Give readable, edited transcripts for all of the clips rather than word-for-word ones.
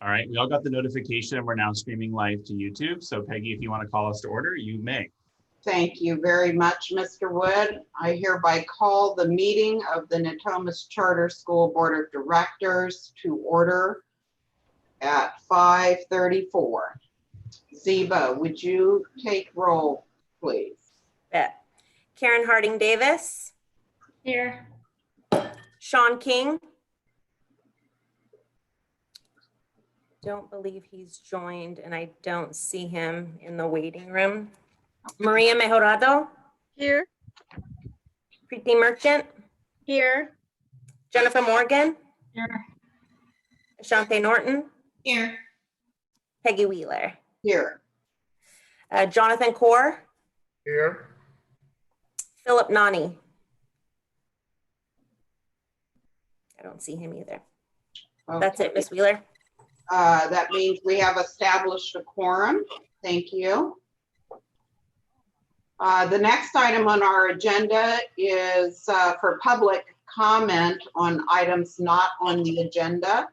All right, we all got the notification and we're now streaming live to YouTube. So Peggy, if you want to call us to order, you may. Thank you very much, Mr. Wood. I hereby call the meeting of the Natomas Charter School Board of Directors to order at 5:34. Zeba, would you take roll, please? Bet. Karen Harding Davis. Here. Sean King. Don't believe he's joined and I don't see him in the waiting room. Maria Mejorado. Here. Preeti Merchant. Here. Jennifer Morgan. Here. Ashante Norton. Here. Peggy Wheeler. Here. Jonathan Kaur. Here. Philip Nani. I don't see him either. That's it, Ms. Wheeler. That means we have established a quorum. Thank you. The next item on our agenda is for public comment on items not on the agenda.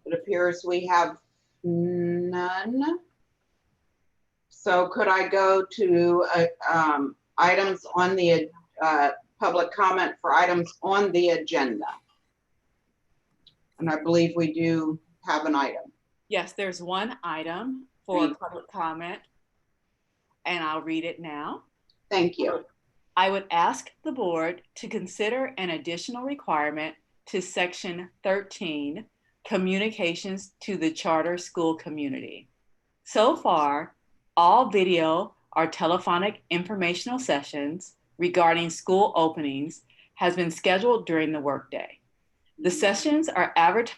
It appears we have none. So could I go to items on the public comment for items on the agenda? And I believe we do have an item. Yes, there's one item for public comment, and I'll read it now. Thank you. I would ask the board to consider an additional requirement to Section 13, Communications to the Charter School Community. So far, all video or telephonic informational sessions regarding school openings has been scheduled during the workday. The sessions are advertised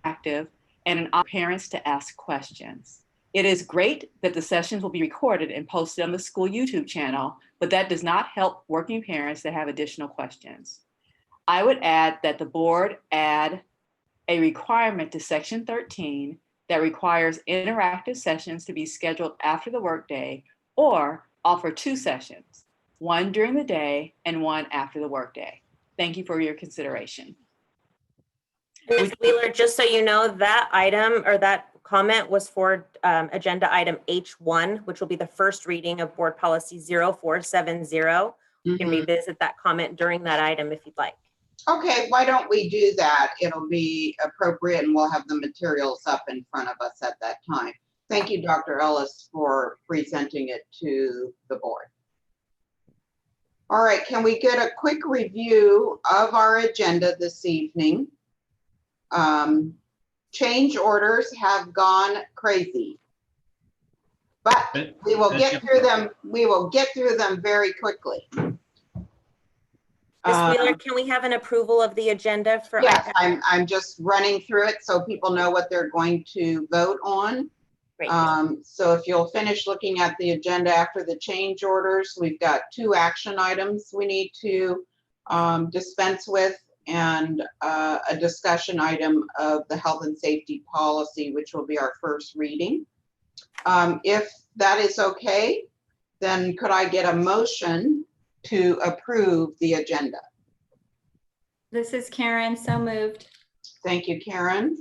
active and an opportunity for parents to ask questions. It is great that the sessions will be recorded and posted on the school YouTube channel, but that does not help working parents that have additional questions. I would add that the board add a requirement to Section 13 that requires interactive sessions to be scheduled after the workday, or offer 2 sessions, one during the day and one after the workday. Thank you for your consideration. Ms. Wheeler, just so you know, that item or that comment was for agenda item H1, which will be the first reading of board policy 0470. You can revisit that comment during that item if you'd like. Okay, why don't we do that? It'll be appropriate and we'll have the materials up in front of us at that time. Thank you, Dr. Ellis, for presenting it to the board. All right, can we get a quick review of our agenda this evening? Change orders have gone crazy, but we will get through them. We will get through them very quickly. Ms. Wheeler, can we have an approval of the agenda for? Yes, I'm just running through it so people know what they're going to vote on. Great. So if you'll finish looking at the agenda after the change orders, we've got 2 action items we need to dispense with, and a discussion item of the health and safety policy, which will be our first reading. If that is okay, then could I get a motion to approve the agenda? This is Karen, so moved. Thank you, Karen.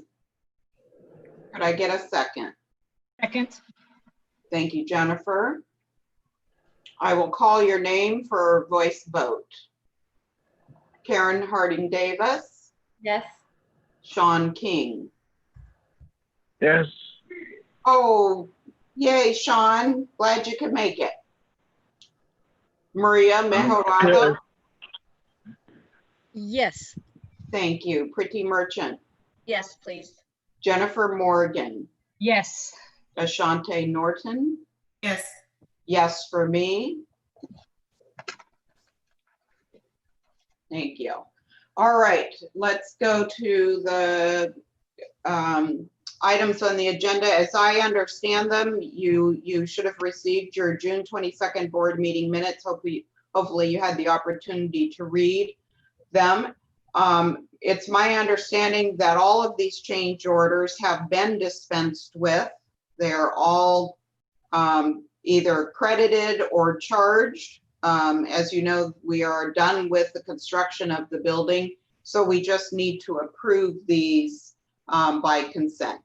Could I get a second? Second. Thank you, Jennifer. I will call your name for a voice vote. Karen Harding Davis. Yes. Sean King. Yes. Oh, yay, Sean. Glad you could make it. Maria Mejorado. Yes. Thank you. Preeti Merchant. Yes, please. Jennifer Morgan. Yes. Ashante Norton. Yes. Yes for me. Thank you. All right, let's go to the items on the agenda. As I understand them, you should have received your June 22nd board meeting minutes. Hopefully you had the opportunity to read them. It's my understanding that all of these change orders have been dispensed with. They're all either credited or charged As you know, we are done with the construction of the building, so we just need to approve these by consent.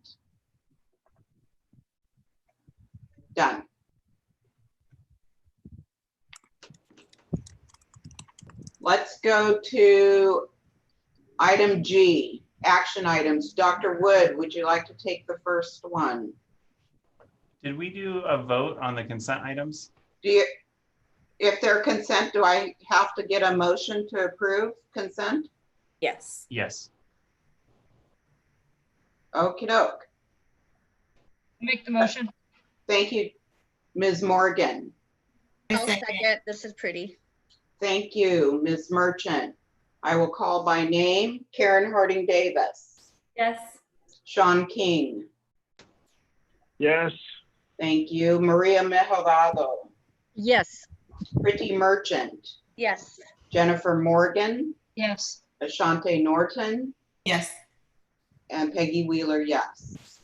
Done. Let's go to item G, action items. Dr. Wood, would you like to take the first one? Did we do a vote on the consent items? If they're consent, do I have to get a motion to approve consent? Yes. Yes. Okey doke. Make the motion. Thank you, Ms. Morgan. I'll second. This is pretty. Thank you, Ms. Merchant. I will call by name. Karen Harding Davis, Yes. Sean King. Yes. Thank you, Maria Mejorado, Yes. Pretty Merchant, Yes. Jennifer Morgan, Yes. Ashante Norton, Yes. and Peggy Wheeler, yes.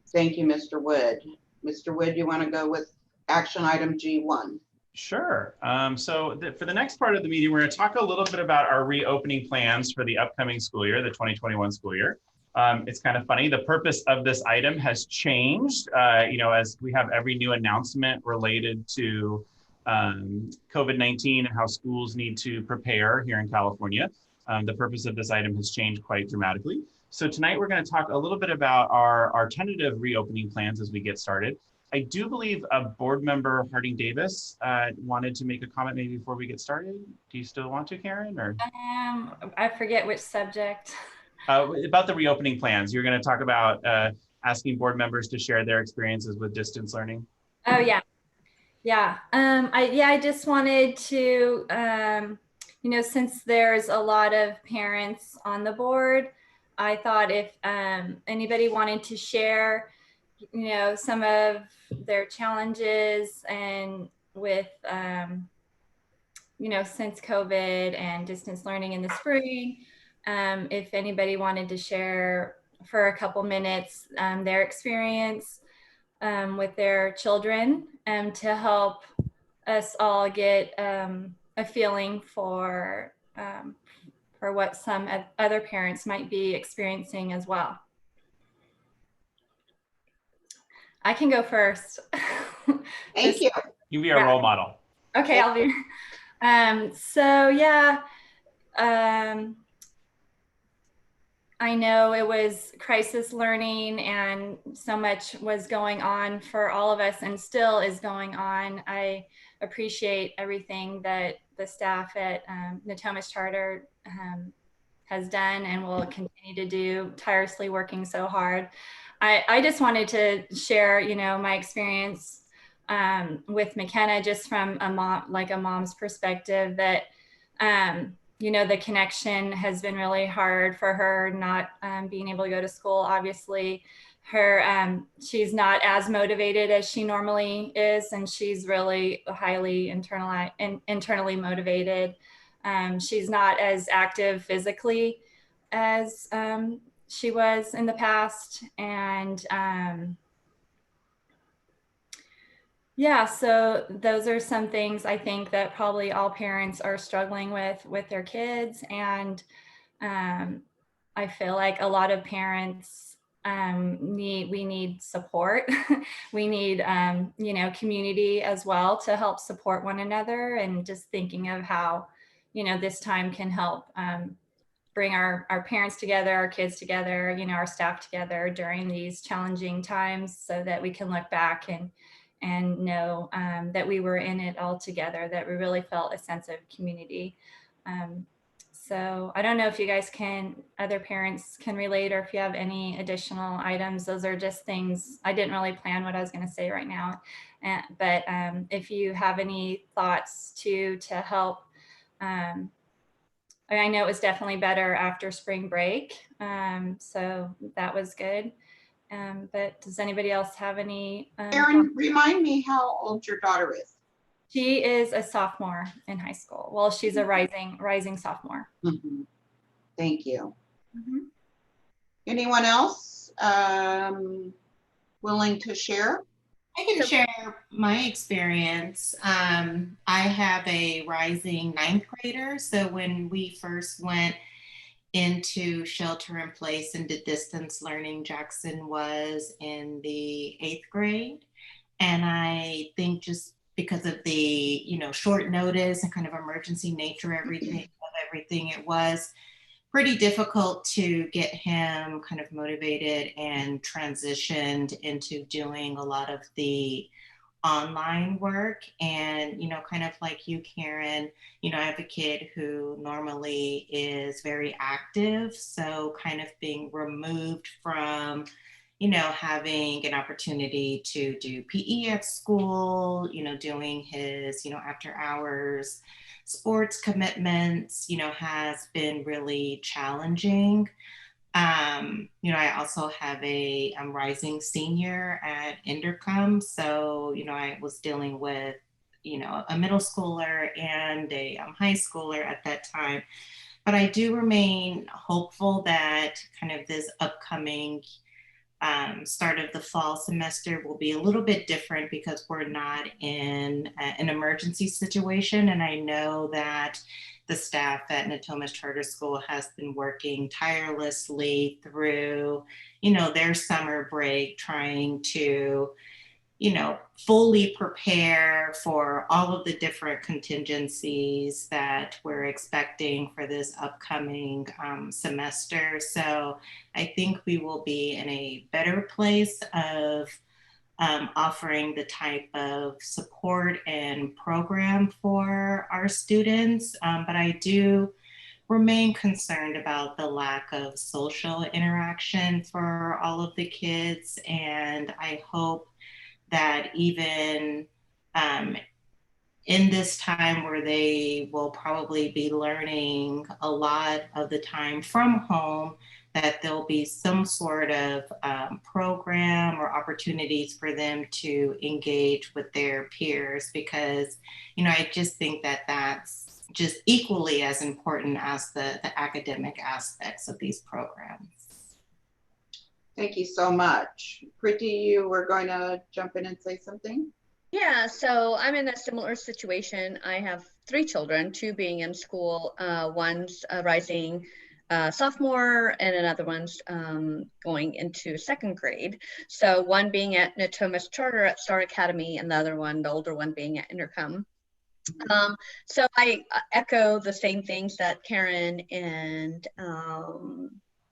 Thank you, Mr. Wood. Mr. Wood, you want to go with action item G1? Sure. For the next part of the meeting, we're going to talk a little bit about our reopening plans for the upcoming school year, the 2021 school year. It's kind of funny. The purpose of this item has changed, as we have every new announcement related to COVID-19 and how schools need to prepare here in California. The purpose of this item has changed quite dramatically. So tonight we're going to talk a little bit about our tentative reopening plans as we get started. I do believe a board member, Harding Davis, wanted to make a comment maybe before we get started. Do you still want to, Karen? Or I forget which subject. about the reopening plans. You're going to talk about asking board members to share their experiences with distance learning. Oh yeah. Yeah. I just wanted to, since there's a lot of parents on the board, I thought if anybody wanted to share, some of their challenges and with, since COVID and distance learning in the spring, if anybody wanted to share for a couple minutes their experience with their children to help us all get a feeling for what some other parents might be experiencing as well. I can go first. Thank you. You be our role model. Okay, I'll be. I know it was crisis learning and so much was going on for all of us and still is going on. I appreciate everything that the staff at Natomas Charter has done and will continue to do, tirelessly working so hard. I just wanted to share, my experience with McKenna just from a mom's perspective that, the connection has been really hard for her, not being able to go to school. Obviously, she's not as motivated as she normally is, and she's really highly internally motivated. She's not as active physically as she was in the past, and so those are some things I think that probably all parents are struggling with their kids. And I feel like a lot of parents we need support. We need, community as well to help support one another, and just thinking of how, this time can help bring our parents together, our kids together, our staff together during these challenging times, so that we can look back and know that we were in it all together, that we really felt a sense of community. So I don't know if you guys other parents can relate, or if you have any additional items. Those are just things, I didn't really plan what I was gonna say right now. But if you have any thoughts to help, I know it was definitely better after spring break. So that was good. But does anybody else have any? Karen, remind me how old your daughter is. She is a sophomore in high school. Well, she's a rising sophomore. Mm-hmm. Thank you. Mm-hmm. Anyone else willing to share? I can share my experience. I have a rising ninth grader. So when we first went into shelter in place and did distance learning, Jackson was in the 8th grade. And I think just because of the, short notice and kind of emergency nature of everything, it was pretty difficult to get him kind of motivated and transitioned into doing a lot of the online work. And, kind of like you, Karen, I have a kid who normally is very active. So kind of being removed from, having an opportunity to do PE at school, doing his, after hours sports commitments, has been really challenging. I also have a rising senior at Intercom. So, I was dealing with, a middle schooler and a high schooler at that time. But I do remain hopeful that kind of this upcoming start of the fall semester will be a little bit different because we're not in an emergency situation. And I know that the staff at Natomas Charter School has been working tirelessly through, their summer break, trying to, fully prepare for all of the different contingencies that we're expecting for this upcoming semester. So I think we will be in a better place of offering the type of support and program for our students. But I do remain concerned about the lack of social interaction for all of the kids. And I hope that even in this time where they will probably be learning a lot of the time from home, that there'll be some sort of program or opportunities for them to engage with their peers, because, I just think that that's just equally as important as the academic aspects of these programs. Thank you so much. Pretty, you were going to jump in and say something? Yeah, so I'm in a similar situation. I have 3 children, 2 being in school. One's a rising sophomore and another one's going into 2nd grade. So one being at Natomas Charter at Star Academy and the other one, the older one, being at Intercom. So I echo the same things that Karen and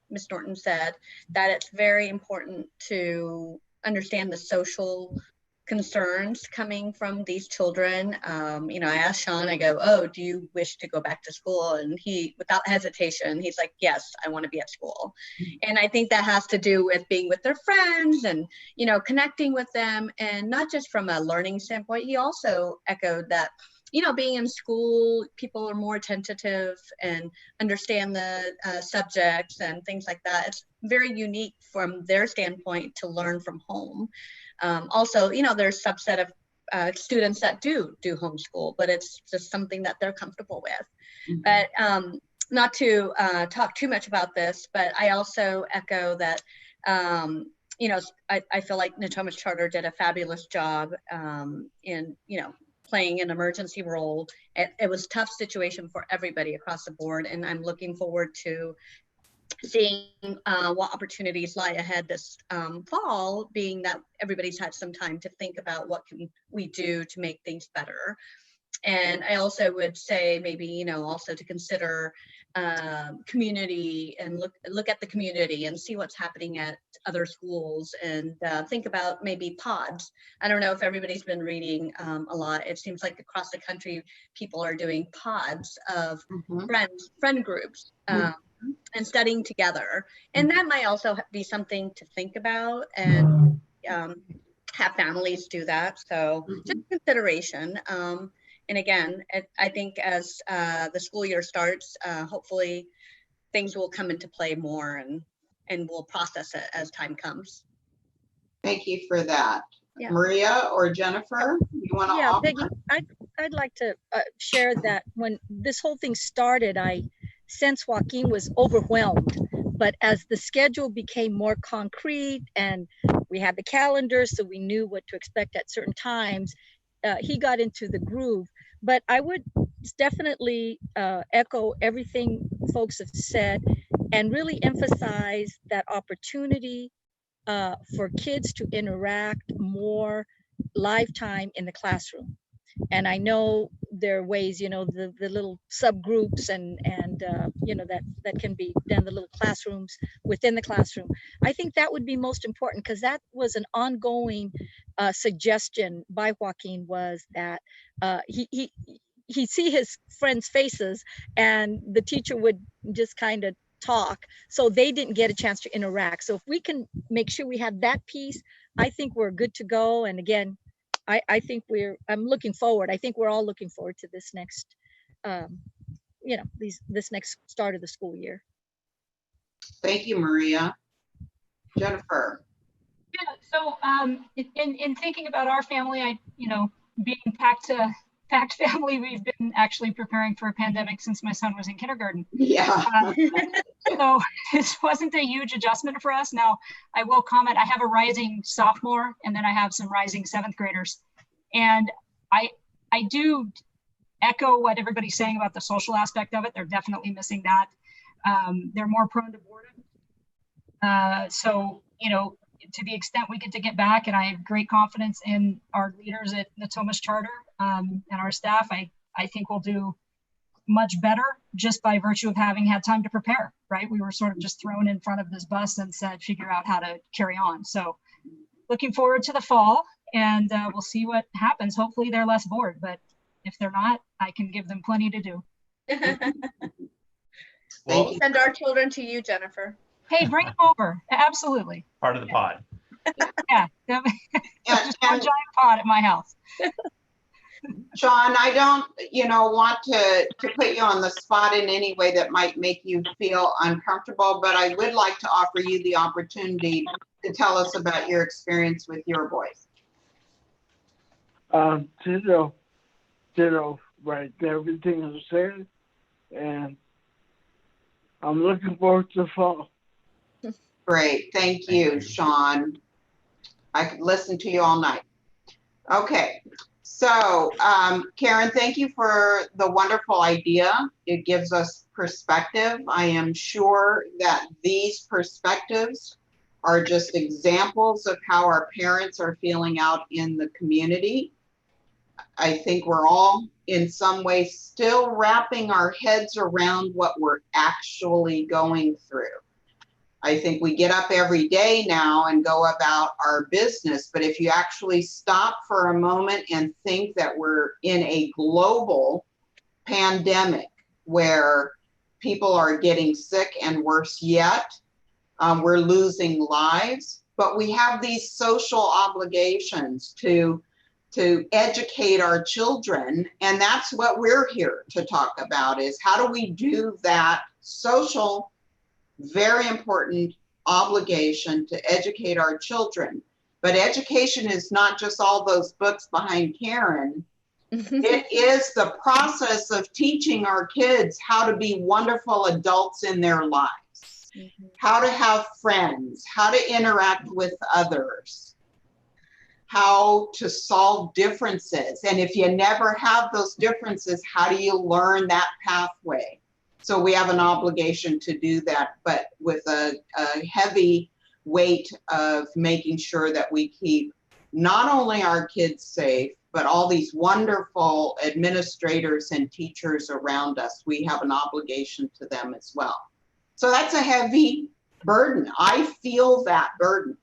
Ms. Norton said, that it's very important to understand the social concerns coming from these children. I asked Sean, I go, oh, do you wish to go back to school? And he, without hesitation, he's like, yes, I want to be at school. And I think that has to do with being with their friends and, connecting with them, and not just from a learning standpoint. He also echoed that, being in school, people are more attentive and understand the subjects and things like that. It's very unique from their standpoint to learn from home. Also, there's a subset of students that do homeschool, but it's just something that they're comfortable with. Mm-hmm. But not to talk too much about this, but I also echo that, I feel like Natomas Charter did a fabulous job in, playing an emergency role. It was a tough situation for everybody across the board, and I'm looking forward to seeing what opportunities lie ahead this fall, being that everybody's had some time to think about what can we do to make things better. And I also would say maybe, also to consider community and look at the community and see what's happening at other schools, and think about maybe pods. I don't know if everybody's been reading a lot. It seems like across the country, people are doing pods of friend groups. And studying together. And that might also be something to think about, and have families do that. So just consideration. And again, I think as the school year starts, hopefully things will come into play more, and we'll process it as time comes. Thank you for that. Yeah. Maria or Jennifer, you want to offer? Peggy, I'd like to share that when this whole thing started, I sensed Joaquin was overwhelmed, but as the schedule became more concrete and we had the calendar, so we knew what to expect at certain times. He got into the groove. But I would definitely echo everything folks have said and really emphasize that opportunity for kids to interact more live time in the classroom. And I know there are ways, you know, the little subgroups and you know, that can be done, the little classrooms within the classroom. I think that would be most important, because that was an ongoing suggestion by Joaquin, was that he'd see his friends' faces and the teacher would just kind of talk, so they didn't get a chance to interact. So if we can make sure we have that piece, I think we're good to go. And again, I think I'm looking forward. I think we're all looking forward to this next, you know, this next start of the school year. Thank you, Maria. Jennifer. Yeah, so in thinking about our family, you know, being packed family, we've been actually preparing for a pandemic since my son was in kindergarten. Yeah. So this wasn't a huge adjustment for us. Now, I will comment, I have a rising sophomore, and then I have some rising 7th graders. And I do echo what everybody's saying about the social aspect of it. They're definitely missing that. They're more prone to boredom. So, you know, to the extent we get back, and I have great confidence in our leaders at the Thomas Charter and our staff, I think we'll do much better just by virtue of having had time to prepare, right? We were sort of just thrown in front of this bus and said, figure out how to carry on. So looking forward to the fall, and we'll see what happens. Hopefully they're less bored, but if they're not, I can give them plenty to do. Thank you. Send our children to you, Jennifer. Hey, bring them over. Absolutely. Part of the pod. Yeah. Just one giant pod at my house. Sean, I don't, you know, want to put you on the spot in any way that might make you feel uncomfortable, but I would like to offer you the opportunity to tell us about your experience with your boys. Ditto, right, everything is said, and I'm looking forward to the fall. Great, thank you, Sean. I could listen to you all night. Okay, so Karen, thank you for the wonderful idea. It gives us perspective. I am sure that these perspectives are just examples of how our parents are feeling out in the community. I think we're all in some way still wrapping our heads around what we're actually going through. I think we get up every day now and go about our business, but if you actually stop for a moment and think that we're in a global pandemic where people are getting sick, and worse yet, we're losing lives, but we have these social obligations to educate our children, and that's what we're here to talk about, is how do we do that social, very important obligation to educate our children. But education is not just all those books behind Karen. It is the process of teaching our kids how to be wonderful adults in their lives, how to have friends, how to interact with others, how to solve differences. And if you never have those differences, how do you learn that pathway? So we have an obligation to do that, but with a heavy weight of making sure that we keep not only our kids safe, but all these wonderful administrators and teachers around us. We have an obligation to them as well. So that's a heavy burden. I feel that burden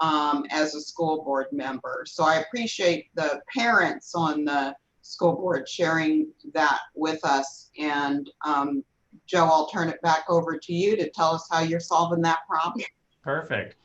as a school board member. So I appreciate the parents on the school board sharing that with us. And Joe, I'll turn it back over to you to tell us how you're solving that problem. Perfect.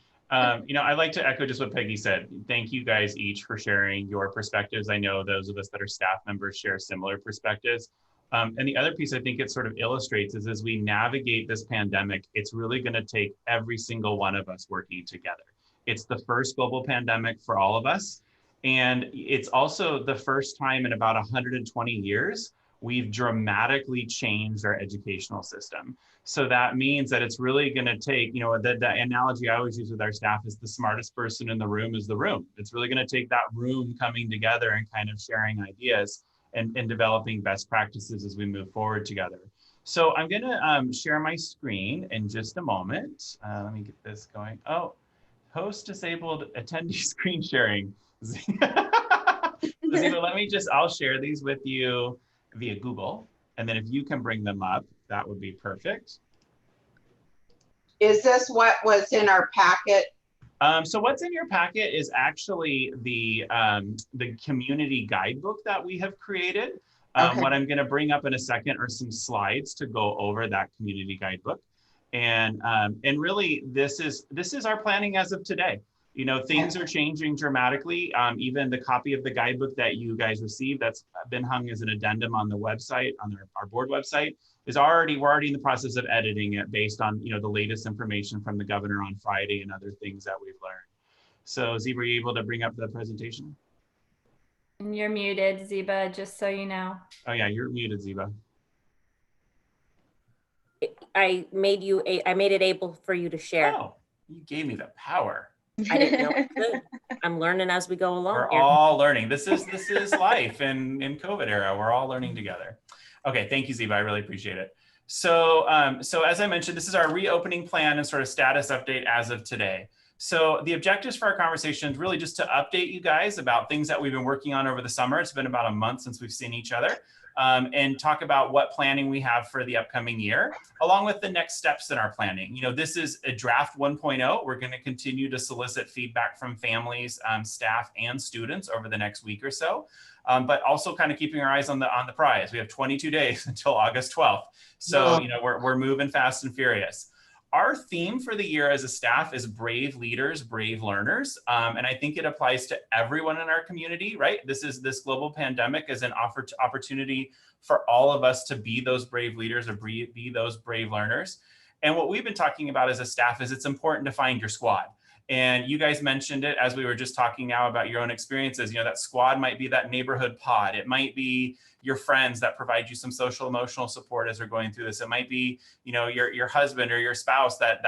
You know, I'd like to echo just what Peggy said. Thank you guys each for sharing your perspectives. I know those of us that are staff members share similar perspectives. And the other piece I think it sort of illustrates is as we navigate this pandemic, it's really going to take every single one of us working together. It's the first global pandemic for all of us. And it's also the first time in about 120 years we've dramatically changed our educational system. So that means that it's really going to take, the analogy I always use with our staff is the smartest person in the room is the room. It's really going to take that room coming together and kind of sharing ideas and developing best practices as we move forward together. So I'm going to share my screen in just a moment. Let me get this going. Oh, host disabled attendee screen sharing. Ziva, I'll share these with you via Google. And then if you can bring them up, that would be perfect. Is this what was in our packet? So what's in your packet is actually the community guidebook that we have created. Okay. What I'm going to bring up in a second are some slides to go over that community guidebook. And really, this is our planning as of today. Things are changing dramatically. Even the copy of the guidebook that you guys received, that's been hung as an addendum on the website, on our board website, we're already in the process of editing it based on the latest information from the governor on Friday and other things that we've learned. So Ziba, are you able to bring up the presentation? And you're muted, Ziba, just so you know. Oh yeah, you're muted, Ziba. I made it able for you to share. Oh, you gave me the power. I didn't know I could. I'm learning as we go along. We're all learning. This is life in COVID era. We're all learning together. Okay, thank you, Ziba. I really appreciate it. So as I mentioned, this is our reopening plan and sort of status update as of today. So the objectives for our conversation is really just to update you guys about things that we've been working on over the summer. It's been about a month since we've seen each other. And talk about what planning we have for the upcoming year, along with the next steps in our planning. This is a draft 1.0. We're going to continue to solicit feedback from families, staff, and students over the next week or so, but also kind of keeping our eyes on the prize. We have 22 days until August 12th. So, we're moving fast and furious. Our theme for the year as a staff is brave leaders, brave learners. And I think it applies to everyone in our community, right? This global pandemic is an opportunity for all of us to be those brave leaders or be those brave learners. And what we've been talking about as a staff is it's important to find your squad. And you guys mentioned it as we were just talking now about your own experiences. That squad might be that neighborhood pod. It might be your friends that provide you some social emotional support as we're going through this. It might be, your husband or your spouse that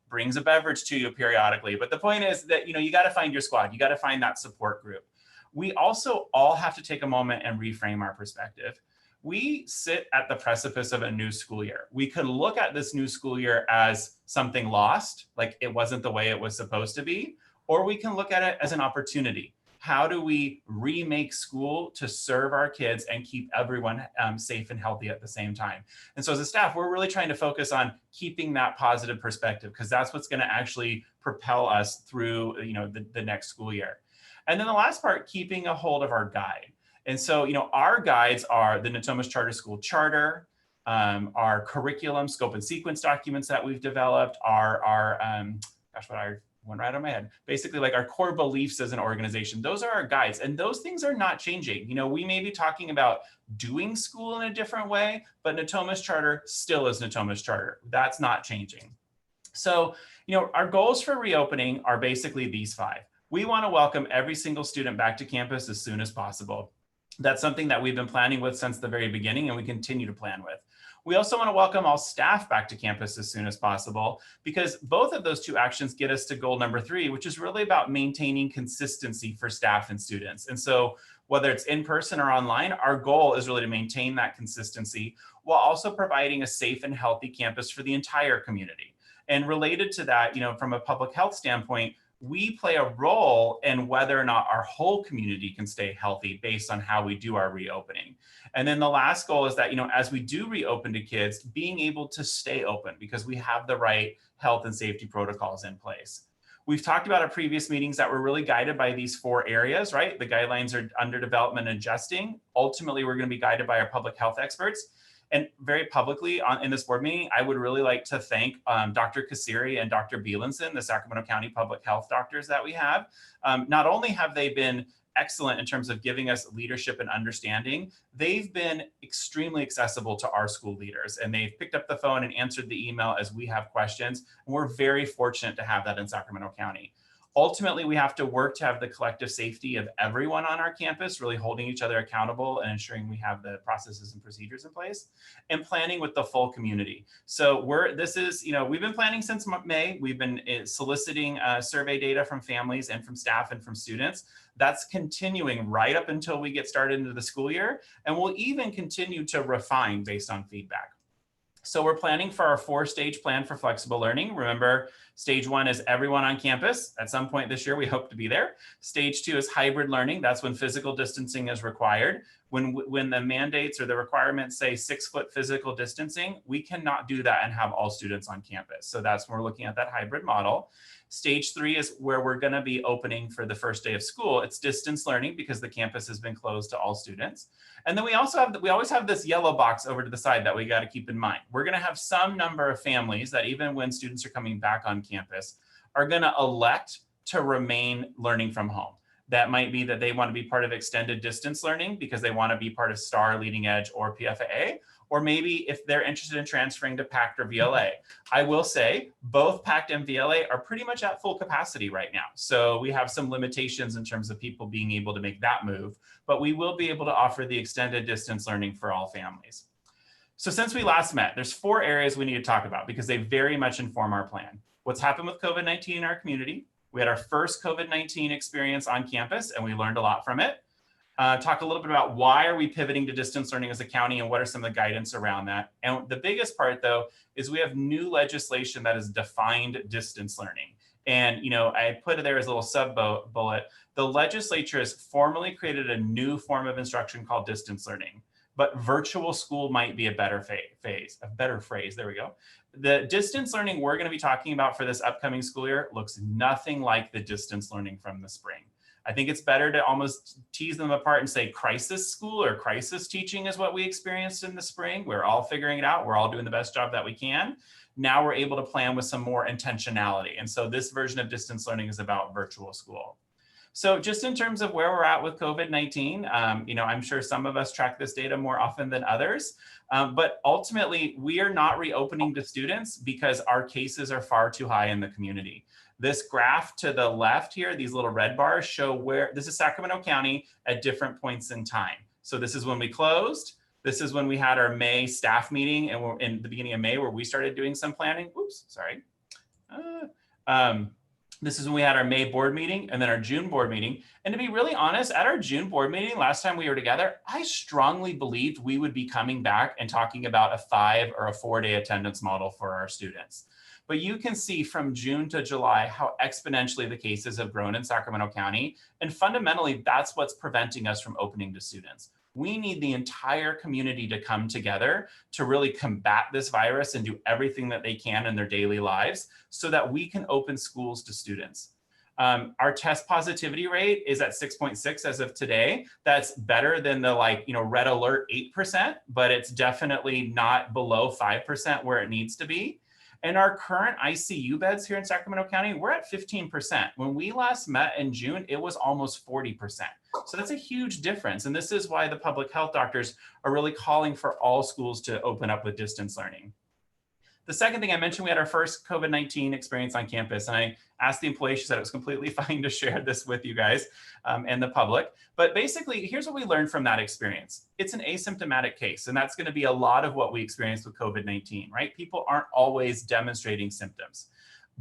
brings a beverage to you periodically. But the point is that, you got to find your squad. You got to find that support group. We also all have to take a moment and reframe our perspective. We sit at the precipice of a new school year. We could look at this new school year as something lost, like it wasn't the way it was supposed to be, or we can look at it as an opportunity. How do we remake school to serve our kids and keep everyone safe and healthy at the same time? And so as a staff, we're really trying to focus on keeping that positive perspective, because that's what's going to actually propel us through the next school year. And then the last part, keeping a hold of our guide. And so, our guides are the Natomas Charter School Charter, our curriculum, scope and sequence documents that we've developed, went right on my head, basically like our core beliefs as an organization. Those are our guides, and those things are not changing. We may be talking about doing school in a different way, but Natomas Charter still is Natomas Charter. That's not changing. So, our goals for reopening are basically these 5. We want to welcome every single student back to campus as soon as possible. That's something that we've been planning with since the very beginning, and we continue to plan with. We also want to welcome all staff back to campus as soon as possible, because both of those 2 actions get us to goal number 3, which is really about maintaining consistency for staff and students. And so whether it's in person or online, our goal is really to maintain that consistency while also providing a safe and healthy campus for the entire community. And related to that, from a public health standpoint, we play a role in whether or not our whole community can stay healthy based on how we do our reopening. And then the last goal is that, as we do reopen to kids, being able to stay open because we have the right health and safety protocols in place. We've talked about at previous meetings that we're really guided by these 4 areas, right? The guidelines are under development and adjusting. Ultimately, we're going to be guided by our public health experts. And very publicly in this board meeting, I would really like to thank Dr. Kasiri and Dr. Bielenson, the Sacramento County public health doctors that we have. Not only have they been excellent in terms of giving us leadership and understanding, they've been extremely accessible to our school leaders, and they've picked up the phone and answered the email as we have questions. And we're very fortunate to have that in Sacramento County. Ultimately, we have to work to have the collective safety of everyone on our campus, really holding each other accountable and ensuring we have the processes and procedures in place, and planning with the full community. So we've been planning since May. We've been soliciting survey data from families and from staff and from students. That's continuing right up until we get started into the school year. And we'll even continue to refine based on feedback. So we're planning for our 4-stage plan for flexible learning. Remember, stage 1 is everyone on campus. At some point this year, we hope to be there. Stage 2 is hybrid learning. That's when physical distancing is required. When the mandates or the requirements say 6-foot physical distancing, we cannot do that and have all students on campus. So that's when we're looking at that hybrid model. Stage 3 is where we're going to be opening for the first day of school. It's distance learning because the campus has been closed to all students. And then we always have this yellow box over to the side that we got to keep in mind. We're going to have some number of families that even when students are coming back on campus are going to elect to remain learning from home. That might be that they want to be part of extended distance learning because they want to be part of STAR, Leading Edge, or PFAA, or maybe if they're interested in transferring to PACT or VLA. I will say both PACT and VLA are pretty much at full capacity right now. So we have some limitations in terms of people being able to make that move, but we will be able to offer the extended distance learning for all families. So since we last met, there's 4 areas we need to talk about because they very much inform our plan. What's happened with COVID-19 in our community. We had our first COVID-19 experience on campus and we learned a lot from it. Talk a little bit about why are we pivoting to distance learning as a county and what are some of the guidance around that. And the biggest part though, is we have new legislation that has defined distance learning. And I put it there as a little sub bullet. The legislature has formally created a new form of instruction called distance learning, but virtual school might be a better phrase, there we go. The distance learning we're going to be talking about for this upcoming school year looks nothing like the distance learning from the spring. I think it's better to almost tease them apart and say crisis school or crisis teaching is what we experienced in the spring. We're all figuring it out. We're all doing the best job that we can. Now we're able to plan with some more intentionality. And so this version of distance learning is about virtual school. So just in terms of where we're at with COVID-19, I'm sure some of us track this data more often than others, but ultimately we are not reopening to students because our cases are far too high in the community. This graph to the left here, these little red bars show where, this is Sacramento County at different points in time. So this is when we closed. This is when we had our May staff meeting and we're in the beginning of May where we started doing some planning. Oops, sorry. This is when we had our May board meeting and then our June board meeting. And to be really honest, at our June board meeting, last time we were together, I strongly believed we would be coming back and talking about a 5 or a 4-day attendance model for our students. But you can see from June to July how exponentially the cases have grown in Sacramento County. And fundamentally, that's what's preventing us from opening to students. We need the entire community to come together to really combat this virus and do everything that they can in their daily lives so that we can open schools to students. Our test positivity rate is at 6.6 as of today. That's better than the red alert 8%, but it's definitely not below 5% where it needs to be. And our current ICU beds here in Sacramento County, we're at 15%. When we last met in June, it was almost 40%. So that's a huge difference. And this is why the public health doctors are really calling for all schools to open up with distance learning. The second thing I mentioned, we had our first COVID-19 experience on campus. And I asked the employee, she said it was completely fine to share this with you guys and the public. But basically, here's what we learned from that experience. It's an asymptomatic case. And that's going to be a lot of what we experienced with COVID-19, right? People aren't always demonstrating symptoms.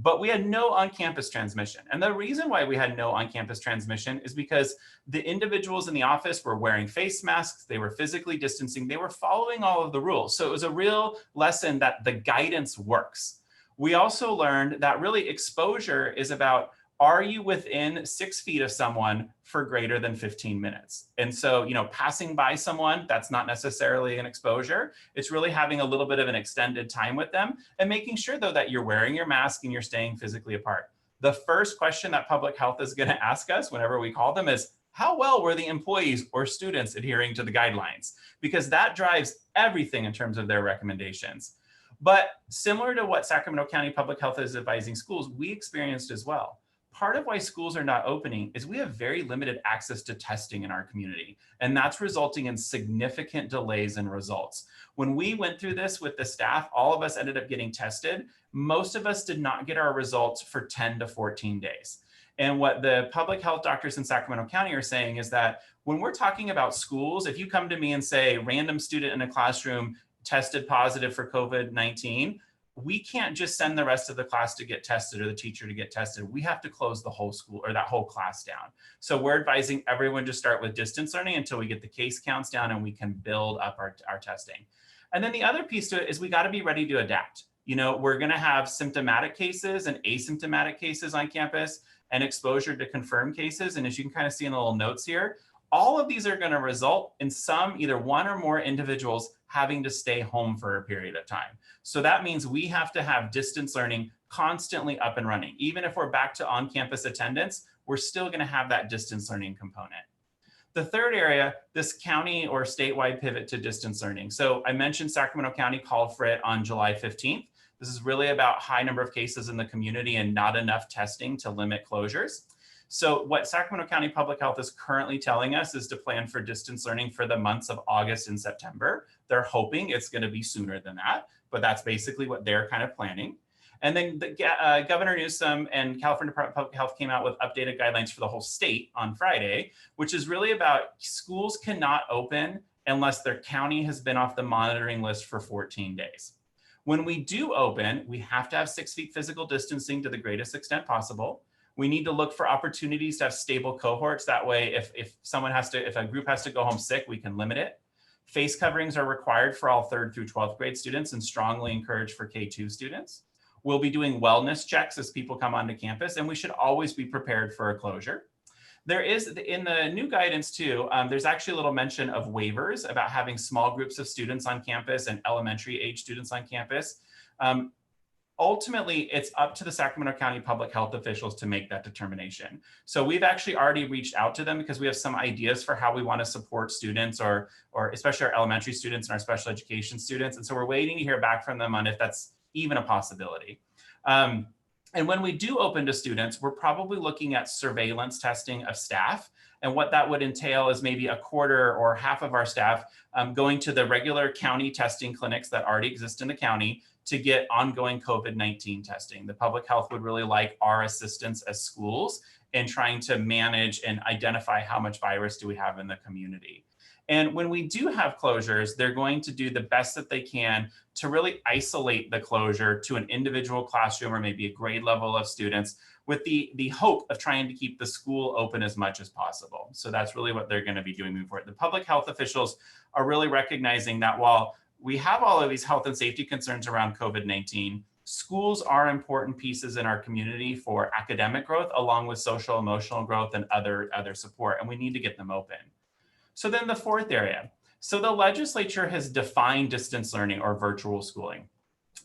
But we had no on-campus transmission. And the reason why we had no on-campus transmission is because the individuals in the office were wearing face masks, they were physically distancing, they were following all of the rules. So it was a real lesson that the guidance works. We also learned that really exposure is about, are you within 6 feet of someone for greater than 15 minutes? And so, passing by someone, that's not necessarily an exposure. It's really having a little bit of an extended time with them and making sure though that you're wearing your mask and you're staying physically apart. The first question that public health is going to ask us whenever we call them is, how well were the employees or students adhering to the guidelines? Because that drives everything in terms of their recommendations. But similar to what Sacramento County Public Health is advising schools, we experienced as well. Part of why schools are not opening is we have very limited access to testing in our community, and that's resulting in significant delays in results. When we went through this with the staff, all of us ended up getting tested. Most of us did not get our results for 10 to 14 days. And what the public health doctors in Sacramento County are saying is that when we're talking about schools, if you come to me and say random student in a classroom tested positive for COVID-19, we can't just send the rest of the class to get tested or the teacher to get tested. We have to close the whole school or that whole class down. So we're advising everyone to start with distance learning until we get the case counts down and we can build up our testing. And then the other piece to it is we got to be ready to adapt. You know, we're going to have symptomatic cases and asymptomatic cases on campus and exposure to confirmed cases. And as you can kind of see in the little notes here, all of these are going to result in either one or more individuals having to stay home for a period of time. So that means we have to have distance learning constantly up and running. Even if we're back to on-campus attendance, we're still going to have that distance learning component. The third area, this county or statewide pivot to distance learning. So I mentioned Sacramento County called for it on July 15th. This is really about high number of cases in the community and not enough testing to limit closures. So what Sacramento County Public Health is currently telling us is to plan for distance learning for the months of August and September. They're hoping it's going to be sooner than that, but that's basically what they're kind of planning. And then Governor Newsom and California Department of Public Health came out with updated guidelines for the whole state on Friday, which is really about schools cannot open unless their county has been off the monitoring list for 14 days. When we do open, we have to have 6 feet physical distancing to the greatest extent possible. We need to look for opportunities to have stable cohorts. That way, if a group has to go home sick, we can limit it. Face coverings are required for all 3rd through 12th grade students and strongly encouraged for K-2 students. We'll be doing wellness checks as people come onto campus, and we should always be prepared for a closure. There is, in the new guidance too, there's actually a little mention of waivers about having small groups of students on campus and elementary age students on campus. Ultimately, it's up to the Sacramento County public health officials to make that determination. So we've actually already reached out to them because we have some ideas for how we want to support students or especially our elementary students and our special education students. And so we're waiting to hear back from them on if that's even a possibility. And when we do open to students, we're probably looking at surveillance testing of staff. And what that would entail is maybe a quarter or half of our staff going to the regular county testing clinics that already exist in the county to get ongoing COVID-19 testing. The public health would really like our assistance as schools in trying to manage and identify how much virus do we have in the community. And when we do have closures, they're going to do the best that they can to really isolate the closure to an individual classroom or maybe a grade level of students with the hope of trying to keep the school open as much as possible. So that's really what they're going to be doing moving forward. The public health officials are really recognizing that while we have all of these health and safety concerns around COVID-19, schools are important pieces in our community for academic growth, along with social emotional growth and other support, and we need to get them open. So then the fourth area. So the legislature has defined distance learning or virtual schooling.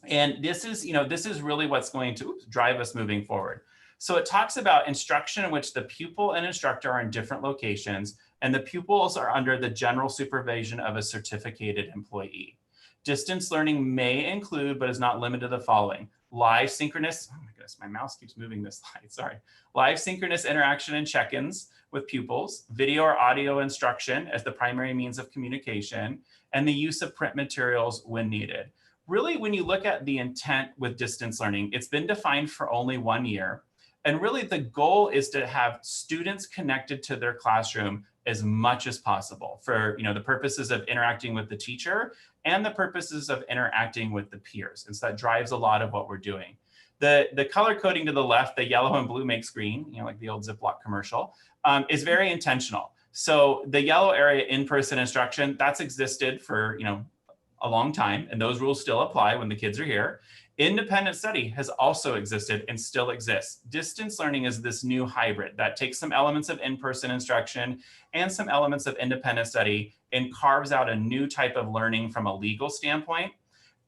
And this is really what's going to drive us moving forward. So it talks about instruction in which the pupil and instructor are in different locations, and the pupils are under the general supervision of a certificated employee. Distance learning may include, but is not limited to the following: live synchronous, oh my goodness, my mouse keeps moving this slide, sorry. Live synchronous interaction and check-ins with pupils, video or audio instruction as the primary means of communication, and the use of print materials when needed. Really, when you look at the intent with distance learning, it's been defined for only 1 year. And really the goal is to have students connected to their classroom as much as possible for the purposes of interacting with the teacher and the purposes of interacting with the peers. And so that drives a lot of what we're doing. The color coding to the left, the yellow and blue makes green, like the old Ziploc commercial, is very intentional. So the yellow area, in-person instruction, that's existed for a long time, and those rules still apply when the kids are here. Independent study has also existed and still exists. Distance learning is this new hybrid that takes some elements of in-person instruction and some elements of independent study and carves out a new type of learning from a legal standpoint.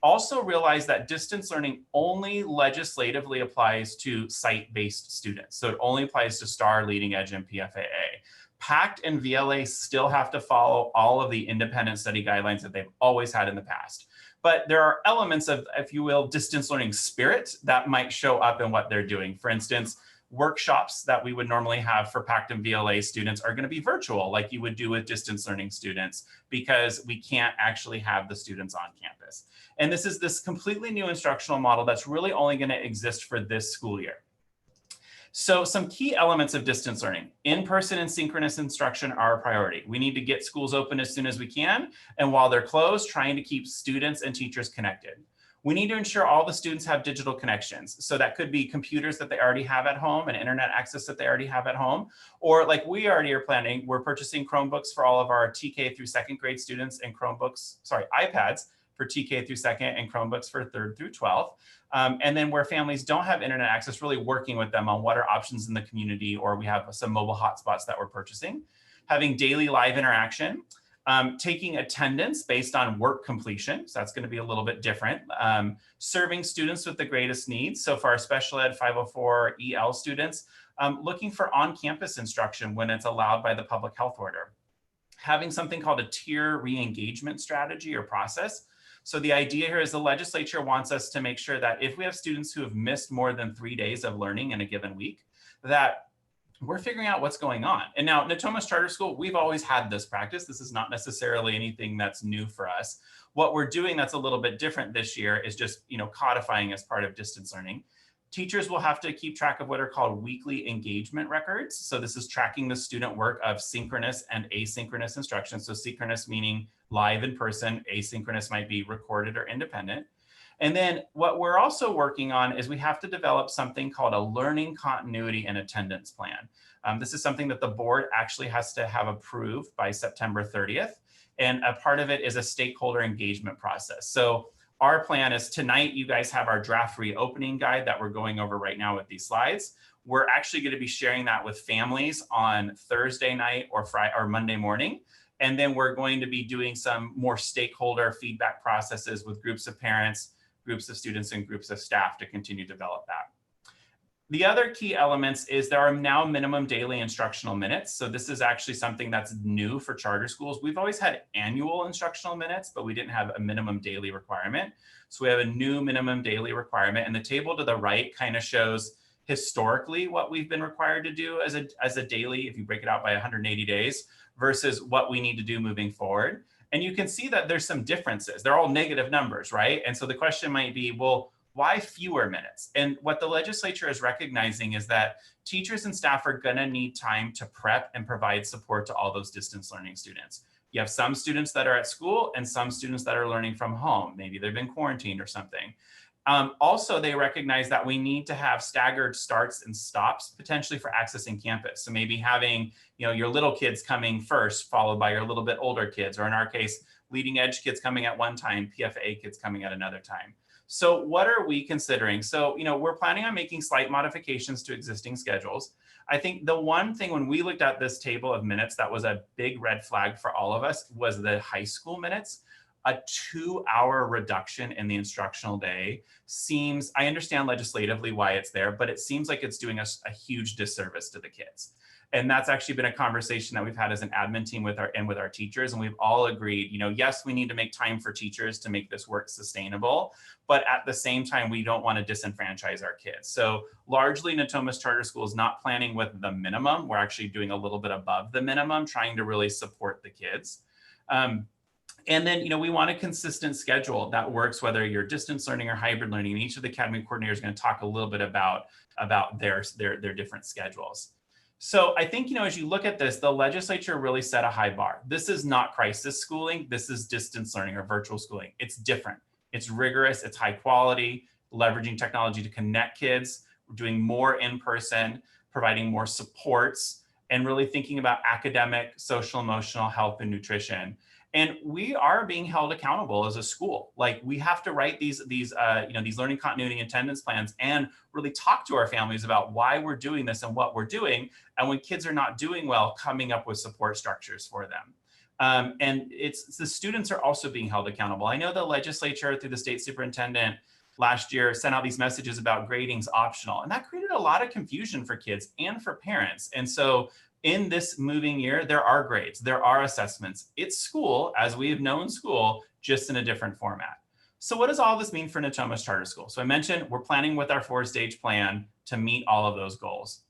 Also realize that distance learning only legislatively applies to site-based students. So it only applies to STAR, Leading Edge, and PFAA. PACT and VLA still have to follow all of the independent study guidelines that they've always had in the past. But there are elements of, if you will, distance learning spirit that might show up in what they're doing. For instance, workshops that we would normally have for PACT and VLA students are going to be virtual, like you would do with distance learning students, because we can't actually have the students on campus. And this is this completely new instructional model that's really only going to exist for this school year. So some key elements of distance learning. In-person and synchronous instruction are a priority. We need to get schools open as soon as we can. And while they're closed, trying to keep students and teachers connected. We need to ensure all the students have digital connections. So that could be computers that they already have at home and internet access that they already have at home. Or like we already are planning, we're purchasing Chromebooks for all of our TK through second grade students and iPads for TK through second and Chromebooks for third through 12th. And then where families don't have internet access, really working with them on what are options in the community, or we have some mobile hotspots that we're purchasing. Having daily live interaction, taking attendance based on work completion. So that's going to be a little bit different. Serving students with the greatest needs. So for our special ed 504 EL students, looking for on-campus instruction when it's allowed by the public health order. Having something called a tier re-engagement strategy or process. So the idea here is the legislature wants us to make sure that if we have students who have missed more than 3 days of learning in a given week, that we're figuring out what's going on. And now Natomas Charter School, we've always had this practice. This is not necessarily anything that's new for us. What we're doing that's a little bit different this year is just, codifying as part of distance learning. Teachers will have to keep track of what are called weekly engagement records. So this is tracking the student work of synchronous and asynchronous instruction. So synchronous meaning live in person, asynchronous might be recorded or independent. And then what we're also working on is we have to develop something called a learning continuity and attendance plan. This is something that the board actually has to have approved by September 30th. And a part of it is a stakeholder engagement process. So our plan is tonight, you guys have our draft reopening guide that we're going over right now with these slides. We're actually going to be sharing that with families on Thursday night or Friday or Monday morning. And then we're going to be doing some more stakeholder feedback processes with groups of parents, groups of students, and groups of staff to continue to develop that. The other key elements is there are now minimum daily instructional minutes. So this is actually something that's new for charter schools. We've always had annual instructional minutes, but we didn't have a minimum daily requirement. So we have a new minimum daily requirement, and the table to the right kind of shows historically what we've been required to do as a daily, if you break it out by 180 days, versus what we need to do moving forward. And you can see that there's some differences. They're all negative numbers, right? And so the question might be, well, why fewer minutes? And what the legislature is recognizing is that teachers and staff are going to need time to prep and provide support to all those distance learning students. You have some students that are at school and some students that are learning from home. Maybe they've been quarantined or something. Also, they recognize that we need to have staggered starts and stops potentially for accessing campus. So maybe having your little kids coming first, followed by your little bit older kids, or in our case, leading edge kids coming at one time, PFA kids coming at another time. So what are we considering? So, we're planning on making slight modifications to existing schedules. I think the one thing when we looked at this table of minutes that was a big red flag for all of us was the high school minutes. A 2-hour reduction in the instructional day seems, I understand legislatively why it's there, but it seems like it's doing us a huge disservice to the kids. And that's actually been a conversation that we've had as an admin team with our teachers. And we've all agreed, yes, we need to make time for teachers to make this work sustainable, but at the same time, we don't want to disenfranchise our kids. So largely Natomas Charter School is not planning with the minimum. We're actually doing a little bit above the minimum, trying to really support the kids. And then, we want a consistent schedule that works, whether you're distance learning or hybrid learning. And each of the academy coordinators is going to talk a little bit about their different schedules. So I think, as you look at this, the legislature really set a high bar. This is not crisis schooling. This is distance learning or virtual schooling. It's different. It's rigorous. It's high quality, leveraging technology to connect kids. We're doing more in person, providing more supports, and really thinking about academic, social, emotional health, and nutrition. And we are being held accountable as a school. Like, we have to write these learning continuity and attendance plans and really talk to our families about why we're doing this and what we're doing. And when kids are not doing well, coming up with support structures for them. And the students are also being held accountable. I know the legislature through the state superintendent last year sent out these messages about grading's optional, and that created a lot of confusion for kids and for parents. And so in this moving year, there are grades, there are assessments. It's school, as we have known school, just in a different format. So what does all this mean for Natomas Charter School? So I mentioned we're planning with our 4-stage plan to meet all of those goals.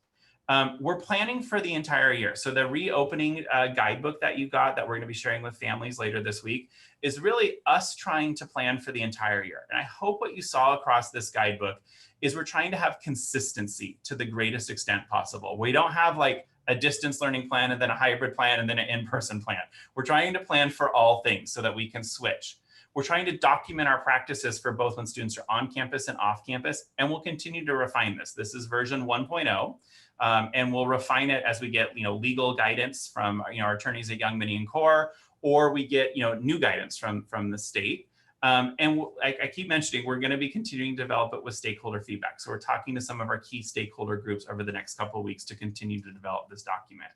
We're planning for the entire year. So the reopening guidebook that you got that we're going to be sharing with families later this week is really us trying to plan for the entire year. And I hope what you saw across this guidebook is we're trying to have consistency to the greatest extent possible. We don't have like a distance learning plan and then a hybrid plan and then an in-person plan. We're trying to plan for all things so that we can switch. We're trying to document our practices for both when students are on campus and off campus, and we'll continue to refine this. This is version 1.0, and we'll refine it as we get legal guidance from our attorneys at Young, Mini, and Core, or we get new guidance from the state. I keep mentioning we're going to be continuing to develop it with stakeholder feedback. So we're talking to some of our key stakeholder groups over the next couple of weeks to continue to develop this document.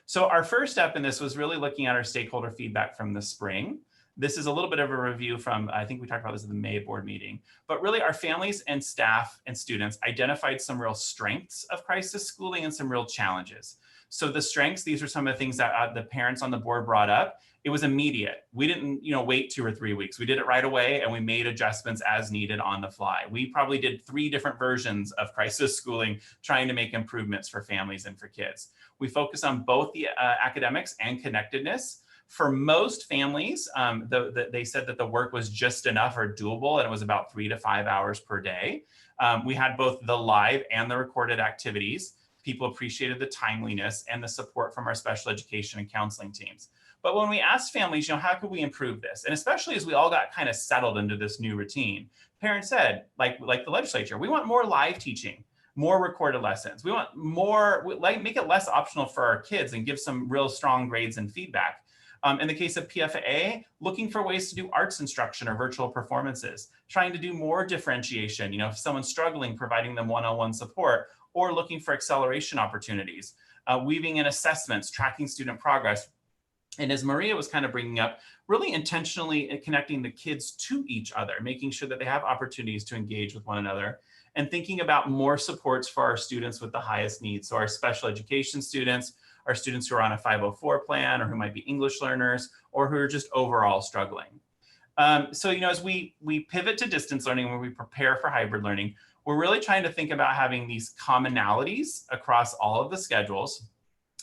So our first step in this was really looking at our stakeholder feedback from the spring. This is a little bit of a review from, I think we talked about this at the May board meeting, but really our families and staff and students identified some real strengths of crisis schooling and some real challenges. So the strengths, these are some of the things that the parents on the board brought up. It was immediate. We didn't, wait 2 or 3 weeks. We did it right away and we made adjustments as needed on the fly. We probably did 3 different versions of crisis schooling, trying to make improvements for families and for kids. We focus on both the academics and connectedness. For most families, they said that the work was just enough or doable, and it was about 3 to 5 hours per day. We had both the live and the recorded activities. People appreciated the timeliness and the support from our special education and counseling teams. But when we asked families, how could we improve this? And especially as we all got kind of settled into this new routine, parents said, like the legislature, we want more live teaching, more recorded lessons. We want more, make it less optional for our kids and give some real strong grades and feedback. In the case of PFA, looking for ways to do arts instruction or virtual performances, trying to do more differentiation, if someone's struggling, providing them one-on-one support, or looking for acceleration opportunities, weaving in assessments, tracking student progress. And as Maria was kind of bringing up, really intentionally connecting the kids to each other, making sure that they have opportunities to engage with one another, and thinking about more supports for our students with the highest needs. So our special education students, our students who are on a 504 plan, or who might be English learners, or who are just overall struggling. So as we pivot to distance learning, when we prepare for hybrid learning, we're really trying to think about having these commonalities across all of the schedules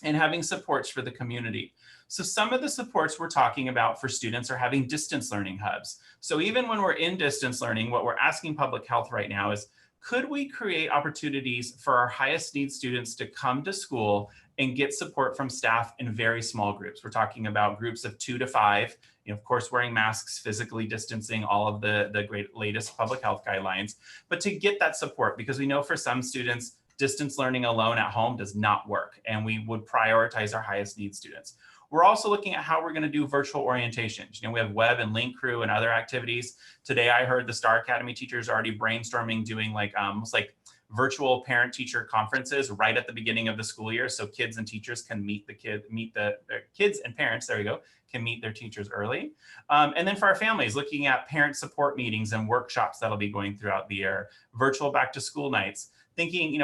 and having supports for the community. So some of the supports we're talking about for students are having distance learning hubs. So even when we're in distance learning, what we're asking public health right now is, could we create opportunities for our highest need students to come to school and get support from staff in very small groups? We're talking about groups of 2 to 5, of course, wearing masks, physically distancing, all of the great latest public health guidelines, but to get that support, because we know for some students, distance learning alone at home does not work, and we would prioritize our highest need students. We're also looking at how we're going to do virtual orientations. We have web and link crew and other activities. Today, I heard the Star Academy teachers already brainstorming doing almost like virtual parent-teacher conferences right at the beginning of the school year, so kids and teachers can meet the kids and parents. There we go. Can meet their teachers early. And then for our families, looking at parent support meetings and workshops that'll be going throughout the year, virtual back to school nights. Thinking,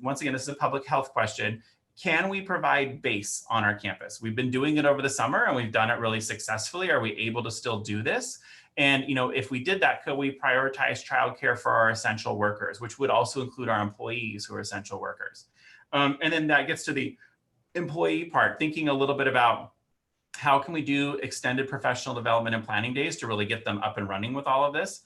once again, this is a public health question. Can we provide base on our campus? We've been doing it over the summer and we've done it really successfully. Are we able to still do this? And if we did that, could we prioritize childcare for our essential workers, which would also include our employees who are essential workers? And then that gets to the employee part, thinking a little bit about how can we do extended professional development and planning days to really get them up and running with all of this?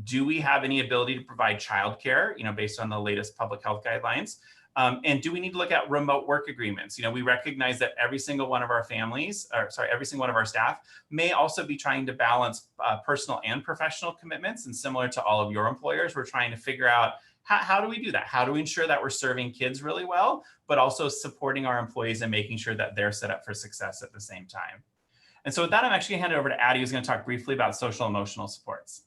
Do we have any ability to provide childcare, based on the latest public health guidelines? And do we need to look at remote work agreements? We recognize that every single one of our every single one of our staff may also be trying to balance personal and professional commitments. And similar to all of your employers, we're trying to figure out how do we do that? How do we ensure that we're serving kids really well, but also supporting our employees and making sure that they're set up for success at the same time? And so with that, I'm actually going to hand it over to Addie, who's going to talk briefly about social emotional supports.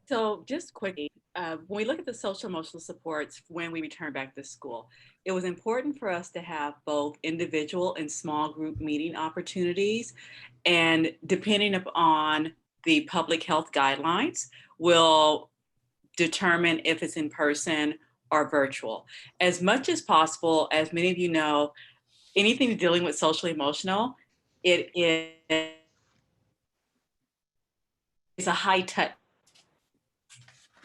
So just quickly, when we look at the social emotional supports when we return back to school, it was important for us to have both individual and small group meeting opportunities. And depending upon the public health guidelines, we'll determine if it's in person or virtual. As much as possible, as many of you know, anything dealing with social emotional, it is a high touch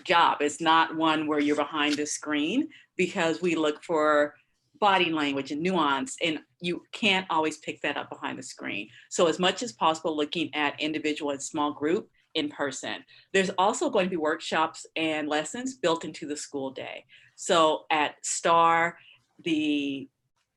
job. It's not one where you're behind the screen, because we look for body language and nuance, and you can't always pick that up behind the screen. So as much as possible, looking at individual and small group in person. There's also going to be workshops and lessons built into the school day. So at STAR, the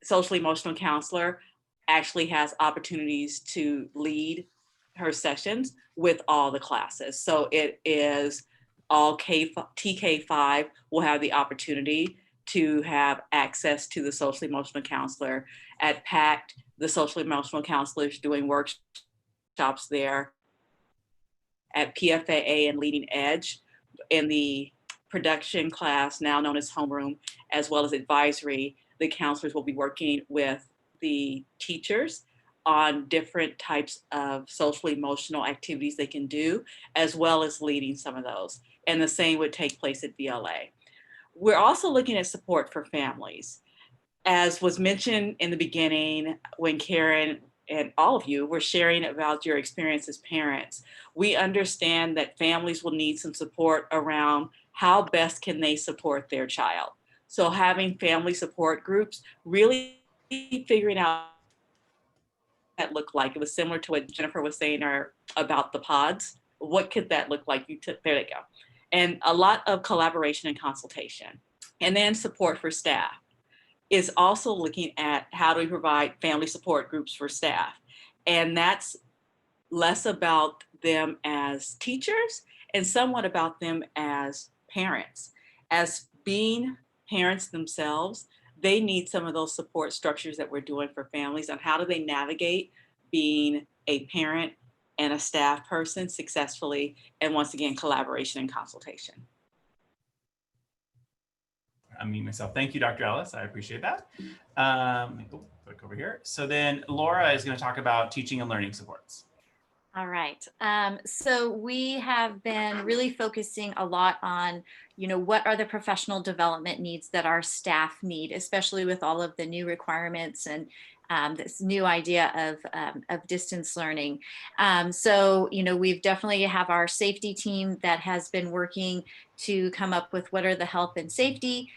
social emotional counselor actually has opportunities to lead her sessions with all the classes. So it is all TK5 will have the opportunity to have access to the social emotional counselor. At PACT, the social emotional counselor is doing workshops there. At PFAA and Leading Edge, in the production class, now known as homeroom, as well as advisory, the counselors will be working with the teachers on different types of social emotional activities they can do, as well as leading some of those. And the same would take place at VLA. We're also looking at support for families. As was mentioned in the beginning, when Karen and all of you were sharing about your experience as parents, we understand that families will need some support around how best can they support their child. So having family support groups, really figuring out what that look like. It was similar to what Jennifer was saying about the pods. What could that look like? There they go. And a lot of collaboration and consultation. And then support for staff is also looking at how do we provide family support groups for staff. And that's less about them as teachers and somewhat about them as parents. As being parents themselves, they need some of those support structures that we're doing for families on how do they navigate being a parent and a staff person successfully, and once again, collaboration and consultation. I mean myself. Thank you, Dr. Ellis. I appreciate that. Let me go click over here. So then Laura is going to talk about teaching and learning supports. All right. So we have been really focusing a lot on, what are the professional development needs that our staff need, especially with all of the new requirements and this new idea of distance learning. So, we've definitely have our safety team that has been working to come up with what are the health and safety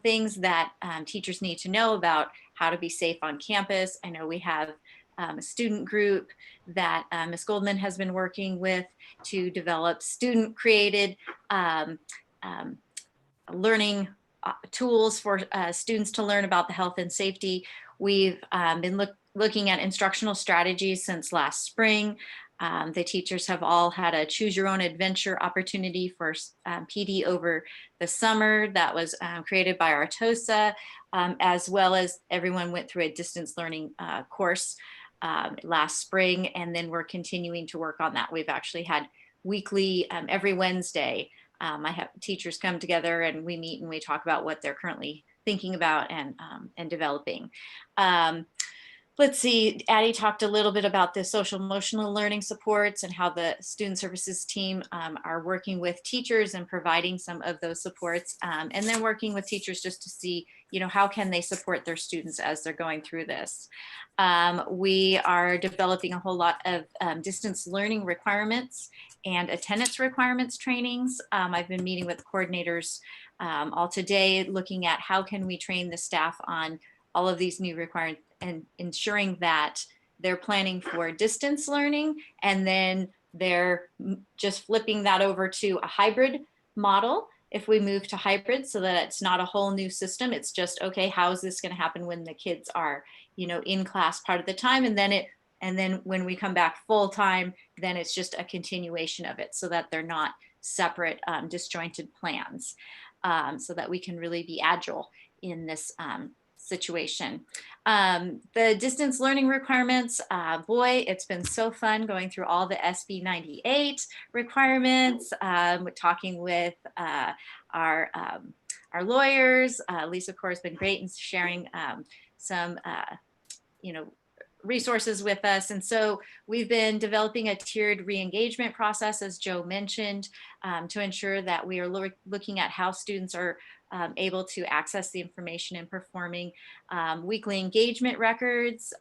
things that teachers need to know about how to be safe on campus. I know we have a student group that Ms. Goldman has been working with to develop student-created learning tools for students to learn about the health and safety. We've been looking at instructional strategies since last spring. The teachers have all had a choose your own adventure opportunity for PD over the summer that was created by Artosa, as well as everyone went through a distance learning course last spring, and then we're continuing to work on that. We've actually had weekly, every Wednesday, I have teachers come together and we meet and we talk about what they're currently thinking about and developing. Let's see, Addie talked a little bit about the social emotional learning supports and how the student services team are working with teachers and providing some of those supports, and then working with teachers just to see, how can they support their students as they're going through this. We are developing a whole lot of distance learning requirements and attendance requirements trainings. I've been meeting with coordinators all today, looking at how can we train the staff on all of these new requirements and ensuring that they're planning for distance learning, and then they're just flipping that over to a hybrid model if we move to hybrid, so that it's not a whole new system. It's just, okay, how is this going to happen when the kids are, in class part of the time, and then when we come back full time, then it's just a continuation of it, so that they're not separate disjointed plans, so that we can really be agile in this situation. The distance learning requirements, boy, it's been so fun going through all the SB 98 requirements, talking with our lawyers. Lisa, of course, has been great in sharing some, resources with us. And so we've been developing a tiered re-engagement process, as Joe mentioned, to ensure that we are looking at how students are able to access the information and performing weekly engagement records,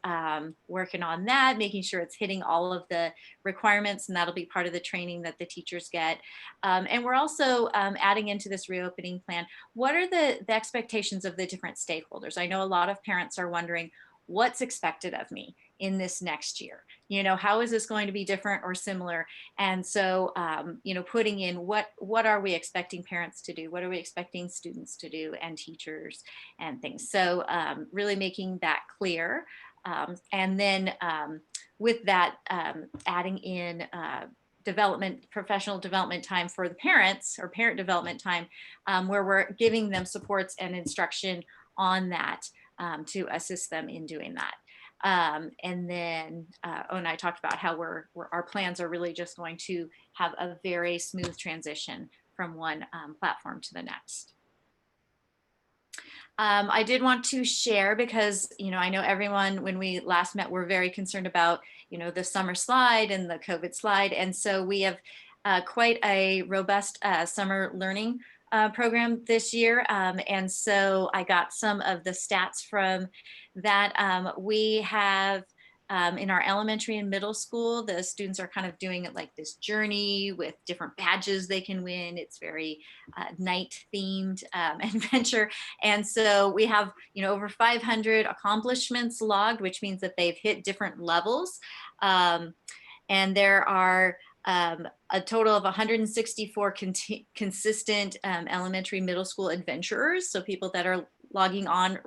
working on that, making sure it's hitting all of the requirements, and that'll be part of the training that the teachers get. And we're also adding into this reopening plan, what are the expectations of the different stakeholders? I know a lot of parents are wondering, what's expected of me in this next year? You know, how is this going to be different or similar? And so, you know, putting in what are we expecting parents to do? What are we expecting students to do, and teachers and things? So really making that clear. And then with that, adding in professional development time for the parents, or parent development time, where we're giving them supports and instruction on that to assist them in doing that. And then, and I talked about how our plans are really just going to have a very smooth transition from one platform to the next. I did want to share, because, you know, I know everyone, when we last met, were very concerned about, you know, the summer slide and the COVID slide. And so we have quite a robust summer learning program this year. And so I got some of the stats from that. We have in our elementary and middle school, the students are kind of doing it like this journey with different badges they can win. It's very night themed adventure. And so we have, you know, over 500 accomplishments logged, which means that they've hit different levels. And there are a total of 164 consistent elementary middle school adventurers. So people that are logging on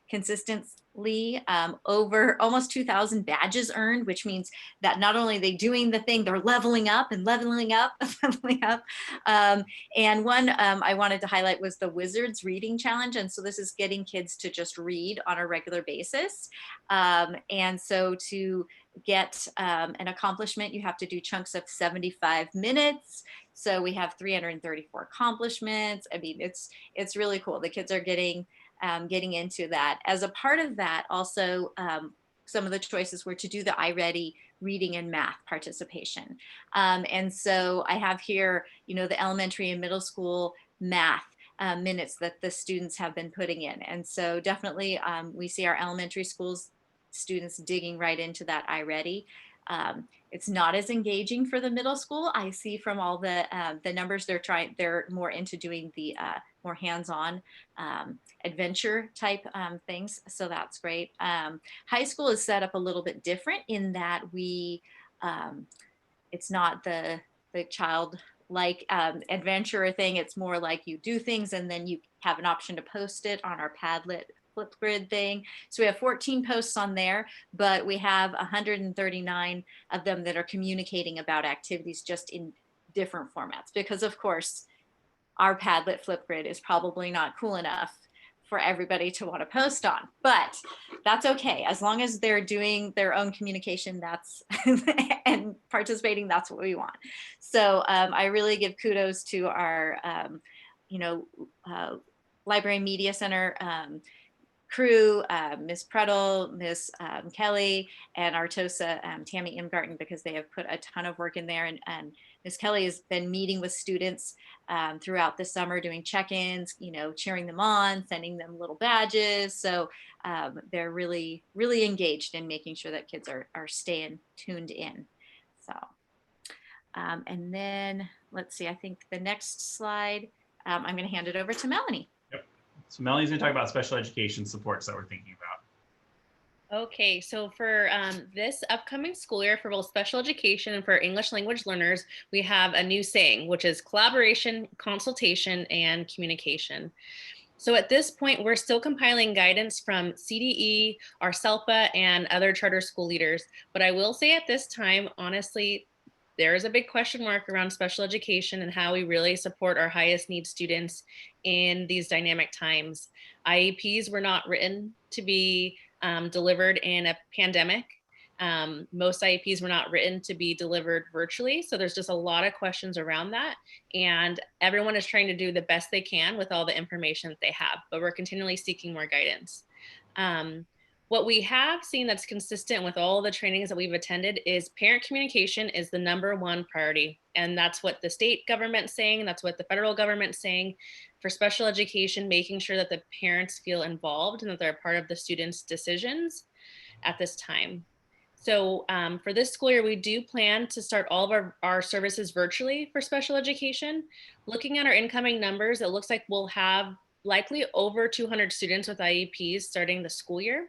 consistently, over almost 2,000 badges earned, which means that not only are they doing the thing, they're leveling up and leveling up, leveling up. And one I wanted to highlight was the Wizards Reading Challenge. And so this is getting kids to just read on a regular basis. And so to get an accomplishment, you have to do chunks of 75 minutes. So we have 334 accomplishments. I mean, it's really cool. The kids are getting into that. As a part of that, also, some of the choices were to do the iReady reading and math participation. And so I have here, you know, the elementary and middle school math minutes that the students have been putting in. And so definitely we see our elementary schools students digging right into that iReady. It's not as engaging for the middle school. I see from all the numbers they're more into doing the more hands-on adventure type things. So that's great. High school is set up a little bit different in that it's not the child like adventure thing. It's more like you do things and then you have an option to post it on our Padlet Flipgrid thing. So we have 14 posts on there, but we have 139 of them that are communicating about activities just in different formats, because of course our Padlet Flipgrid is probably not cool enough for everybody to want to post on, but that's okay. As long as they're doing their own communication, that's and participating, that's what we want. So I really give kudos to our, Library Media Center crew, Ms. Prettle, Ms. Kelly, and Artosa, Tammy Imgarten, because they have put a ton of work in there. And Ms. Kelly has been meeting with students throughout the summer, doing check-ins, you know, cheering them on, sending them little badges. So they're really, really engaged in making sure that kids are staying tuned in. So, and then let's see, I think the next slide, I'm going to hand it over to Melanie. So Melanie's going to talk about special education supports that we're thinking about. Okay, so for this upcoming school year, for both special education and for English language learners, we have a new saying, which is collaboration, consultation, and communication. So at this point, we're still compiling guidance from CDE, our SELPA, and other charter school leaders. But I will say at this time, honestly, there is a big question mark around special education and how we really support our highest need students in these dynamic times. IEPs were not written to be delivered in a pandemic. Most IEPs were not written to be delivered virtually. So there's just a lot of questions around that. And everyone is trying to do the best they can with all the information that they have, but we're continually seeking more guidance. What we have seen that's consistent with all the trainings that we've attended is parent communication is the #1 priority. And that's what the state government's saying. That's what the federal government's saying. For special education, making sure that the parents feel involved and that they're part of the students' decisions at this time. So for this school year, we do plan to start all of our services virtually for special education. Looking at our incoming numbers, it looks like we'll have likely over 200 students with IEPs starting the school year.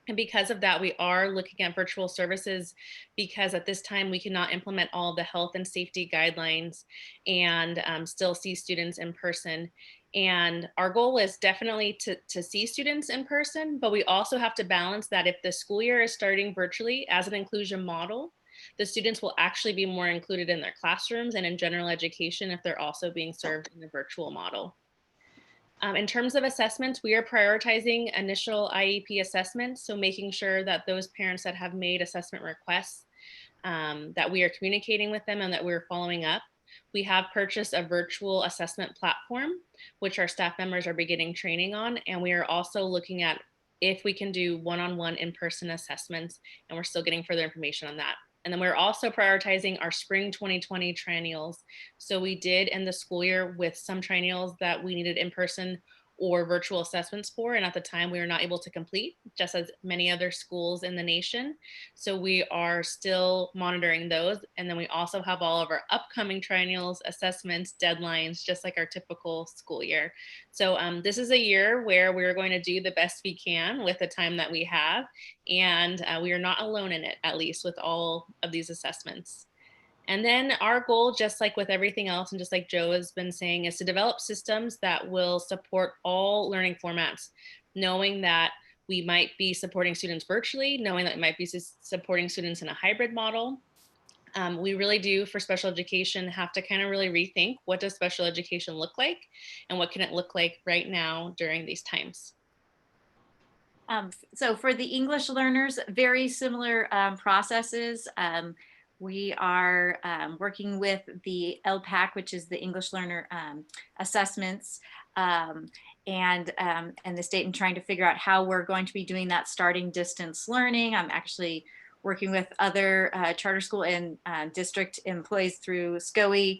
And because of that, we are looking at virtual services because at this time we cannot implement all the health and safety guidelines and still see students in person. And our goal is definitely to see students in person, but we also have to balance that if the school year is starting virtually as an inclusion model, the students will actually be more included in their classrooms and in general education if they're also being served in the virtual model. In terms of assessments, we are prioritizing initial IEP assessments. So making sure that those parents that have made assessment requests, that we are communicating with them and that we're following up. We have purchased a virtual assessment platform, which our staff members are beginning training on. And we are also looking at if we can do one-on-one in-person assessments, and we're still getting further information on that. And then we're also prioritizing our spring 2020 triennials. So we did end the school year with some triennials that we needed in-person or virtual assessments for. And at the time we were not able to complete, just as many other schools in the nation. So we are still monitoring those. And then we also have all of our upcoming triennials, assessments, deadlines, just like our typical school year. So this is a year where we're going to do the best we can with the time that we have. And we are not alone in it, at least with all of these assessments. And then our goal, just like with everything else, and just like Joe has been saying, is to develop systems that will support all learning formats, knowing that we might be supporting students virtually, knowing that we might be supporting students in a hybrid model. We really do, for special education, have to kind of really rethink what does special education look like and what can it look like right now during these times. So for the English learners, very similar processes. We are working with the LPAC, which is the English Learner Assessments, and the state, and trying to figure out how we're going to be doing that starting distance learning. I'm actually working with other charter school and district employees through SCOE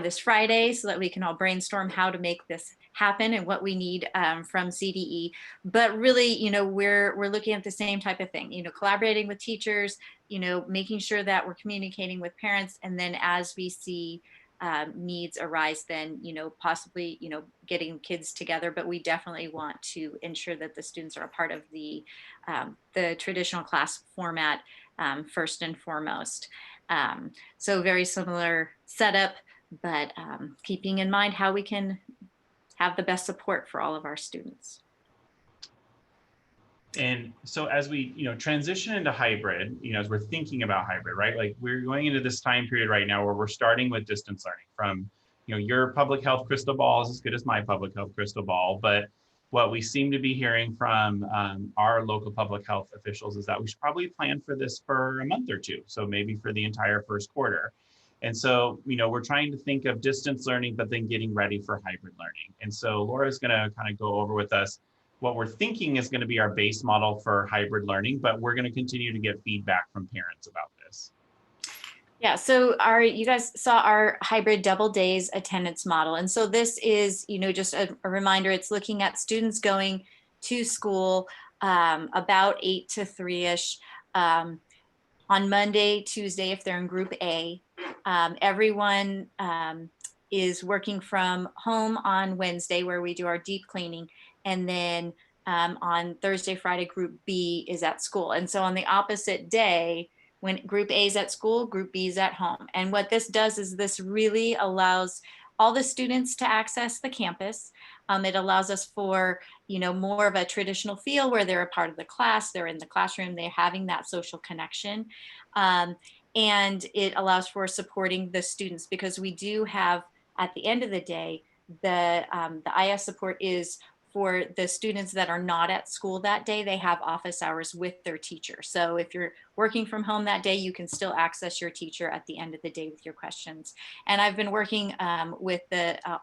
this Friday so that we can all brainstorm how to make this happen and what we need from CDE. But really, you know, we're looking at the same type of thing, you know, collaborating with teachers, you know, making sure that we're communicating with parents. And then as we see needs arise, then, you know, possibly, you know, getting kids together. But we definitely want to ensure that the students are a part of the traditional class format first and foremost. So very similar setup, but keeping in mind how we can have the best support for all of our students. And so as we, you know, transition into hybrid, you know, as we're thinking about hybrid, right? Like we're going into this time period right now where we're starting with distance learning. From, you know, your public health crystal ball is as good as my public health crystal ball, but what we seem to be hearing from our local public health officials is that we should probably plan for this for a month or two. So maybe for the entire first quarter. And so, you know, we're trying to think of distance learning, but then getting ready for hybrid learning. And so Laura's going to kind of go over with us what we're thinking is going to be our base model for hybrid learning, but we're going to continue to get feedback from parents about this. Yeah, so you guys saw our hybrid double days attendance model. And so this is, you know, just a reminder, it's looking at students going to school about 8 to 3-ish on Monday, Tuesday, if they're in group A. Everyone is working from home on Wednesday, where we do our deep cleaning. And then on Thursday, Friday, group B is at school. And so on the opposite day, when group A is at school, group B is at home. And what this does is this really allows all the students to access the campus. It allows us for, you know, more of a traditional feel where they're a part of the class, they're in the classroom, they're having that social connection. And it allows for supporting the students, because we do have, at the end of the day, the IS support is for the students that are not at school that day. They have office hours with their teacher. So if you're working from home that day, you can still access your teacher at the end of the day with your questions. And I've been working with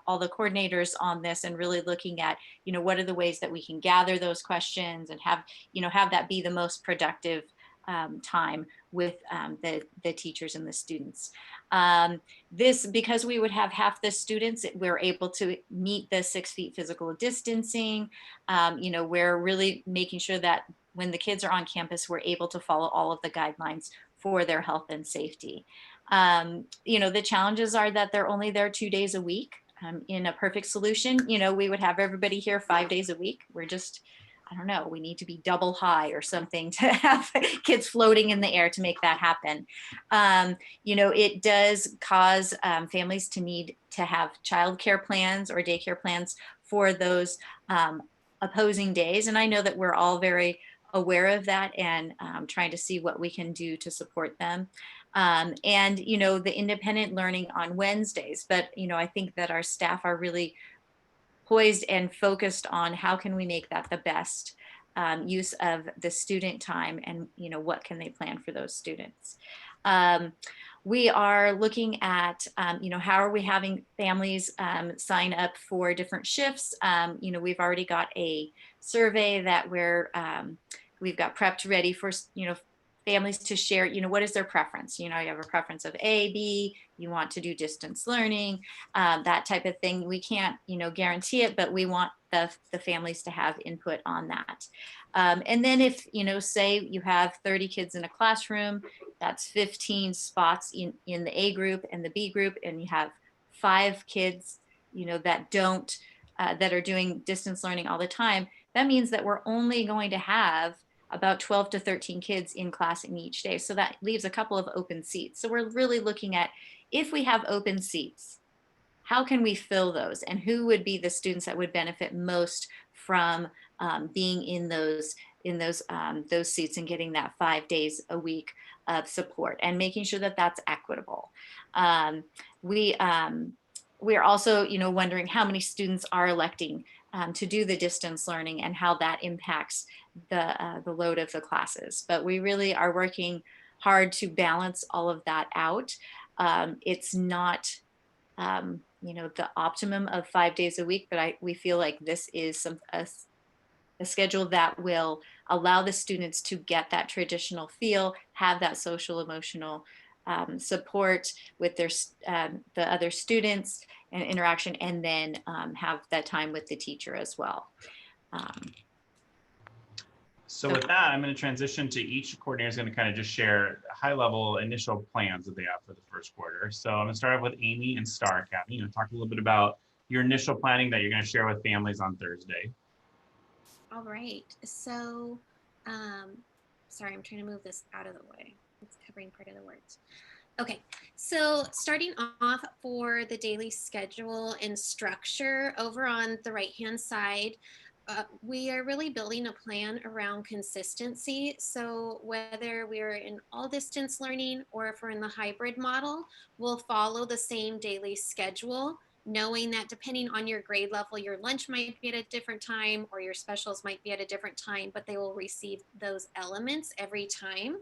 all the coordinators on this and really looking at, you know, what are the ways that we can gather those questions and have, you know, have that be the most productive time with the teachers and the students. Because we would have half the students, we're able to meet the 6 feet physical distancing. We're really making sure that when the kids are on campus, we're able to follow all of the guidelines for their health and safety. The challenges are that they're only there 2 days a week. In a perfect solution, we would have everybody here 5 days a week. We're just, I don't know, we need to be double high or something to have kids floating in the air to make that happen. It does cause families to need to have childcare plans or daycare plans for those opposing days. And I know that we're all very aware of that and trying to see what we can do to support them. The independent learning on Wednesdays. But, I think that our staff are really poised and focused on how can we make that the best use of the student time, and what can they plan for those students. We are looking at how are we having families sign up for different shifts. We've already got a survey that we've got prepped ready for families to share, what is their preference? You have a preference of A, B, you want to do distance learning, that type of thing. We can't, guarantee it, but we want the families to have input on that. And then if, say you have 30 kids in a classroom, that's 15 spots in the A group and the B group, and you have 5 kids, that are doing distance learning all the time, that means that we're only going to have about 12 to 13 kids in class in each day. So that leaves a couple of open seats. So we're really looking at, if we have open seats, how can we fill those, and who would be the students that would benefit most from being in those seats and getting that 5 days a week of support, and making sure that that's equitable. We are also, wondering how many students are electing to do the distance learning and how that impacts the load of the classes. But we really are working hard to balance all of that out. It's not, the optimum of 5 days a week, but we feel like this is a schedule that will allow the students to get that traditional feel, have that social emotional support with the other students and interaction, and then have that time with the teacher as well. So with that, I'm going to transition to each coordinator is going to kind of just share high-level initial plans that they have for the first quarter. So I'm going to start off with Amy and Star Academy. Talk a little bit about your initial planning that you're going to share with families on Thursday. All right. So, sorry, I'm trying to move this out of the way. It's covering part of the words. Okay, so starting off for the daily schedule and structure, over on the right-hand side, we are really building a plan around consistency. So whether we're in all distance learning or if we're in the hybrid model, we'll follow the same daily schedule, knowing that depending on your grade level, your lunch might be at a different time or your specials might be at a different time, but they will receive those elements every time.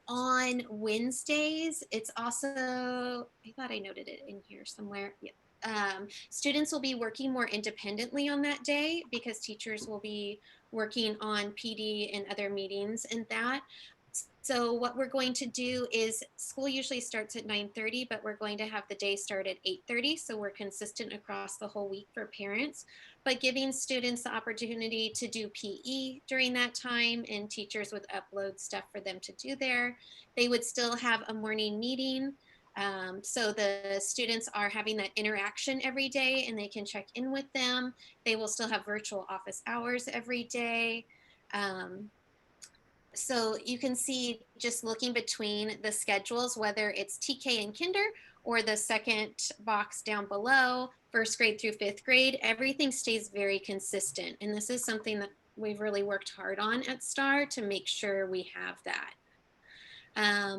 On Wednesdays, it's also, I thought I noted it in here somewhere. Yeah. Students will be working more independently on that day because teachers will be working on PD and other meetings and that. So what we're going to do is, school usually starts at 9:30, but we're going to have the day start at 8:30. So we're consistent across the whole week for parents, but giving students the opportunity to do PE during that time, and teachers would upload stuff for them to do there. They would still have a morning meeting. So the students are having that interaction every day and they can check in with them. They will still have virtual office hours every day. So you can see, just looking between the schedules, whether it's TK and Kinder or the second box down below, first grade through fifth grade, everything stays very consistent. And this is something that we've really worked hard on at STAR to make sure we have that. Let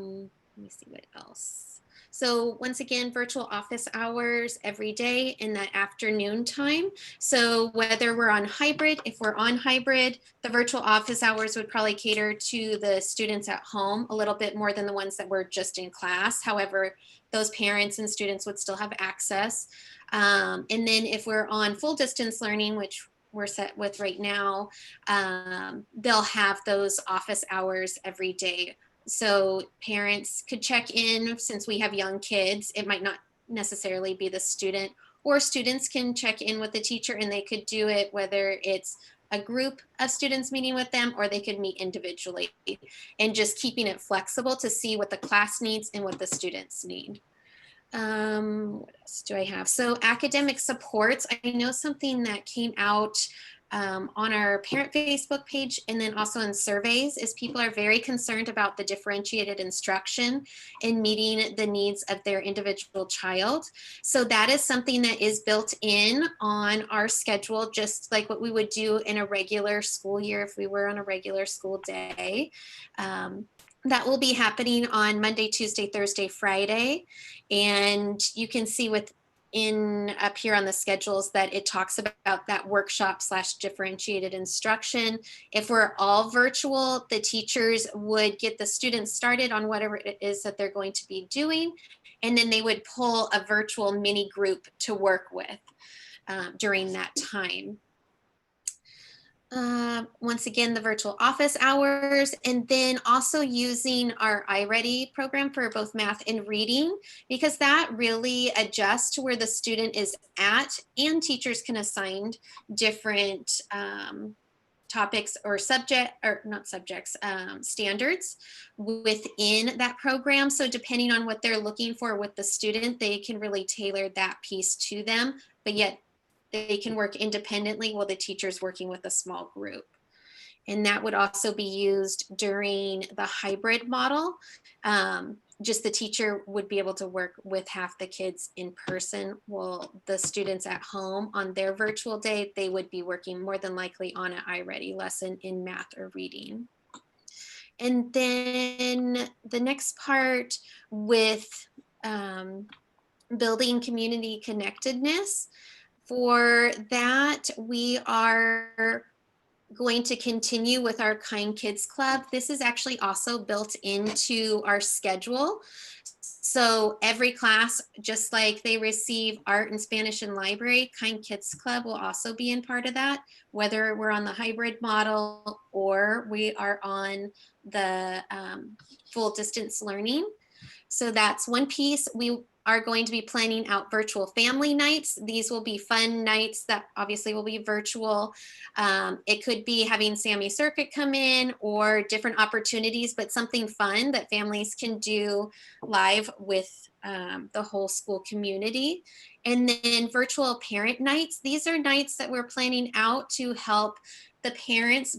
me see what else. So once again, virtual office hours every day in that afternoon time. So whether we're on hybrid, if we're on hybrid, the virtual office hours would probably cater to the students at home a little bit more than the ones that were just in class. However, those parents and students would still have access. And then if we're on full distance learning, which we're set with right now, they'll have those office hours every day. So parents could check in. Since we have young kids, it might not necessarily be the student, or students can check in with the teacher, and they could do it whether it's a group of students meeting with them, or they could meet individually, and just keeping it flexible to see what the class needs and what the students need. What else do I have? So academic supports, I know something that came out on our parent Facebook page, and then also in surveys, is people are very concerned about the differentiated instruction and meeting the needs of their individual child. So that is something that is built in on our schedule, just like what we would do in a regular school year if we were on a regular school day. That will be happening on Monday, Tuesday, Thursday, Friday. And you can see up here on the schedules that it talks about that workshop / differentiated instruction. If we're all virtual, the teachers would get the students started on whatever it is that they're going to be doing. And then they would pull a virtual mini group to work with during that time. Once again, the virtual office hours, and then also using our iReady program for both math and reading, because that really adjusts to where the student is at, and teachers can assign different topics or standards within that program. So depending on what they're looking for with the student, they can really tailor that piece to them, but yet they can work independently while the teacher's working with a small group. And that would also be used during the hybrid model. Just the teacher would be able to work with half the kids in person, while the students at home on their virtual day, they would be working more than likely on an iReady lesson in math or reading. And then the next part with building community connectedness. For that, we are going to continue with our Kind Kids Club. This is actually also built into our schedule. So every class, just like they receive art and Spanish and library, Kind Kids Club will also be in part of that, whether we're on the hybrid model or we are on the full distance learning. So that's one piece. We are going to be planning out virtual family nights. These will be fun nights that obviously will be virtual. It could be having Sammy Circuit come in, or different opportunities, but something fun that families can do live with the whole school community. And then virtual parent nights. These are nights that we're planning out to help the parents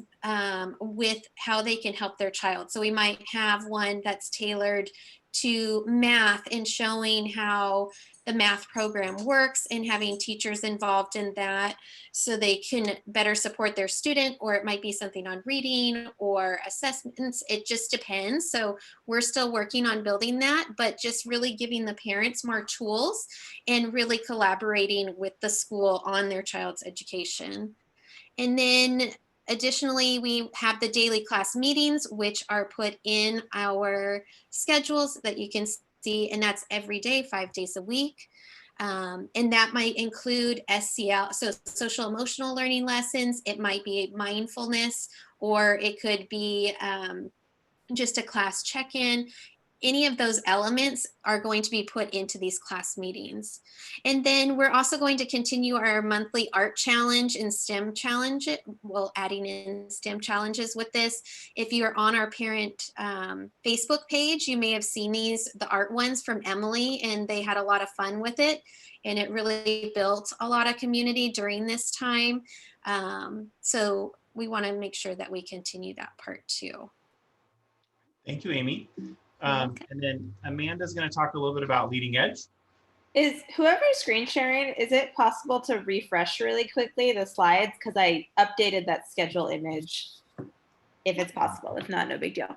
with how they can help their child. So we might have one that's tailored to math and showing how the math program works, and having teachers involved in that so they can better support their student, or it might be something on reading or assessments. It just depends. So we're still working on building that, but just really giving the parents more tools and really collaborating with the school on their child's education. And then additionally, we have the daily class meetings, which are put in our schedules that you can see, and that's every day, 5 days a week. And that might include SEL, so social emotional learning lessons. It might be mindfulness, or it could be just a class check-in. Any of those elements are going to be put into these class meetings. And then we're also going to continue our monthly art challenge and STEM challenge, well, adding in STEM challenges with this. If you're on our parent Facebook page, you may have seen the art ones from Emily, and they had a lot of fun with it. And it really built a lot of community during this time. So we want to make sure that we continue that part too. Thank you, Amy. And then Amanda's going to talk a little bit about Leading Edge. Is whoever's screen sharing, is it possible to refresh really quickly the slides? Because I updated that schedule image, if it's possible. If not, no big deal.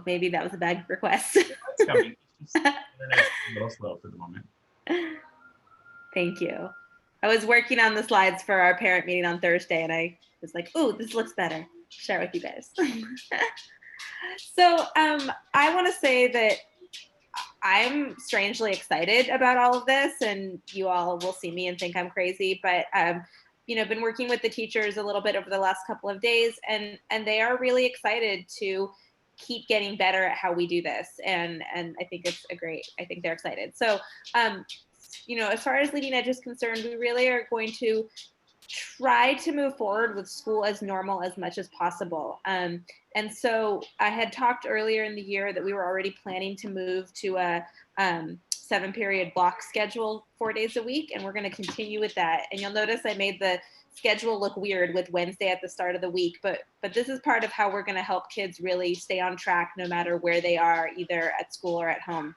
Maybe that was a bad request. It's coming. It's a little slow for the moment. Thank you. I was working on the slides for our parent meeting on Thursday, and I was like, oh, this looks better. Share with you guys. So I want to say that I'm strangely excited about all of this, and you all will see me and think I'm crazy, but you know, been working with the teachers a little bit over the last couple of days, and they are really excited to keep getting better at how we do this, and I think it's I think they're excited. So you know, as far as Leading Edge is concerned, we really are going to try to move forward with school as normal as much as possible. And so I had talked earlier in the year that we were already planning to move to a 7-period block schedule 4 days a week, and we're going to continue with that. And you'll notice I made the schedule look weird with Wednesday at the start of the week, but this is part of how we're going to help kids really stay on track no matter where they are, either at school or at home.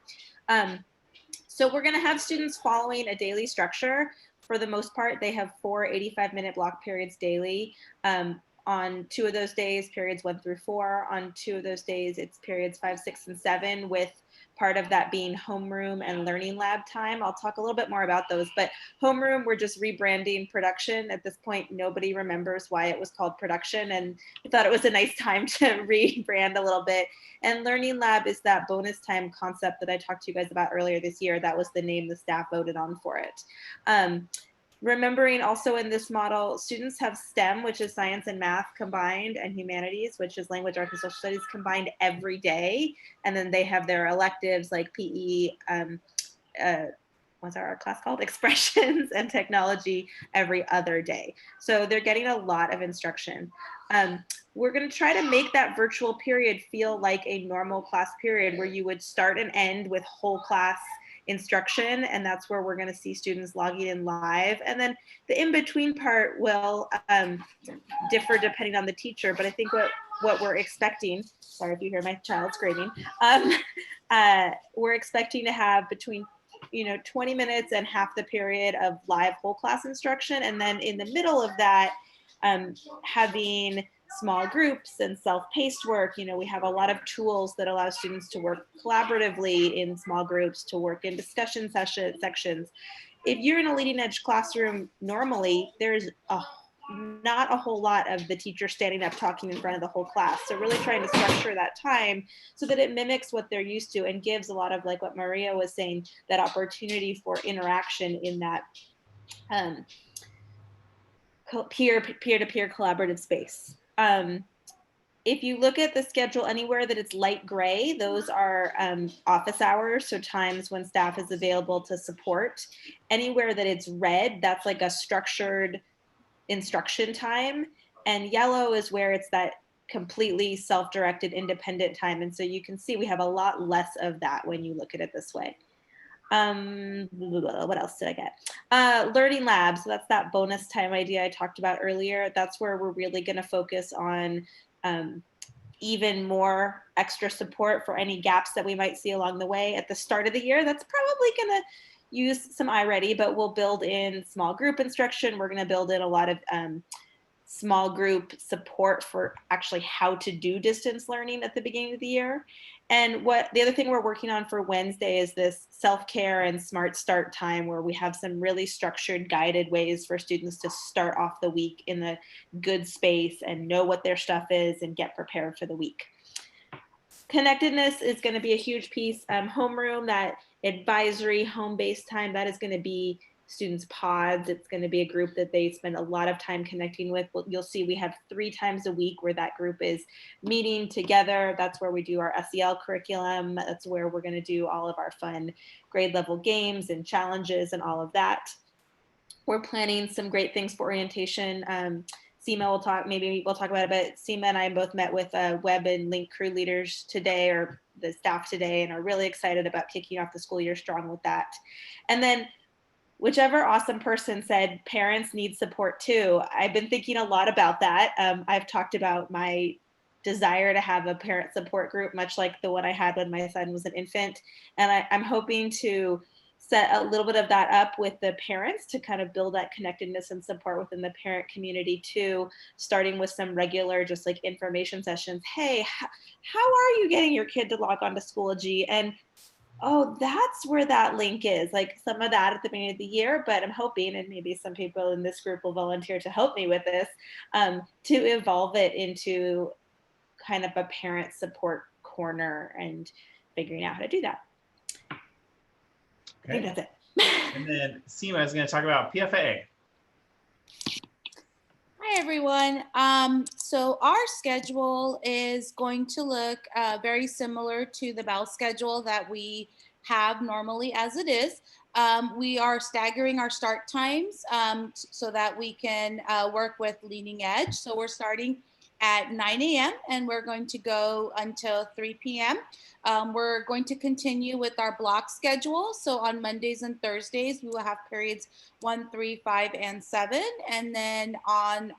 So we're going to have students following a daily structure. For the most part, they have 4 85-minute block periods daily. On 2 of those days, periods 1 through 4. On 2 of those days, it's periods 5, 6, and 7, with part of that being homeroom and learning lab time. I'll talk a little bit more about those, but homeroom, we're just rebranding production. At this point, nobody remembers why it was called production, and I thought it was a nice time to rebrand a little bit. And learning lab is that bonus time concept that I talked to you guys about earlier this year. That was the name the staff voted on for it. Remembering also in this model, students have STEM, which is science and math combined, and humanities, which is language, arts, and social studies combined every day. And then they have their electives like PE, what's our class called? Expressions and technology every other day. So they're getting a lot of instruction. We're going to try to make that virtual period feel like a normal class period where you would start and end with whole class instruction, and that's where we're going to see students logging in live. And then the in-between part will differ depending on the teacher, but I think what we're expecting, sorry if you hear my child screaming, we're expecting to have between 20 minutes and half the period of live whole class instruction, and then in the middle of that, having small groups and self-paced work. We have a lot of tools that allow students to work collaboratively in small groups, to work in discussion sections. If you're in a leading edge classroom, normally there's not a whole lot of the teacher standing up talking in front of the whole class. So really trying to structure that time so that it mimics what they're used to and gives a lot of, like what Maria was saying, that opportunity for interaction in that peer-to-peer collaborative space. If you look at the schedule anywhere that it's light gray, those are office hours, so times when staff is available to support. Anywhere that it's red, that's like a structured instruction time. And yellow is where it's that completely self-directed independent time. And so you can see we have a lot less of that when you look at it this way. What else did I get? Learning labs. So that's that bonus time idea I talked about earlier. That's where we're really going to focus on even more extra support for any gaps that we might see along the way. At the start of the year, that's probably going to use some iReady, but we'll build in small group instruction. We're going to build in a lot of small group support for actually how to do distance learning at the beginning of the year. And the other thing we're working on for Wednesday is this self-care and smart start time, where we have some really structured, guided ways for students to start off the week in a good space and know what their stuff is and get prepared for the week. Connectedness is going to be a huge piece. Homeroom, that advisory home-based time, that is going to be students' pods. It's going to be a group that they spend a lot of time connecting with. You'll see we have 3 times a week where that group is meeting together. That's where we do our SEL curriculum. That's where we're going to do all of our fun grade level games and challenges and all of that. We're planning some great things for orientation. Seema will talk, maybe we'll talk about it, but Seema and I both met with web and link crew leaders today, or the staff today, and are really excited about kicking off the school year strong with that. And then whichever awesome person said parents need support too. I've been thinking a lot about that. I've talked about my desire to have a parent support group, much like the one I had when my son was an infant. And I'm hoping to set a little bit of that up with the parents to kind of build that connectedness and support within the parent community too, starting with some regular, just like information sessions. Hey, how are you getting your kid to log on to Schoology? And oh, that's where that link is. Like some of that at the beginning of the year, but I'm hoping, and maybe some people in this group will volunteer to help me with this, to evolve it into kind of a parent support corner and figuring out how to do that. I think that's it. And then Seema is going to talk about PFA. Hi, everyone. So our schedule is going to look very similar to the BEL schedule that we have normally as it is. We are staggering our start times so that we can work with leading edge. So we're starting at 9 a.m. and we're going to go until 3 p.m. We're going to continue with our block schedule. So on Mondays and Thursdays, we will have periods 1, 3, 5, and 7. And then on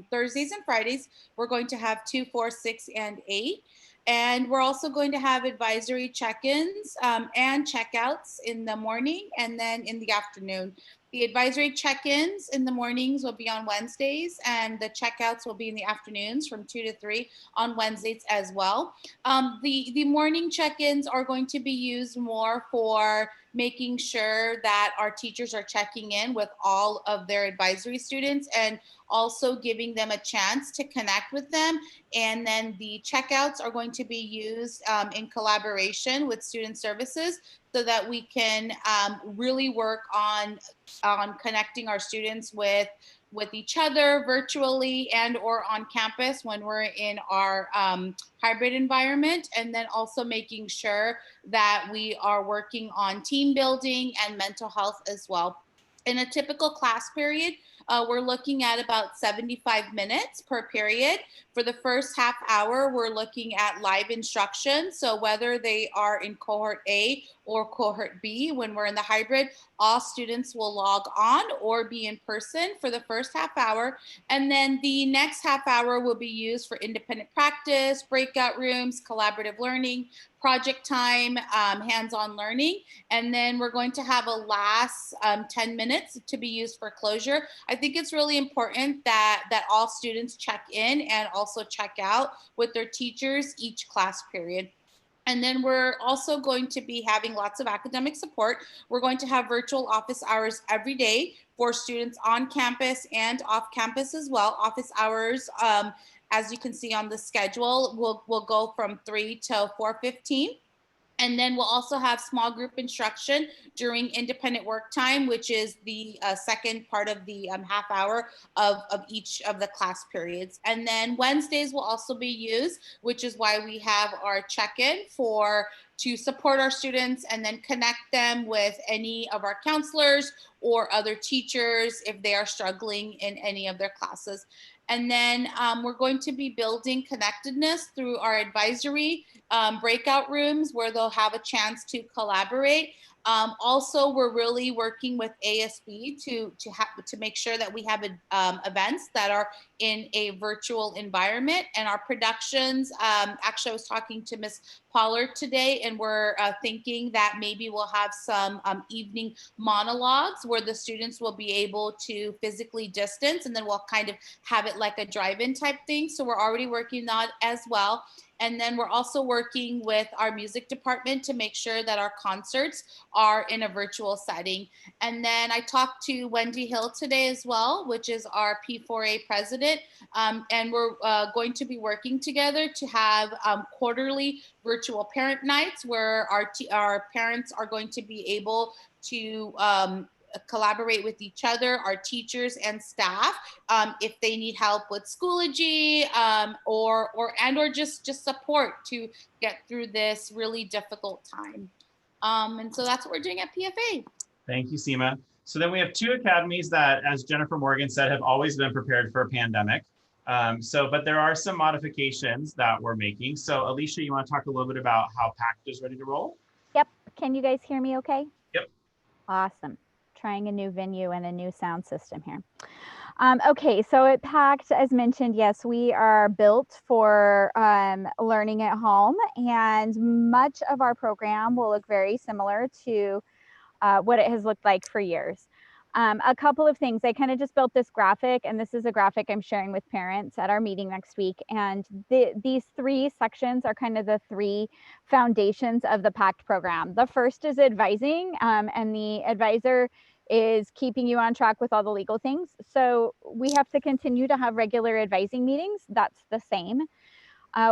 Thursdays and Fridays, we're going to have 2, 4, 6, and 8. And we're also going to have advisory check-ins and checkouts in the morning and then in the afternoon. The advisory check-ins in the mornings will be on Wednesdays, and the checkouts will be in the afternoons from 2 to 3 on Wednesdays as well. The morning check-ins are going to be used more for making sure that our teachers are checking in with all of their advisory students and also giving them a chance to connect with them. And then the checkouts are going to be used in collaboration with student services so that we can really work on connecting our students with each other virtually and or on campus when we're in our hybrid environment, and then also making sure that we are working on team building and mental health as well. In a typical class period, we're looking at about 75 minutes per period. For the first half hour, we're looking at live instruction. So whether they are in cohort A or cohort B, when we're in the hybrid, all students will log on or be in person for the first half hour. And then the next half hour will be used for independent practice, breakout rooms, collaborative learning, project time, hands-on learning. And then we're going to have a last 10 minutes to be used for closure. I think it's really important that all students check in and also check out with their teachers each class period. And then we're also going to be having lots of academic support. We're going to have virtual office hours every day for students on campus and off campus as well. Office hours, as you can see on the schedule, will go from 3 till 4:15. And then we'll also have small group instruction during independent work time, which is the second part of the half hour of each of the class periods. And then Wednesdays will also be used, which is why we have our check-in to support our students and then connect them with any of our counselors or other teachers if they are struggling in any of their classes. And then we're going to be building connectedness through our advisory breakout rooms where they'll have a chance to collaborate. Also, we're really working with ASB to make sure that we have events that are in a virtual environment. And our productions, actually I was talking to Ms. Pollard today, and we're thinking that maybe we'll have some evening monologues where the students will be able to physically distance, and then we'll kind of have it like a drive-in type thing. So we're already working on that as well. And then we're also working with our music department to make sure that our concerts are in a virtual setting. And then I talked to Wendy Hill today as well, which is our P4A president. And we're going to be working together to have quarterly virtual parent nights where our parents are going to be able to collaborate with each other, our teachers and staff, if they need help with Schoology or just support to get through this really difficult time. And so that's what we're doing at PFA. Thank you, Seema. So then we have 2 academies that, as Jennifer Morgan said, have always been prepared for a pandemic. But there are some modifications that we're making. So Alicia, you want to talk a little bit about how PACT is ready to roll? Yep. Can you guys hear me okay? Yep. Awesome. Trying a new venue and a new sound system here. Okay, so at PACT, as mentioned, yes, we are built for learning at home, and much of our program will look very similar to what it has looked like for years. A couple of things. I kind of just built this graphic, and this is a graphic I'm sharing with parents at our meeting next week. And these 3 sections are kind of the 3 foundations of the PACT program. The first is advising, and the advisor is keeping you on track with all the legal things. So we have to continue to have regular advising meetings. That's the same.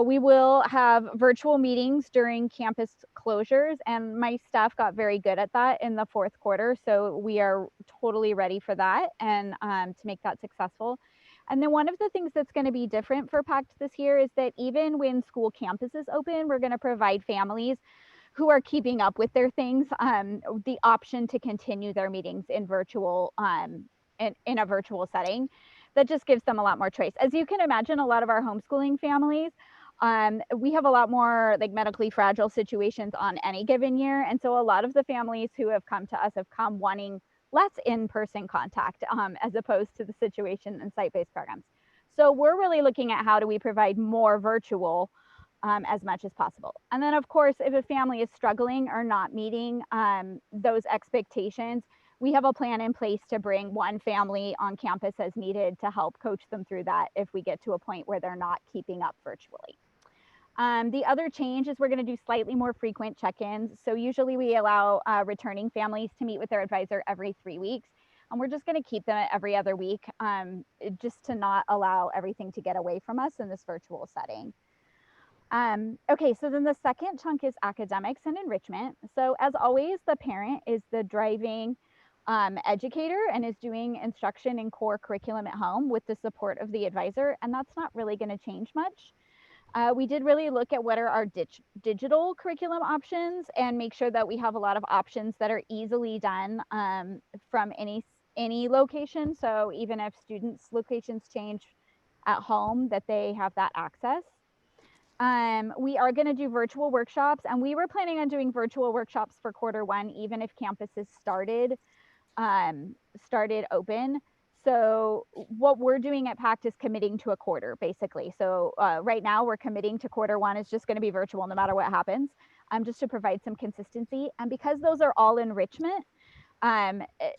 We will have virtual meetings during campus closures, and my staff got very good at that in the fourth quarter. So we are totally ready for that and to make that successful. And then one of the things that's going to be different for PACT this year is that even when school campuses open, we're going to provide families who are keeping up with their things the option to continue their meetings in virtual in a virtual setting. That just gives them a lot more choice. As you can imagine, a lot of our homeschooling families, we have a lot more like medically fragile situations on any given year. And so a lot of the families who have come to us have come wanting less in-person contact as opposed to the situation in site-based programs. So we're really looking at how do we provide more virtual as much as possible. And then of course, if a family is struggling or not meeting those expectations, we have a plan in place to bring one family on campus as needed to help coach them through that if we get to a point where they're not keeping up virtually. The other change is we're going to do slightly more frequent check-ins. So usually we allow returning families to meet with their advisor every 3 weeks. And we're just going to keep them at every other week just to not allow everything to get away from us in this virtual setting. Okay, so then the second chunk is academics and enrichment. So as always, the parent is the driving educator and is doing instruction in core curriculum at home with the support of the advisor, and that's not really going to change much. We did really look at what are our digital curriculum options and make sure that we have a lot of options that are easily done from any location. So even if students' locations change at home, that they have that access. We are going to do virtual workshops, and we were planning on doing virtual workshops for Q1, even if campuses started open. So what we're doing at PACT is committing to a quarter, basically. So right now we're committing to Q1 is just going to be virtual no matter what happens, just to provide some consistency. And because those are all enrichment,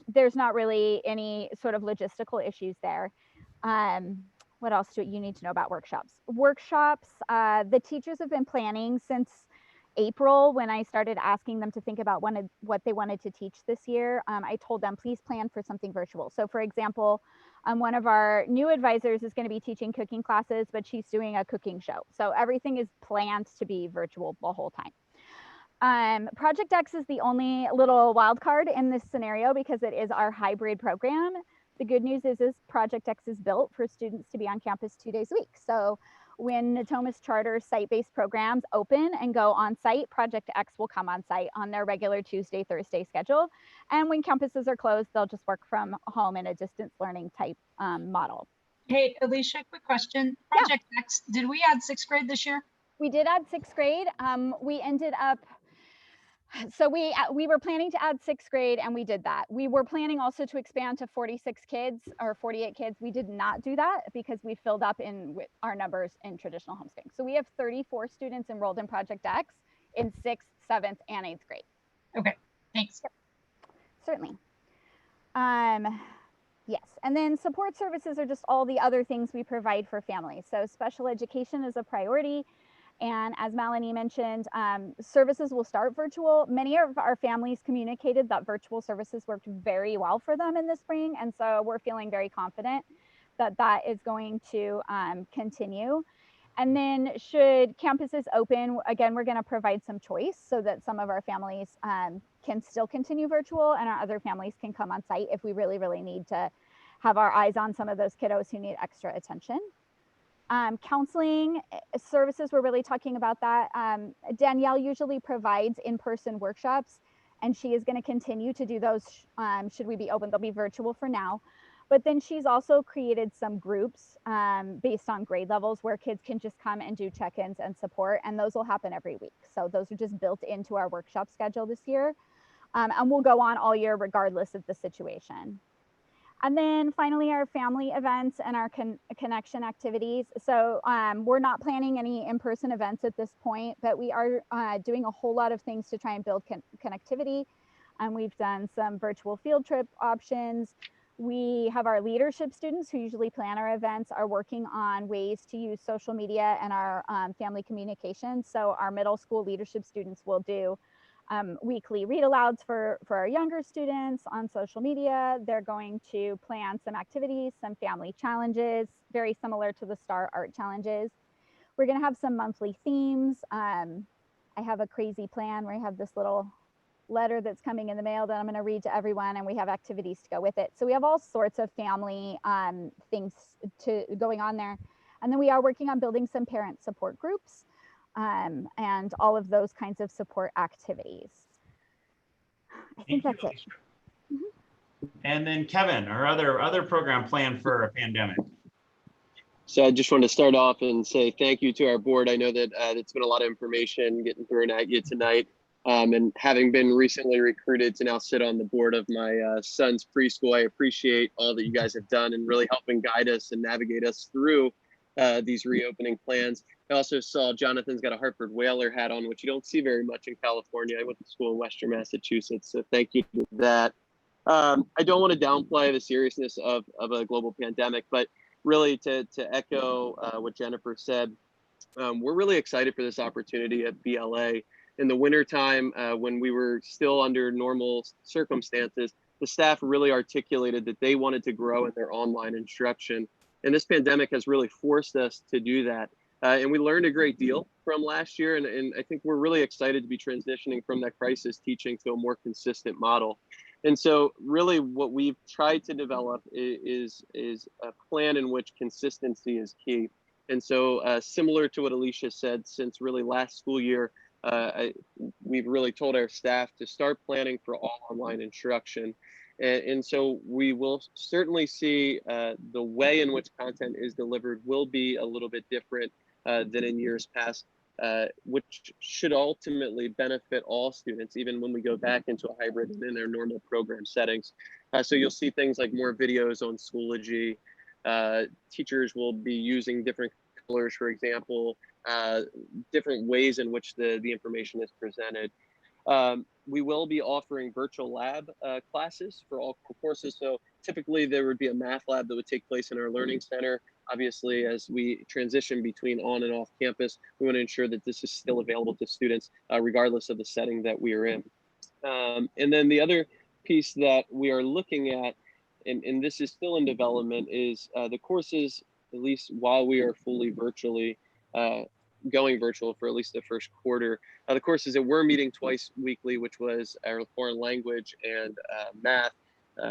there's not really any sort of logistical issues there. What else do you need to know about workshops? Workshops, the teachers have been planning since April when I started asking them to think about what they wanted to teach this year. I told them, please plan for something virtual. So for example, one of our new advisors is going to be teaching cooking classes, but she's doing a cooking show. So everything is planned to be virtual the whole time. Project X is the only little wild card in this scenario because it is our hybrid program. The good news is Project X is built for students to be on campus 2 days a week. So when Natomas Charter site-based programs open and go on site, Project X will come on site on their regular Tuesday, Thursday schedule. And when campuses are closed, they'll just work from home in a distance learning type model. Hey, Alicia, quick question. Project X, did we add 6th grade this year? We did add 6th grade. We ended up, so we were planning to add 6th grade and we did that. We were planning also to expand to 46 kids or 48 kids. We did not do that because we filled up with our numbers in traditional homeschooling. So we have 34 students enrolled in Project X in 6th, 7th, and 8th grade. Okay, thanks. Yep. Certainly. Yes, and then support services are just all the other things we provide for families. So special education is a priority. And as Melanie mentioned, services will start virtual. Many of our families communicated that virtual services worked very well for them in the spring. And so we're feeling very confident that that is going to continue. And then should campuses open, again, we're going to provide some choice so that some of our families can still continue virtual and our other families can come on site if we really, really need to have our eyes on some of those kiddos who need extra attention. Counseling services, we're really talking about that. Danielle usually provides in-person workshops, and she is going to continue to do those should we be open. They'll be virtual for now. But then she's also created some groups based on grade levels where kids can just come and do check-ins and support, and those will happen every week. So those are just built into our workshop schedule this year, and will go on all year regardless of the situation. And then finally, our family events and our connection activities. So we're not planning any in-person events at this point, but we are doing a whole lot of things to try and build connectivity. And we've done some virtual field trip options. We have our leadership students who usually plan our events are working on ways to use social media and our family communication. So our middle school leadership students will do weekly read alouds for our younger students on social media. They're going to plan some activities, some family challenges, very similar to the STAR art challenges. We're going to have some monthly themes. I have a crazy plan where I have this little letter that's coming in the mail that I'm going to read to everyone, and we have activities to go with it. So we have all sorts of family things going on there. And then we are working on building some parent support groups and all of those kinds of support activities. I think that's it. And then Kevin, our other program plan for a pandemic. So I just want to start off and say thank you to our board. I know that it's been a lot of information getting thrown at you tonight. And having been recently recruited to now sit on the board of my son's preschool, I appreciate all that you guys have done and really helping guide us and navigate us through these reopening plans. I also saw Jonathan's got a Hartford Whaler hat on, which you don't see very much in California. I went to school in Western Massachusetts, so thank you for that. I don't want to downplay the seriousness of a global pandemic, but really to echo what Jennifer said, we're really excited for this opportunity at BLA. In the wintertime, when we were still under normal circumstances, the staff really articulated that they wanted to grow in their online instruction. And this pandemic has really forced us to do that. And we learned a great deal from last year. And I think we're really excited to be transitioning from that crisis teaching to a more consistent model. And so really what we've tried to develop is a plan in which consistency is key. And so similar to what Alicia said, since really last school year, we've really told our staff to start planning for all online instruction. And so we will certainly see the way in which content is delivered will be a little bit different than in years past, which should ultimately benefit all students, even when we go back into a hybrid and in their normal program settings. So you'll see things like more videos on Schoology. Teachers will be using different colors, for example, different ways in which the information is presented. We will be offering virtual lab classes for all courses. So typically there would be a math lab that would take place in our learning center. Obviously, as we transition between on and off campus, we want to ensure that this is still available to students, regardless of the setting that we are in. And then the other piece that we are looking at, and this is still in development, is the courses, at least while we are fully virtually going virtual for at least the first quarter. The courses that we're meeting twice weekly, which was our foreign language and math.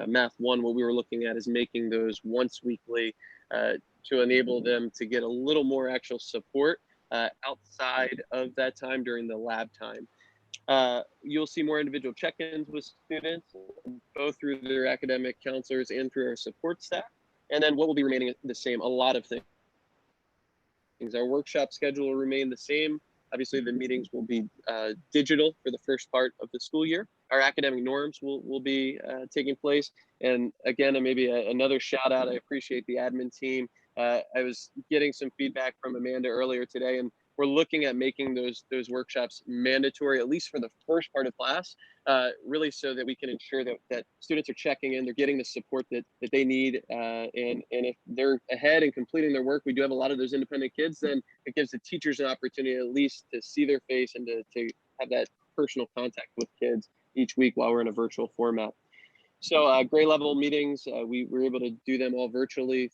Math 1, what we were looking at is making those once weekly to enable them to get a little more actual support outside of that time during the lab time. You'll see more individual check-ins with students, both through their academic counselors and through our support staff. And then what will be remaining the same, a lot of things. Our workshop schedule will remain the same. Obviously, the meetings will be digital for the first part of the school year. Our academic norms will be taking place. And again, maybe another shout out, I appreciate the admin team. I was getting some feedback from Amanda earlier today, and we're looking at making those workshops mandatory, at least for the first part of class, really so that we can ensure that students are checking in, they're getting the support that they need. And if they're ahead and completing their work, we do have a lot of those independent kids, then it gives the teachers an opportunity at least to see their face and to have that personal contact with kids each week while we're in a virtual format. So grade level meetings, we were able to do them all virtually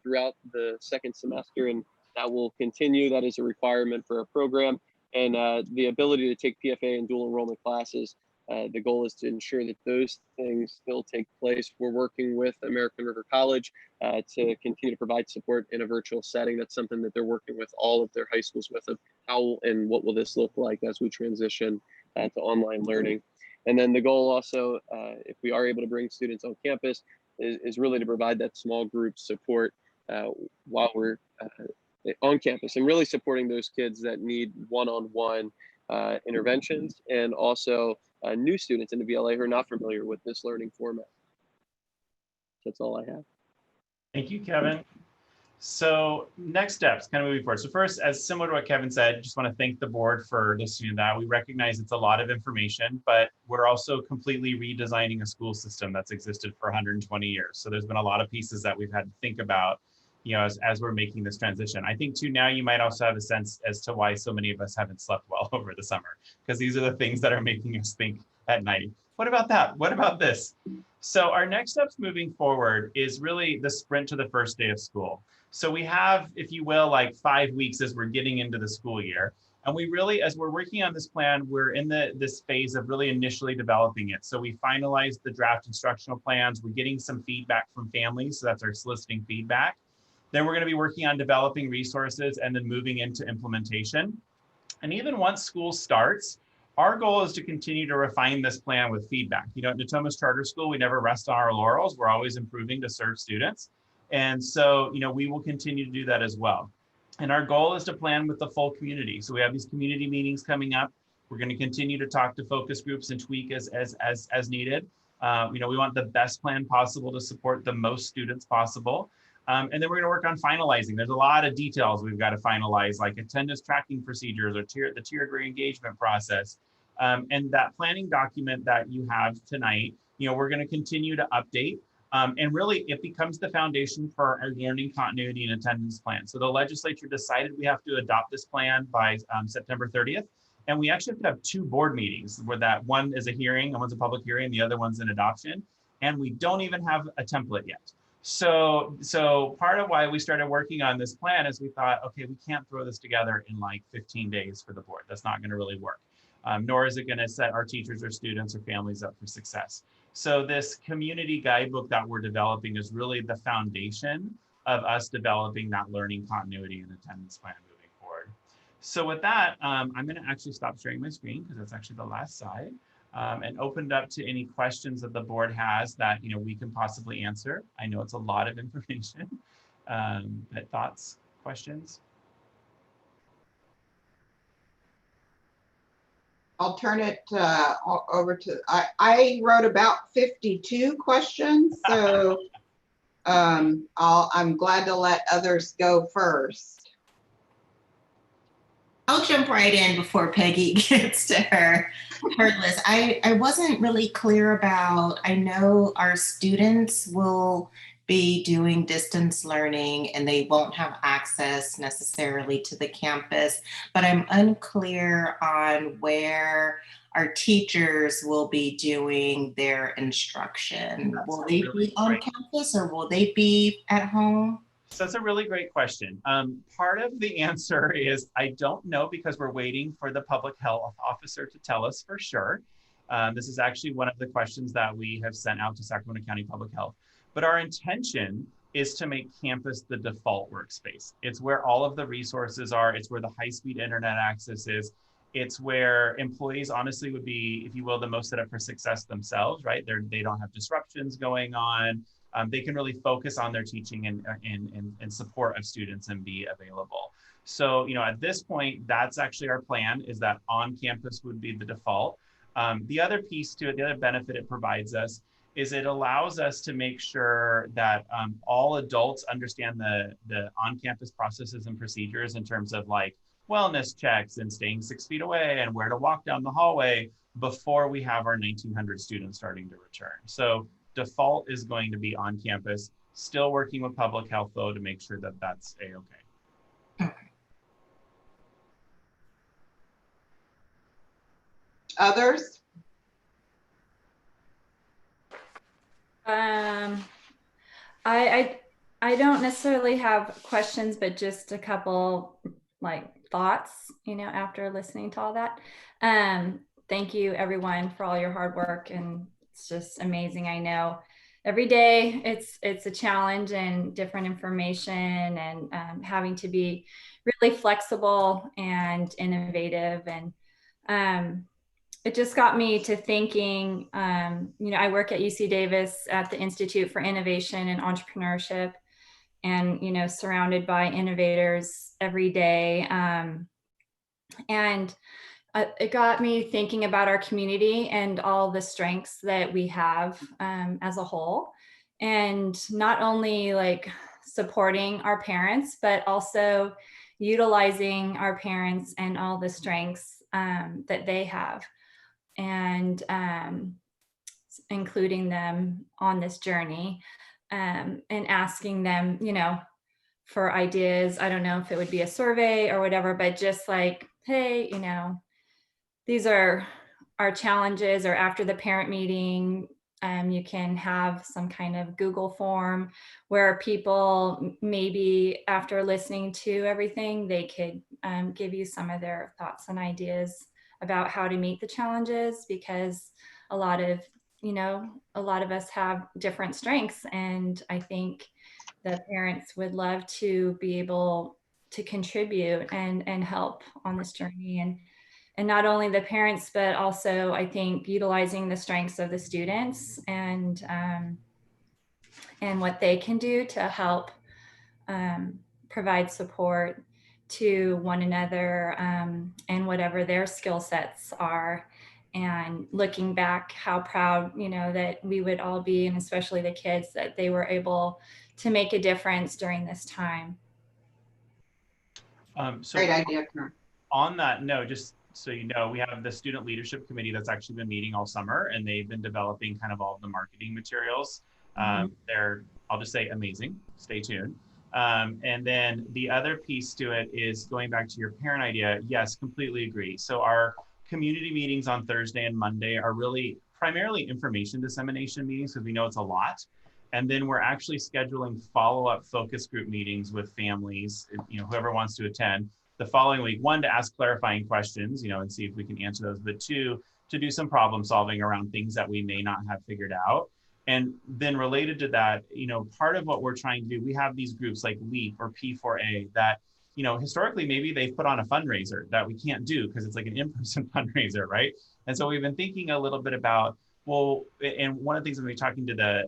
throughout the second semester, and that will continue. That is a requirement for our program. And the ability to take PFA and dual enrollment classes, the goal is to ensure that those things still take place. We're working with American River College to continue to provide support in a virtual setting. That's something that they're working with all of their high schools with, of how and what will this look like as we transition to online learning. And then the goal also, if we are able to bring students on campus, is really to provide that small group support while we're on campus, and really supporting those kids that need one-on-one interventions, and also new students in the BLA who are not familiar with this learning format. That's all I have. Thank you, Kevin. So next steps, kind of moving forward. So first, as similar to what Kevin said, just want to thank the board for listening to that. We recognize it's a lot of information, but we're also completely redesigning a school system that's existed for 120 years. So there's been a lot of pieces that we've had to think about, as we're making this transition. I think too, now you might also have a sense as to why so many of us haven't slept well over the summer, because these are the things that are making us think at night. What about that? What about this? So our next steps moving forward is really the sprint to the first day of school. So we have, if you will, like 5 weeks as we're getting into the school year. And we really, as we're working on this plan, we're in this phase of really initially developing it. So we finalized the draft instructional plans. We're getting some feedback from families. So that's our soliciting feedback. Then we're going to be working on developing resources and then moving into implementation. And even once school starts, our goal is to continue to refine this plan with feedback. You know, at Natomas Charter School, we never rest on our laurels. We're always improving to serve students. And so, you know, we will continue to do that as well. And our goal is to plan with the full community. So we have these community meetings coming up. We're going to continue to talk to focus groups and tweak as needed. You know, we want the best plan possible to support the most students possible. And then we're going to work on finalizing. There's a lot of details we've got to finalize, like attendance tracking procedures or the tiered re-engagement process. And that planning document that you have tonight, you know, we're going to continue to update. And really, it becomes the foundation for our learning continuity and attendance plan. So the legislature decided we have to adopt this plan by September 30th. And we actually have to have 2 board meetings where that one is a hearing and one's a public hearing, the other one's an adoption. And we don't even have a template yet. So part of why we started working on this plan is we thought, okay, we can't throw this together in like 15 days for the board. That's not going to really work. Nor is it going to set our teachers or students or families up for success. So this community guidebook that we're developing is really the foundation of us developing that learning continuity and attendance plan moving forward. So with that, I'm going to actually stop sharing my screen because that's actually the last slide, and open it up to any questions that the board has that, you know, we can possibly answer. I know it's a lot of information, but thoughts, questions? I'll turn it over to, I wrote about 52 questions, so I'm glad to let others go first. I'll jump right in before Peggy gets to her list. I wasn't really clear about, I know our students will be doing distance learning and they won't have access necessarily to the campus, but I'm unclear on where our teachers will be doing their instruction. Will they be on campus or will they be at home? So that's a really great question. Part of the answer is I don't know because we're waiting for the public health officer to tell us for sure. This is actually one of the questions that we have sent out to Sacramento County Public Health. But our intention is to make campus the default workspace. It's where all of the resources are. It's where the high-speed internet access is. It's where employees honestly would be, if you will, the most set up for success themselves, right? They don't have disruptions going on. They can really focus on their teaching and support of students and be available. So, you know, at this point, that's actually our plan, is that on campus would be the default. The other piece to it, the other benefit it provides us is it allows us to make sure that all adults understand the on-campus processes and procedures in terms of like wellness checks and staying 6 feet away and where to walk down the hallway before we have our 1,900 students starting to return. So default is going to be on campus, still working with public health though to make sure that that's a-okay. Others? I don't necessarily have questions, but just a couple like thoughts, you know, after listening to all that. Thank you everyone for all your hard work, and it's just amazing. I know every day it's a challenge and different information, and having to be really flexible and innovative, and it just got me to thinking, you know, I work at UC Davis at the Institute for Innovation and Entrepreneurship, and, you know, surrounded by innovators every day. And it got me thinking about our community and all the strengths that we have as a whole, and not only like supporting our parents, but also utilizing our parents and all the strengths that they have, and including them on this journey, and asking them, you know, for ideas. I don't know if it would be a survey or whatever, but just like, hey, you know, these are our challenges, or after the parent meeting, You can have some kind of Google form where people maybe after listening to everything, they could give you some of their thoughts and ideas about how to meet the challenges, because a lot of us have different strengths, and I think the parents would love to be able to contribute and help on this journey. And not only the parents, but also I think utilizing the strengths of the students and what they can do to help provide support to one another and whatever their skill sets are. And looking back, how proud, that we would all be, and especially the kids, that they were able to make a difference during this time. Great idea, Karen. On that note, just so you know, we have the student leadership committee that's actually been meeting all summer, and they've been developing kind of all of the marketing materials. They're, I'll just say, amazing. Stay tuned. And then the other piece to it is going back to your parent idea. Yes, completely agree. So our community meetings on Thursday and Monday are really primarily information dissemination meetings, because we know it's a lot. And then we're actually scheduling follow-up focus group meetings with families, whoever wants to attend, the following week. One, to ask clarifying questions, and see if we can answer those, but two, to do some problem solving around things that we may not have figured out. And then related to that, part of what we're trying to do, we have these groups like LEAP or P4A that, historically, maybe they've put on a fundraiser that we can't do because it's like an in-person fundraiser, right? And so we've been thinking a little bit about, well, and one of the things we've been talking to the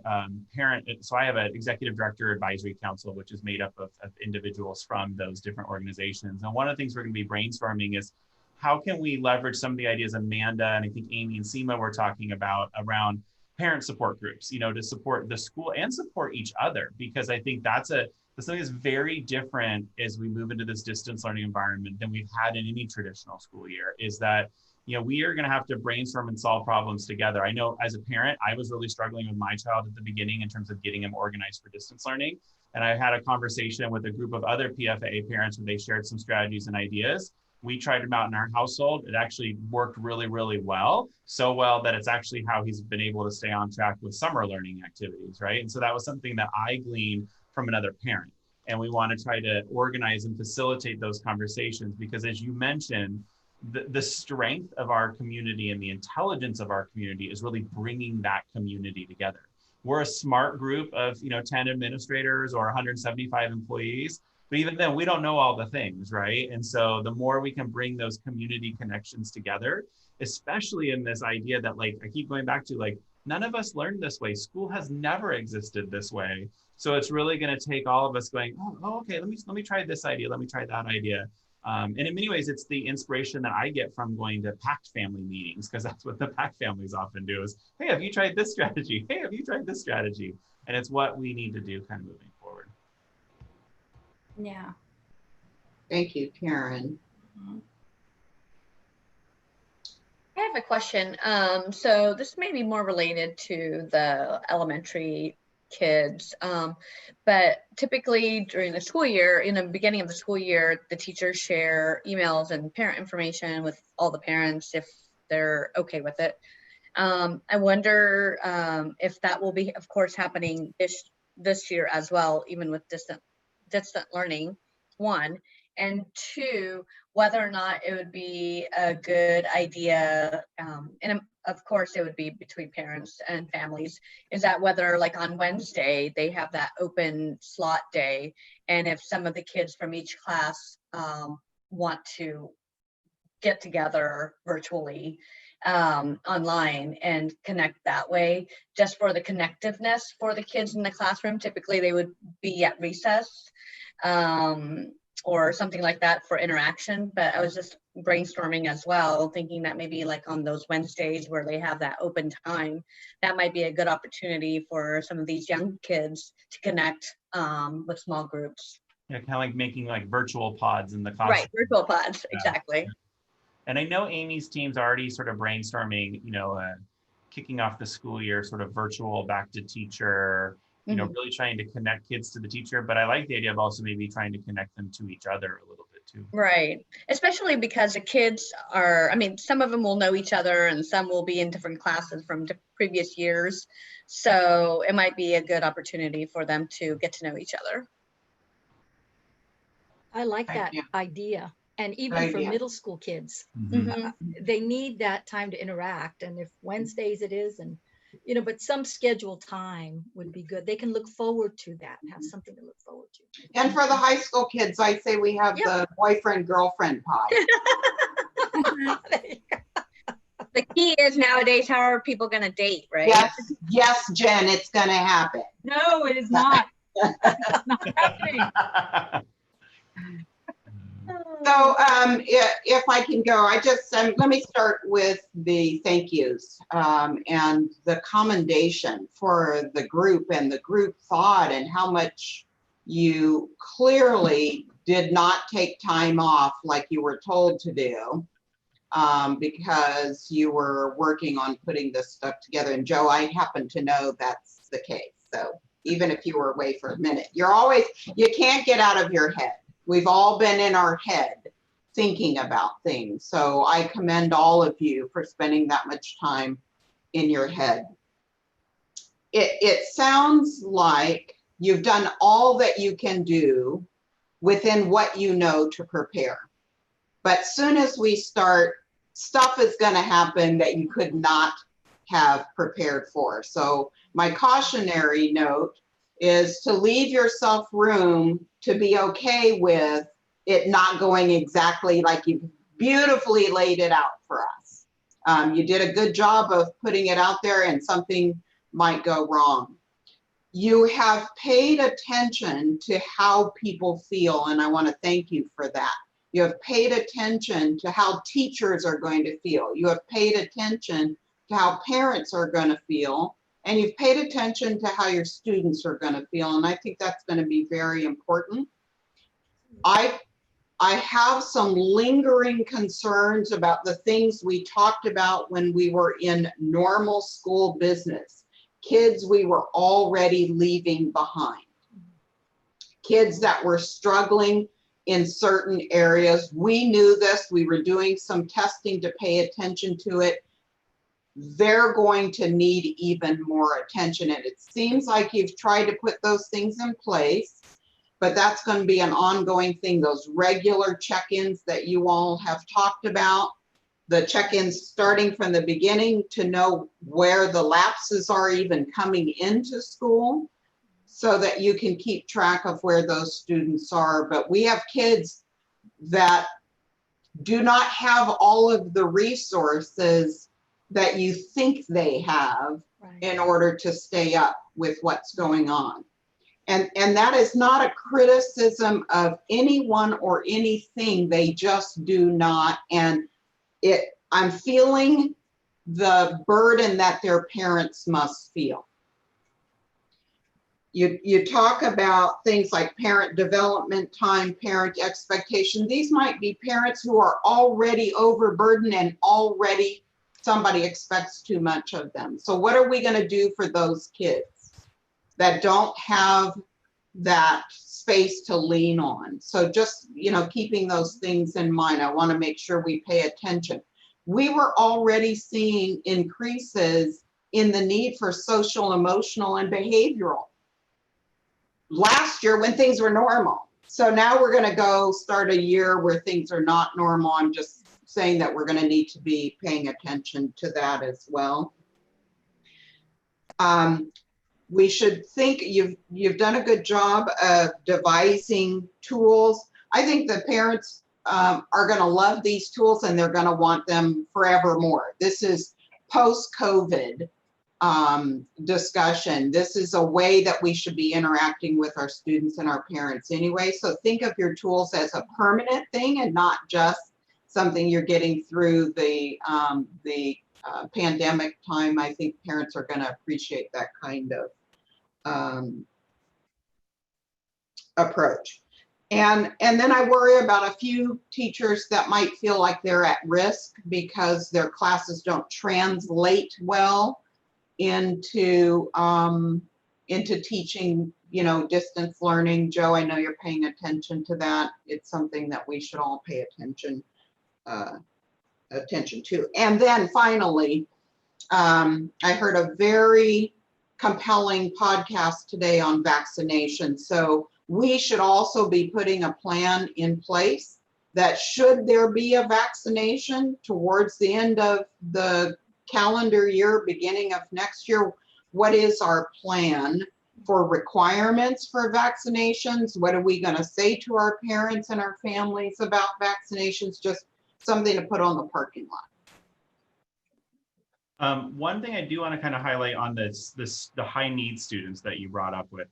parent, so I have an executive director advisory council, which is made up of individuals from those different organizations. And one of the things we're going to be brainstorming is how can we leverage some of the ideas Amanda and I think Amy and Seema were talking about around parent support groups, to support the school and support each other, because I think that's something that's very different as we move into this distance learning environment than we've had in any traditional school year, is that we are going to have to brainstorm and solve problems together. I know as a parent, I was really struggling with my child at the beginning in terms of getting him organized for distance learning. And I had a conversation with a group of other PFA parents where they shared some strategies and ideas. We tried them out in our household. It actually worked really, really well. So well that it's actually how he's been able to stay on track with summer learning activities, right? And so that was something that I gleaned from another parent. And we want to try to organize and facilitate those conversations, because as you mentioned, the strength of our community and the intelligence of our community is really bringing that community together. We're a smart group of 10 administrators or 175 employees, but even then we don't know all the things, right? And so the more we can bring those community connections together, especially in this idea that, like, I keep going back to, like, none of us learned this way. School has never existed this way. So it's really going to take all of us going, oh, okay, let me try this idea. Let me try that idea. And in many ways, it's the inspiration that I get from going to PACT family meetings, because that's what the PACT families often do is, hey, have you tried this strategy? Hey, have you tried this strategy? And it's what we need to do kind of moving forward. Yeah. Thank you, Karen. I have a question. So this may be more related to the elementary kids, but typically during the school year, in the beginning of the school year, the teachers share emails and parent information with all the parents if they're okay with it. I wonder if that will be, of course, happening this year as well, even with distant learning, one, and two, whether or not it would be a good idea, and of course it would be between parents and families, is that whether, like, on Wednesday they have that open slot day, and if some of the kids from each class want to get together virtually online and connect that way, just for the connectiveness for the kids in the classroom. Typically they would be at recess or something like that for interaction, but I was just brainstorming as well, thinking that maybe, like, on those Wednesdays where they have that open time, that might be a good opportunity for some of these young kids to connect with small groups. Yeah, kind of like making like virtual pods in the classroom. Right, virtual pods, exactly. And I know Amy's team's already sort of brainstorming, kicking off the school year, sort of virtual back to teacher, really trying to connect kids to the teacher. But I like the idea of also maybe trying to connect them to each other a little bit too. Right. Especially because the kids are, I mean, some of them will know each other and some will be in different classes from previous years. So it might be a good opportunity for them to get to know each other. I like that idea. And even Good for idea. middle school kids, Mhm. they need that time to interact. And if Wednesdays it is, and you know, but some scheduled time would be good. They can look forward to that and have something to look forward to. And for the high school kids, I say we have the boyfriend-girlfriend pie. The key is nowadays, how are people going to date, right? Yes, yes, Jen, it's going to happen. No, it is not. It's not happening. So if I can go, I just, let me start with the thank yous and the commendation for the group and the group thought and how much you clearly did not take time off like you were told to do because you were working on putting this stuff together. And Joe, I happen to know that's the case. So even if you were away for a minute, you're always, you can't get out of your head. We've all been in our head thinking about things. So I commend all of you for spending that much time in your head. It sounds like you've done all that you can do within what you know to prepare. But soon as we start, stuff is going to happen that you could not have prepared for. So my cautionary note is to leave yourself room to be okay with it not going exactly like you beautifully laid it out for us. You did a good job of putting it out there and something might go wrong. You have paid attention to how people feel, and I want to thank you for that. You have paid attention to how teachers are going to feel. You have paid attention to how parents are going to feel. And you've paid attention to how your students are going to feel. And I think that's going to be very important. I have some lingering concerns about the things we talked about when we were in normal school business. Kids we were already leaving behind. Kids that were struggling in certain areas. We knew this. We were doing some testing to pay attention to it. They're going to need even more attention. And it seems like you've tried to put those things in place, but that's going to be an ongoing thing. Those regular check-ins that you all have talked about, the check-ins starting from the beginning to know where the lapses are even coming into school so that you can keep track of where those students are. But we have kids that do not have all of the resources that you think they have in order to stay up with what's going on. And that is not a criticism of anyone or anything. They just do not. And I'm feeling the burden that their parents must feel. You talk about things like parent development time, parent expectation. These might be parents who are already overburdened and already somebody expects too much of them. So what are we going to do for those kids that don't have that space to lean on? So just, keeping those things in mind, I want to make sure we pay attention. We were already seeing increases in the need for social, emotional, and behavioral last year when things were normal. So now we're going to go start a year where things are not normal. I'm just saying that we're going to need to be paying attention to that as well. We should think you've done a good job of devising tools. I think the parents are going to love these tools and they're going to want them forevermore. This is post-COVID discussion. This is a way that we should be interacting with our students and our parents anyway. So think of your tools as a permanent thing and not just something you're getting through the pandemic time. I think parents are going to appreciate that kind of approach. And then I worry about a few teachers that might feel like they're at risk because their classes don't translate well into teaching you know, distance learning. Joe, I know you're paying attention to that. It's something that we should all pay attention to. And then finally, I heard a very compelling podcast today on vaccination. So we should also be putting a plan in place that should there be a vaccination towards the end of the calendar year, beginning of next year, what is our plan for requirements for vaccinations? What are we going to say to our parents and our families about vaccinations? Just something to put on the parking lot. One thing I do want to kind of highlight on the high need students that you brought up with,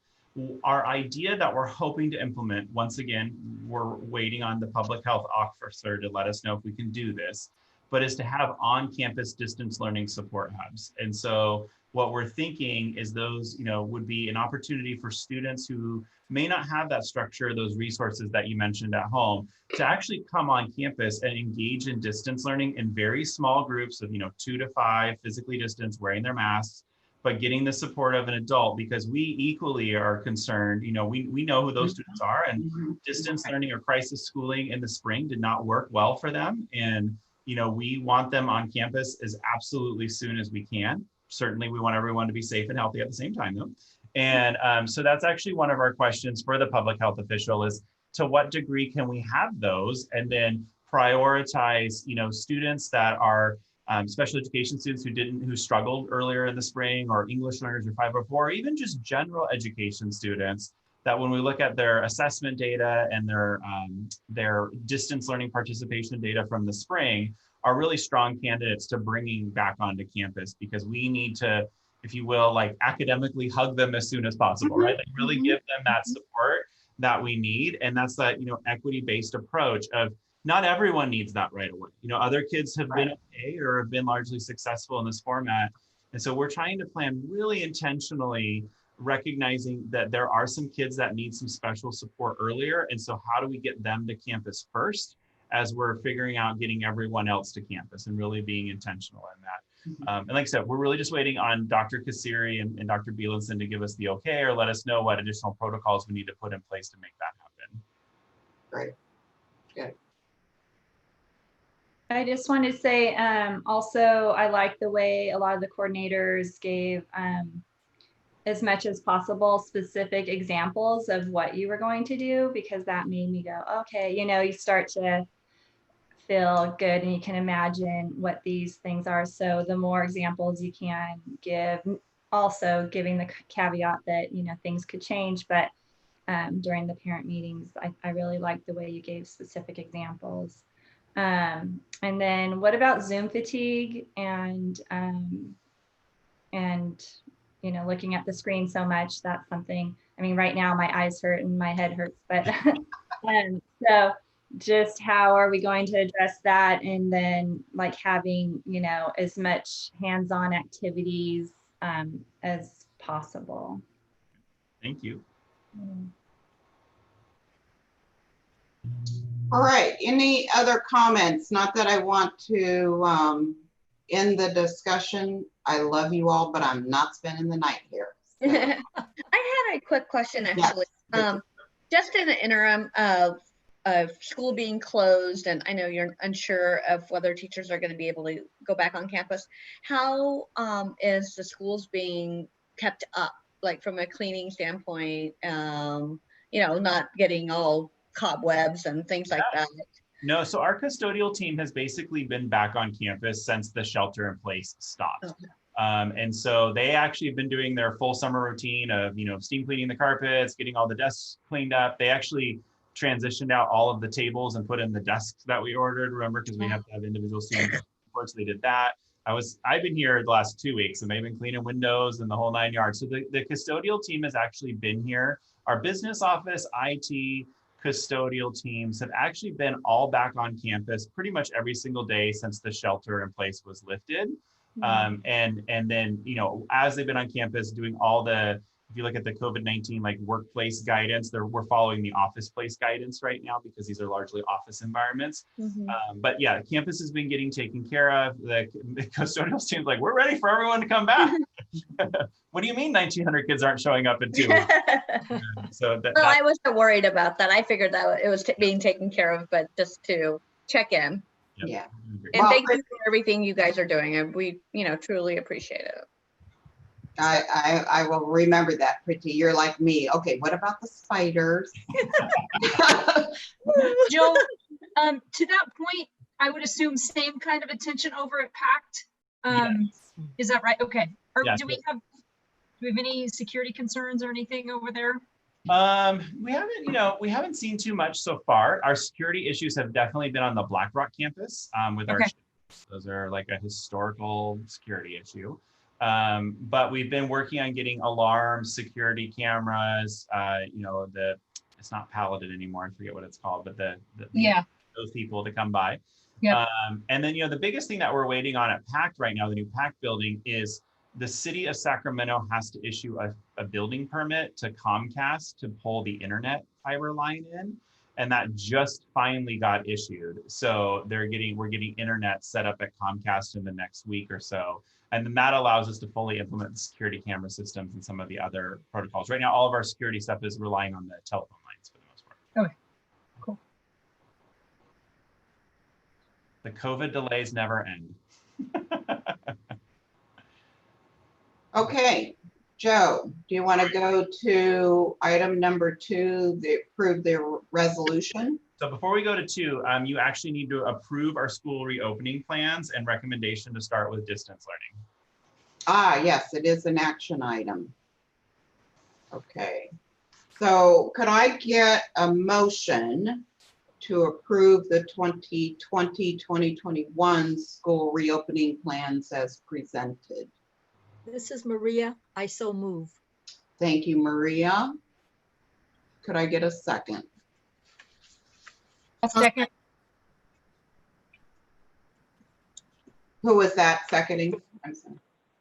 our idea that we're hoping to implement, once again, we're waiting on the public health officer to let us know if we can do this, but is to have on-campus distance learning support hubs. And so what we're thinking is those, you know, would be an opportunity for students who may not have that structure, those resources that you mentioned at home, to actually come on campus and engage in distance learning in very small groups of, you know, 2 to 5, physically distanced, wearing their masks, but getting the support of an adult, because we equally are concerned, you know, we know who those students are, and distance learning or crisis schooling in the spring did not work well for them. And, you know, we want them on campus as absolutely soon as we can. Certainly we want everyone to be safe and healthy at the same time though. And so that's actually one of our questions for the public health official is, to what degree can we have those, and then prioritize, you know, students that are special education students who struggled earlier in the spring, or English learners or 504, or even just general education students, that when we look at their assessment data and their distance learning participation data from the spring, are really strong candidates to bringing back onto campus, because we need to, if you will, like academically hug them as soon as possible, right? Like really give them that support that we need. And that's that, you know, equity-based approach of not everyone needs that right away. You know, other kids have been okay or have been largely successful in this format. And so we're trying to plan really intentionally, recognizing that there are some kids that need some special support earlier. And so how do we get them to campus first, as we're figuring out getting everyone else to campus, and really being intentional in that. And like I said, we're really just waiting on Dr. Kassiri and Dr. Bielenson to give us the okay, or let us know what additional protocols we need to put in place to make that happen. Great. Good. I just want to say also, I like the way a lot of the coordinators gave as much as possible specific examples of what you were going to do, because that made me go, okay, you know, you start to feel good and you can imagine what these things are. So the more examples you can give, also giving the caveat that, you know, things could change, but during the parent meetings, I really like the way you gave specific examples. And then what about Zoom fatigue and you know, looking at the screen so much? That's something, I mean, right now my eyes hurt and my head hurts, but so just how are we going to address that? And then like having, you know, as much hands-on activities as possible. Thank you. All right, any other comments? Not that I want to end the discussion. I love you all, but I'm not spending the night here. So. I had a quick question, actually. Yes. Just in the interim of school being closed, and I know you're unsure of whether teachers are going to be able to go back on campus, how is the schools being kept up, like from a cleaning standpoint, you know, not getting all cobwebs and things like that? No, so our custodial team has basically been back on campus since the shelter in place stopped. Okay. And so they actually have been doing their full summer routine of, you know, steam cleaning the carpets, getting all the desks cleaned up. They actually transitioned out all of the tables and put in the desks that we ordered, remember, because we have to have individual students. So they did that. I've been here the last 2 weeks, and they've been cleaning windows and the whole 9 yards. So the custodial team has actually been here. Our business office, IT, custodial teams have actually been all back on campus pretty much every single day since the shelter in place was lifted. And then, you know, as they've been on campus doing all the if you look at the COVID-19 like workplace guidance, we're following the office place guidance right now because these are largely office environments. But yeah, campus has been getting taken care of. The custodial team's like, we're ready for everyone to come back. What do you mean 1,900 kids aren't showing up in 2 weeks? So Well, I wasn't worried about that. I figured that it was being taken care of, but just to check in. Yeah. And Well, thank you for everything you guys are doing. And we, truly appreciate it. I will remember that, Pretty. You're like me. Okay, what about the spiders? Joe, to that point, I would assume same kind of attention over at PACT. Is that right? Okay. Or Yes. do we have any security concerns or anything over there? We haven't seen too much so far. Our security issues have definitely been on the Black Rock campus with our students. Those are like a historical security issue. But we've been working on getting alarms, security cameras, it's not Paladin anymore. I forget what it's called, but those people to come by. And then, the biggest thing that we're waiting on at PACT right now, the new PACT building, is the city of Sacramento has to issue a building permit to Comcast to pull the internet fiber line in. And that just finally got issued. So we're getting internet set up at Comcast in the next week or so. And then that allows us to fully implement the security camera systems and some of the other protocols. Right now, all of our security stuff is relying on the telephone lines for the most part. Okay, cool. The COVID delays never end. Okay, Joe, do you want to go to item number 2, approve the resolution? So before we go to 2, you actually need to approve our school reopening plans and recommendation to start with distance learning. Ah, yes, it is an action item. Okay, so could I get a motion to approve the 2020-2021 school reopening plans as presented? This is Maria. I so move. Thank you, Maria. Could I get a second? A second. Who was that seconding? I'm sorry.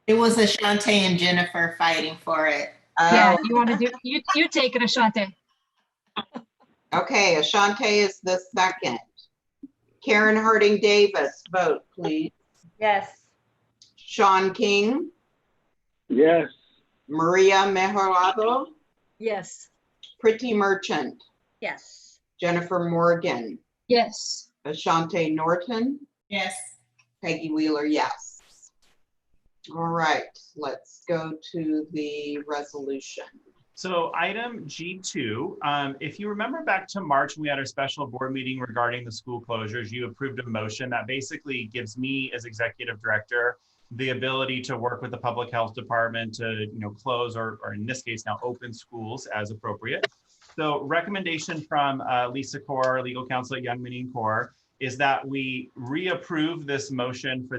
It was Ashante and Jennifer fighting for it. Yeah, you want to do, you take it, Ashante. Okay, Ashante is the second. Karen Harding Davis, vote please. Yes. Sean King, Yes. Maria Mejorado, Yes. Pretty Merchant, Yes. Jennifer Morgan, Yes. Ashante Norton, Yes. Peggy Wheeler, yes. All right, let's go to the resolution. So item G2, if you remember back to March, when we had our special board meeting regarding the school closures, you approved a motion that basically gives me as executive director the ability to work with the public health department to close or in this case now open schools as appropriate. So recommendation from Lisa Core, legal counsel at Young Minnie & Core, is that we reapprove this motion for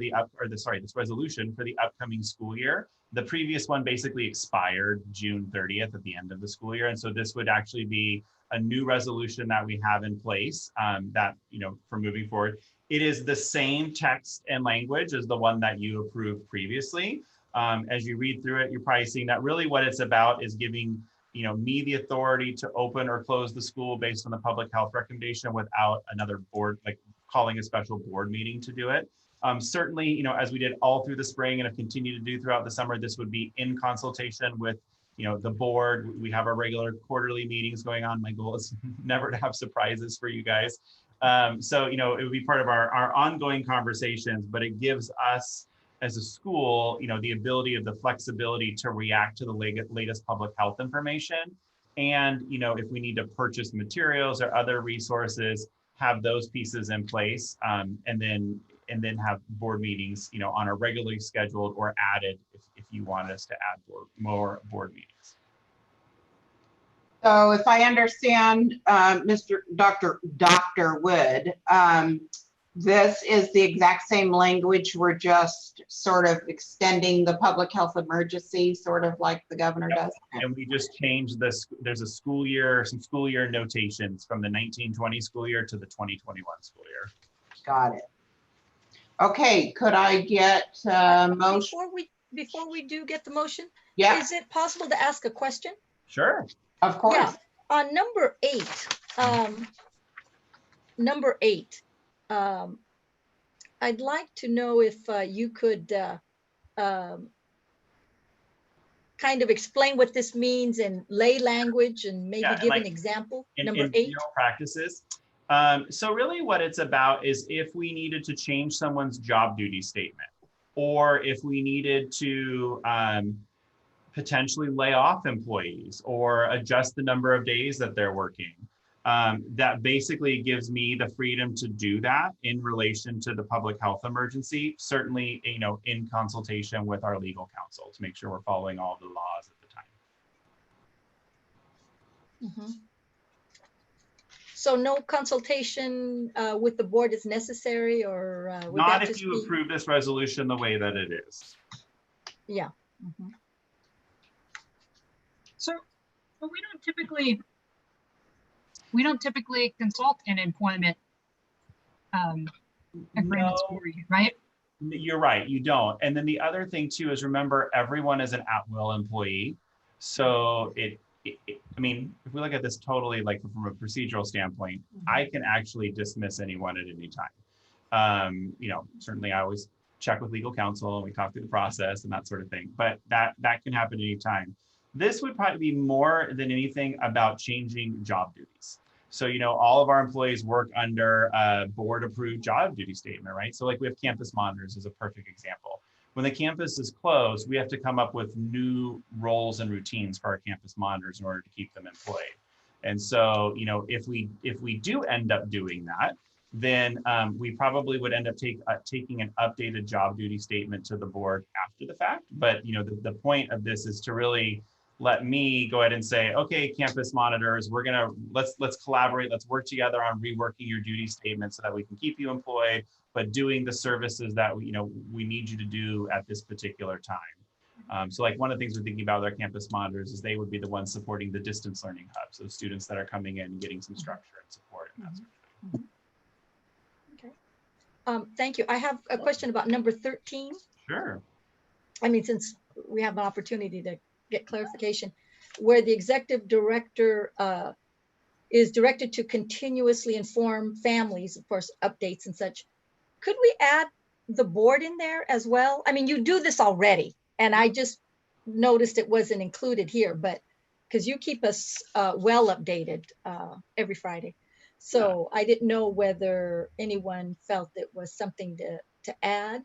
this resolution for the upcoming school year. The previous one basically expired June 30th at the end of the school year. And so this would actually be a new resolution that we have in place that, for moving forward. It is the same text and language as the one that you approved previously. As you read through it, you're probably seeing that really what it's about is giving me the authority to open or close the school based on the public health recommendation without another board, like calling a special board meeting to do it. Certainly, as we did all through the spring and have continued to do throughout the summer, this would be in consultation with, the board. We have our regular quarterly meetings going on. My goal is never to have surprises for you guys. So, it would be part of our ongoing conversations, but it gives us as a school, the ability of the flexibility to react to the latest public health information. And, if we need to purchase materials or other resources, have those pieces in place, and then have board meetings, on a regularly scheduled or added if you want us to add more board meetings. So if I understand, Dr. Wood, this is the exact same language. We're just sort of extending the public health emergency, sort of like the governor does. And we just changed this. There's some school year notations from the 1920 school year to the 2021 school year. Got it. Okay, could I get a motion? before we do get the motion? Yeah. Is it possible to ask a question? Sure. Of course. Yeah. On number 8, I'd like to know if you could kind of explain what this means in lay language and maybe give an example. Number 8. General practices. So really what it's about is if we needed to change someone's job duty statement, or if we needed to potentially lay off employees or adjust the number of days that they're working. That basically gives me the freedom to do that in relation to the public health emergency, certainly, in consultation with our legal counsel to make sure we're following all the laws at the time. Mm-hmm. So no consultation with the board is necessary, or would not that if just you be... approve this resolution the way that it is. Yeah. Mm-hmm. So we don't typically consult in employment agreements, right? You're right, you don't. And then the other thing too is, remember, everyone is an at-will employee. So I mean, if we look at this totally like from a procedural standpoint, I can actually dismiss anyone at any time. Certainly I always check with legal counsel and we talk through the process and that sort of thing, but that can happen anytime. This would probably be more than anything about changing job duties. So, all of our employees work under a board approved job duty statement, right? So like we have campus monitors as a perfect example. When the campus is closed, we have to come up with new roles and routines for our campus monitors in order to keep them employed. And so, if we do end up doing that, then we probably would end up taking an updated job duty statement to the board after the fact. But, the point of this is to really let me go ahead and say, okay, campus monitors, let's collaborate, let's work together on reworking your duty statement so that we can keep you employed, but doing the services that we need you to do at this particular time. So like one of the things we're thinking about with our campus monitors is they would be the ones supporting the distance learning hub. So students that are coming in and getting some structure and support and that sort of thing. Okay. Thank you. I have a question about number 13. Sure. I mean, since we have an opportunity to get clarification, where the executive director is directed to continuously inform families, of course, updates and such. Could we add the board in there as well? I mean, you do this already, and I just noticed it wasn't included here, but because you keep us well updated every Friday. So I didn't know whether anyone felt it was something to add.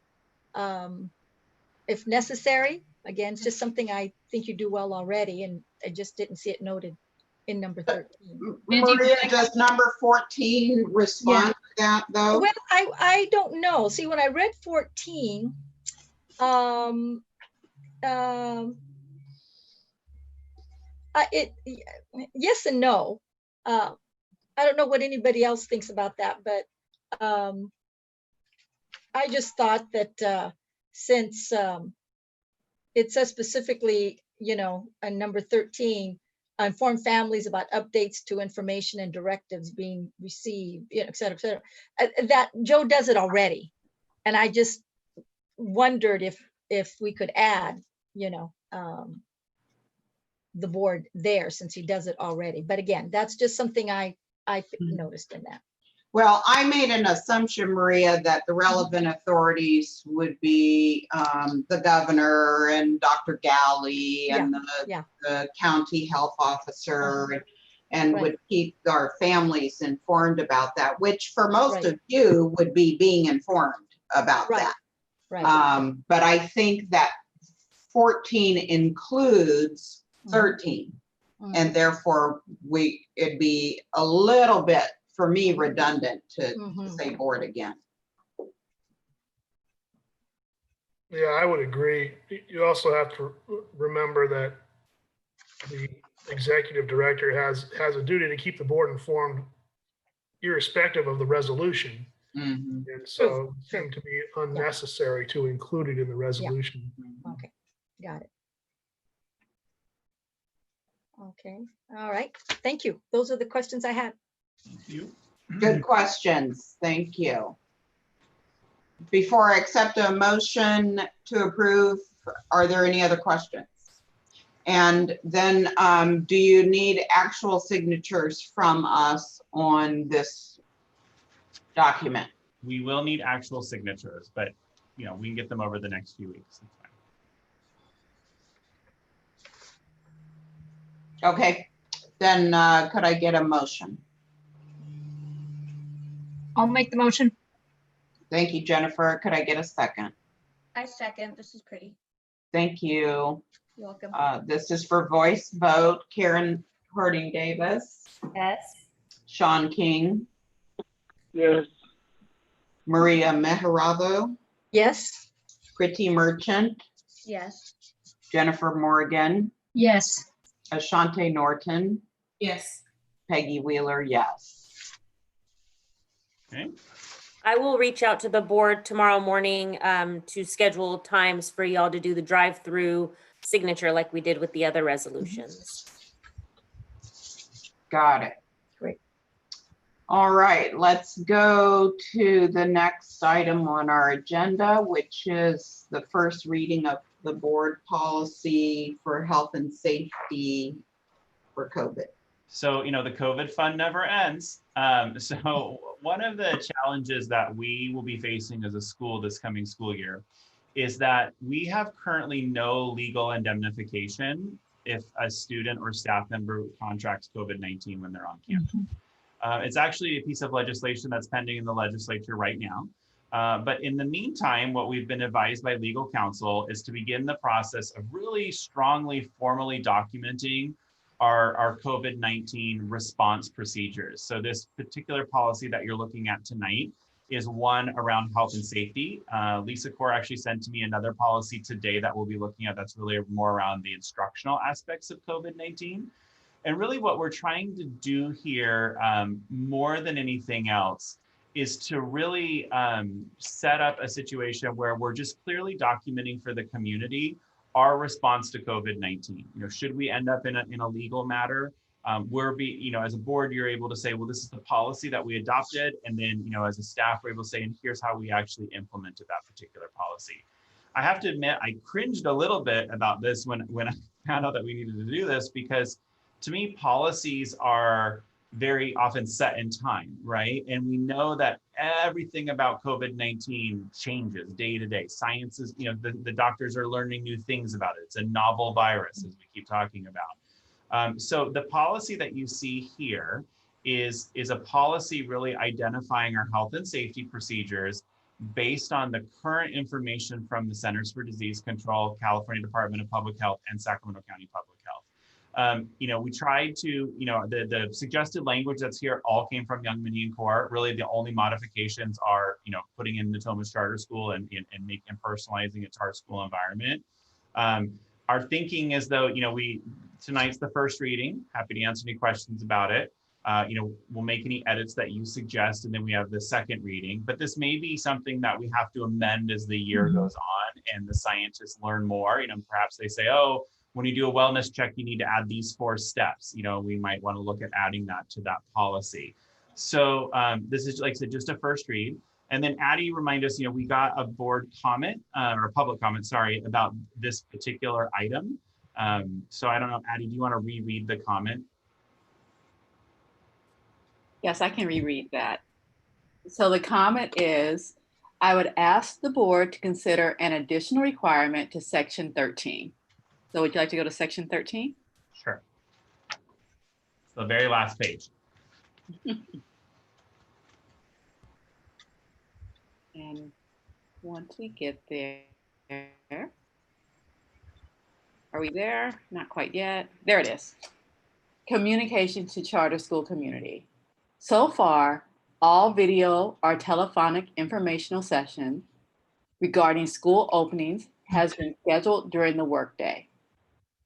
If necessary, again, it's just something I think you do well already, and I just didn't see it noted in number 13. Maria, does number 14 respond to that though? Well, I don't know. See, when I read 14, yes and no. I don't know what anybody else thinks about that, but I just thought that since it says specifically, in number 13, inform families about updates to information and directives being received, et cetera, that Joe does it already. And I just wondered if we could add, the board there, since he does it already. But again, that's just something I noticed in that. Well, I made an assumption, Maria, that the relevant authorities would be the governor and Dr. Galley and the county health officer, and would keep our families informed about that, which for most of you would be being informed about that. Right. But I think that 14 includes 13, and therefore it'd be a little bit, for me, redundant to say board again. Yeah, I would agree. You also have to remember that the executive director has a duty to keep the board informed irrespective of the resolution. And so it seemed to be unnecessary to include it in the resolution. Okay, got it. Okay, all right, thank you. Those are the questions I had. Thank you. Good questions, thank you. Before I accept a motion to approve are there any other questions? And then do you need actual signatures from us on this document? We will need actual signatures, but we can get them over the next few weeks. That's fine. Okay, then could I get a motion? I'll make the motion. Thank you, Jennifer. Could I get a second? I second. This is pretty. Thank you. You're welcome. This is for voice vote. Karen Harding Davis. Yes. Sean King. Yes. Maria Meharavo. Yes. Kriti Merchant. Yes. Jennifer Morgan. Yes. Ashante Norton. Yes. Peggy Wheeler, yes. Okay. I will reach out to the board tomorrow morning to schedule times for y'all to do the drive-through signature like we did with the other resolutions. Got it. Great. All right, let's go to the next item on our agenda, which is the first reading of the board policy for health and safety for COVID. So, the COVID fund never ends. So one of the challenges that we will be facing as a school this coming school year is that we have currently no legal indemnification if a student or staff member contracts COVID-19 when they're on campus. It's actually a piece of legislation that's pending in the legislature right now. But in the meantime, what we've been advised by legal counsel is to begin the process of really strongly formally documenting our COVID-19 response procedures. So this particular policy that you're looking at tonight is one around health and safety. Lisa Core actually sent to me another policy today that we'll be looking at that's really more around the instructional aspects of COVID-19. And really what we're trying to do here, more than anything else, is to really set up a situation where we're just clearly documenting for the community our response to COVID-19. Should we end up in a legal matter, as a board, you're able to say, well, this is the policy that we adopted, and then as a staff, we're able to say, and here's how we actually implemented that particular policy. I have to admit, I cringed a little bit about this when I found out that we needed to do this, because to me, policies are very often set in time, right? And we know that everything about COVID-19 changes day to day. Science is, the doctors are learning new things about it. It's a novel virus, as we keep talking about. So the policy that you see here is a policy really identifying our health and safety procedures based on the current information from the Centers for Disease Control, California Department of Public Health, and Sacramento County Public Health. We tried to, the suggested language that's here all came from Young Mini and Core. Really, the only modifications are, putting in Natomas Charter School and personalizing it to our school environment. Our thinking is, though, tonight's the first reading. Happy to answer any questions about it. We'll make any edits that you suggest, and then we have the second reading. But this may be something that we have to amend as the year goes on and the scientists learn more. Perhaps they say, oh, when you do a wellness check, you need to add these 4 steps. We might want to look at adding that to that policy. So this is, like I said, just a first read. And then Addie, remind us, we got a board comment or public comment, sorry, about this particular item. So I don't know, Addie, do you want to reread the comment? Yes, I can reread that. So the comment is, I would ask the board to consider an additional requirement to section 13. So would you like to go to section 13? Sure. It's the very last page. And once we get there, are we there? Not quite yet. There it is. Communication to charter school community. So far, all video or telephonic informational session regarding school openings has been scheduled during the workday.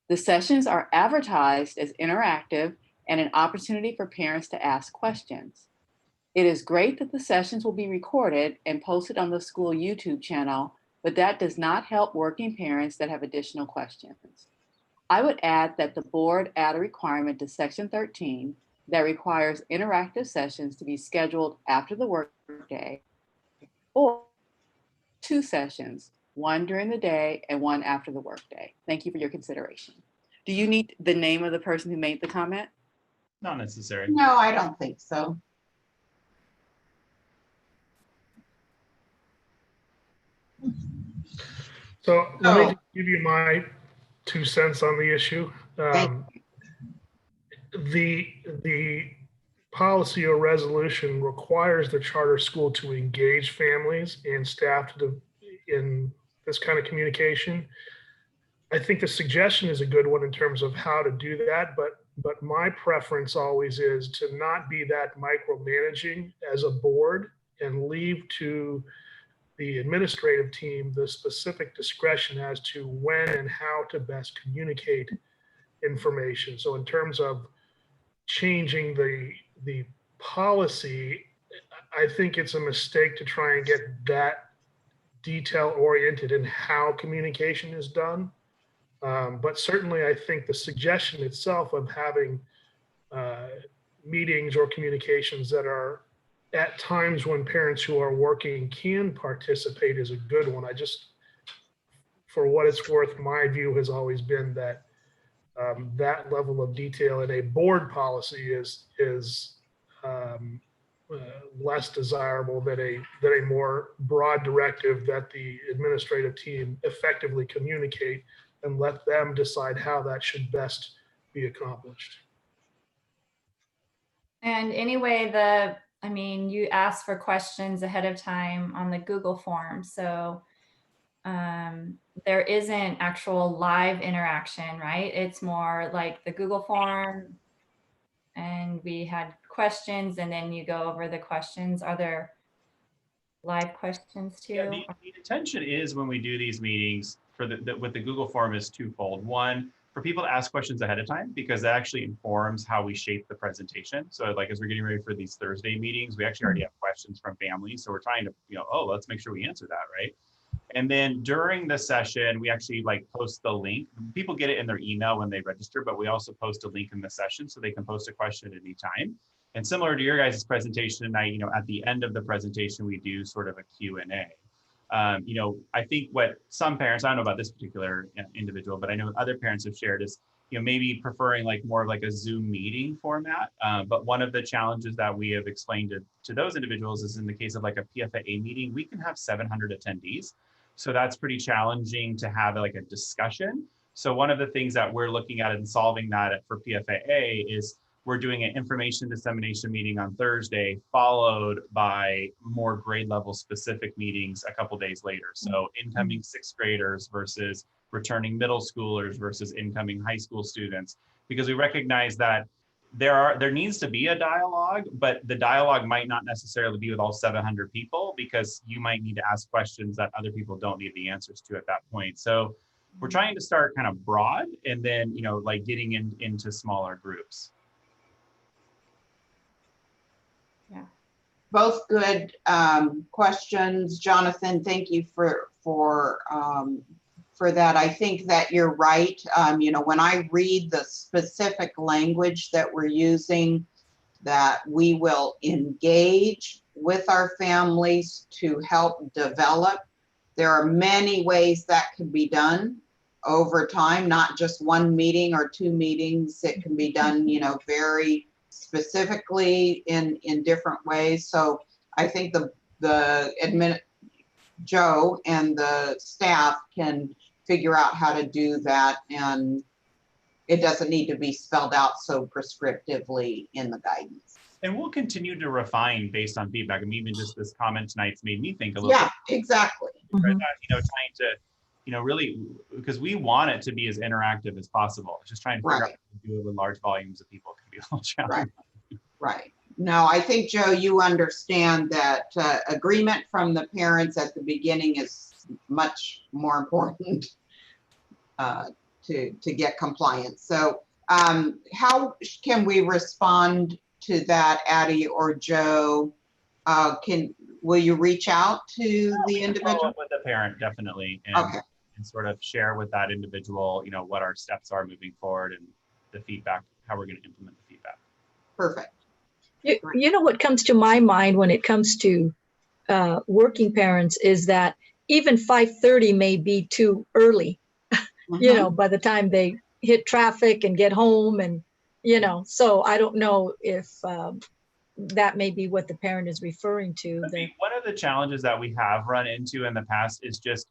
The sessions are advertised as interactive and an opportunity for parents to ask questions. It is great that the sessions will be recorded and posted on the school YouTube channel, but that does not help working parents that have additional questions. I would add that the board add a requirement to section 13 that requires interactive sessions to be scheduled after the workday, or 2 sessions, one during the day and one after the workday. Thank you for your consideration. Do you need the name of the person who made the comment? Not necessary. No, I don't think so. So let me just give you my 2 cents on the issue. The policy or resolution requires the charter school to engage families and staff in this kind of communication. I think the suggestion is a good one in terms of how to do that, but my preference always is to not be that micromanaging as a board and leave to the administrative team the specific discretion as to when and how to best communicate information. So in terms of changing the policy, I think it's a mistake to try and get that detail oriented in how communication is done. But certainly I think the suggestion itself of having meetings or communications that are at times when parents who are working can participate is a good one. I just, for what it's worth, my view has always been that that level of detail in a board policy is less desirable than a more broad directive that the administrative team effectively communicate and let them decide how that should best be accomplished. And anyway, you asked for questions ahead of time on the Google form. So there isn't actual live interaction, right? It's more like the Google form and we had questions and then you go over the questions. Are there live questions too? Yeah, the intention is when we do these meetings with the Google form is twofold. One, for people to ask questions ahead of time, because that actually informs how we shape the presentation. So like, as we're getting ready for these Thursday meetings, we actually already have questions from families. So we're trying to, let's make sure we answer that, right? And then during the session, we actually post the link. People get it in their email when they register, but we also post a link in the session so they can post a question at any time. And similar to your guys' presentation tonight, at the end of the presentation, we do sort of a Q&A. I think what some parents, I don't know about this particular individual, but I know other parents have shared is, maybe preferring more of a Zoom meeting format. But one of the challenges that we have explained to those individuals is in the case of a PFAA meeting, we can have 700 attendees. So that's pretty challenging to have a discussion. So one of the things that we're looking at in solving that for PFAA is we're doing an information dissemination meeting on Thursday, followed by more grade level specific meetings a couple days later. So incoming 6th graders versus returning middle schoolers versus incoming high school students, because we recognize that there needs to be a dialogue, but the dialogue might not necessarily be with all 700 people, because you might need to ask questions that other people don't need the answers to at that point. So we're trying to start kind of broad and then, getting into smaller groups. Yeah. Both good questions, Jonathan. Thank you for that. I think that you're right. When I read the specific language that we're using, that we will engage with our families to help develop. There are many ways that can be done over time, not just one meeting or 2 meetings. It can be done, very specifically in different ways. So I think Joe and the staff can figure out how to do that, and it doesn't need to be spelled out so prescriptively in the guidance. And we'll continue to refine based on feedback. I mean, even just this comment tonight's made me think a little bit. Yeah, exactly. Right? Trying to, really, because we want it to be as interactive as possible. Just trying to figure out how to do it with large volumes of people can be a little challenging. Right. No, I think, Joe, you understand that agreement from the parents at the beginning is much more important to get compliance. So how can we respond to that, Addie or Joe? Will you reach out to the individual? Follow up with the parent, definitely, and sort of share with that individual, what our steps are moving forward and the feedback, how we're going to implement the feedback. Perfect. You know what comes to my mind when it comes to working parents is that even 5:30 may be too early, you know, by the time they hit traffic and get home and, you know, so I don't know if that may be what the parent is referring to. I mean, one of the challenges that we have run into in the past is just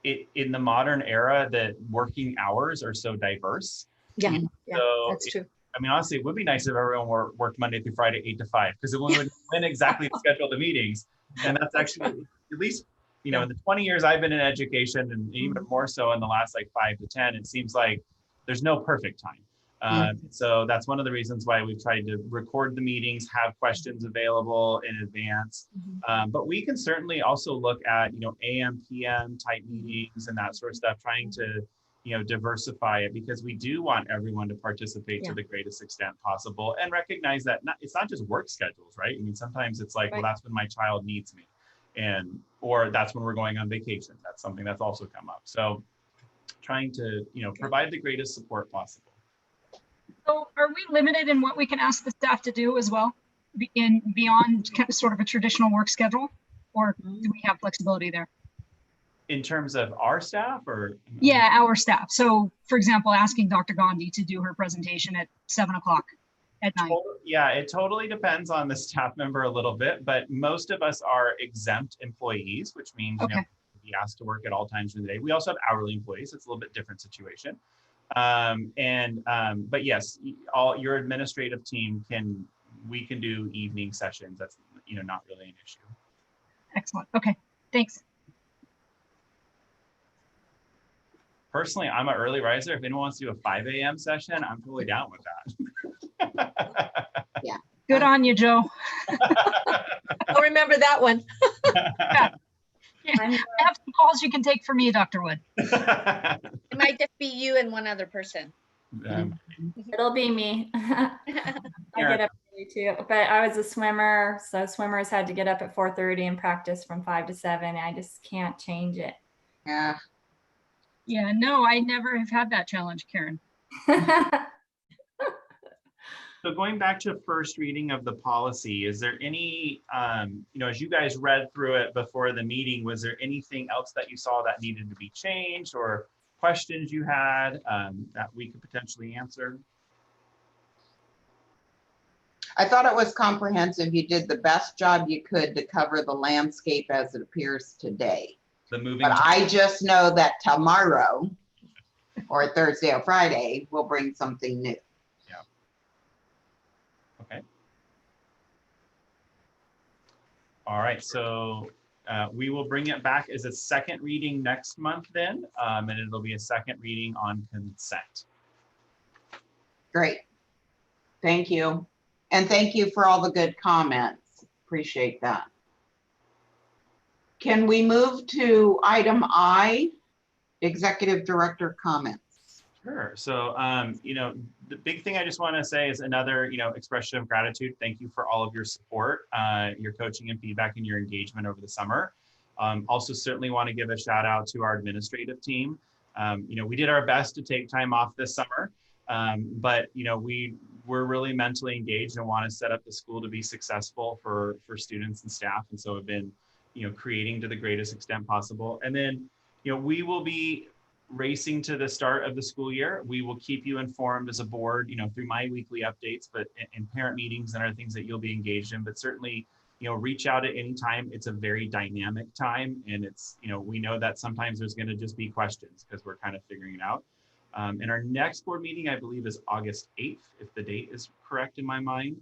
in the modern era that working hours are so diverse. Yeah, yeah, So that's true. I mean, honestly, it would be nice if everyone worked Monday through Friday, 8 to 5, because it would when exactly schedule the meetings. And that's actually, at least, you know, in the 20 years I've been in education, and even more so in the last like 5 to 10, it seems like there's no perfect time. So that's one of the reasons why we've tried to record the meetings, have questions available in advance. But we can certainly also look at, you know, AM, PM type meetings and that sort of stuff, trying to, you know, diversify it, because we do want everyone to participate to the greatest extent possible, and recognize that it's not just work schedules, right? I mean, sometimes it's like, well, that's when my child needs me, or that's when we're going on vacation. That's something that's also come up. So trying to, you know, provide the greatest support possible. So are we limited in what we can ask the staff to do as well, beyond kind of sort of a traditional work schedule, or do we have flexibility there? In terms of our staff, or? Yeah, our staff. So for example, asking Dr. Gandhi to do her presentation at 7 o'clock at night. Yeah, it totally depends on the staff member a little bit, but most of us are exempt employees, which means you know, be asked to work at all times of the day. We also have hourly employees. It's a little bit different situation. But yes, all your administrative team we can do evening sessions. That's, you know, not really an issue. Excellent. Okay, thanks. Personally, I'm an early riser. If anyone wants to do a 5 a.m. session, I'm totally down with that. Yeah. Good on you, Joe. I'll remember that one. Yeah. I have some calls you can take for me, Dr. Wood. It might just be you and one other person. It'll be me. I get up early too, but I was a swimmer, so swimmers had to get up at 4:30 and practice from 5 to 7. I just can't change it. Yeah. Yeah, no, I never have had that challenge, Karen. So going back to first reading of the policy, is there any, you know, as you guys read through it before the meeting, was there anything else that you saw that needed to be changed, or questions you had that we could potentially answer? I thought it was comprehensive. You did the best job you could to cover the landscape as it appears today. But I just know that tomorrow or Thursday or Friday will bring something new. Yeah. Okay. All right. So we will bring it back as a second reading next month then, and it'll be a second reading on consent. Great. Thank you. And thank you for all the good comments. Appreciate that. Can we move to item I, Executive Director comments? Sure. So, you know, the big thing I just want to say is another, you know, expression of gratitude. Thank you for all of your support, your coaching and feedback, and your engagement over the summer. Also, certainly want to give a shout out to our administrative team. You know, we did our best to take time off this summer, but, you know, we're really mentally engaged and want to set up the school to be successful for students and staff. And so have been, you know, creating to the greatest extent possible. And then, you know, we will be racing to the start of the school year. We will keep you informed as a board, you know, through my weekly updates, but in parent meetings and other things that you'll be engaged in. But certainly, you know, reach out at any time. It's a very dynamic time, and it's, you know, we know that sometimes there's going to just be questions because we're kind of figuring it out. And our next board meeting, I believe, is August 8th, if the date is correct in my mind.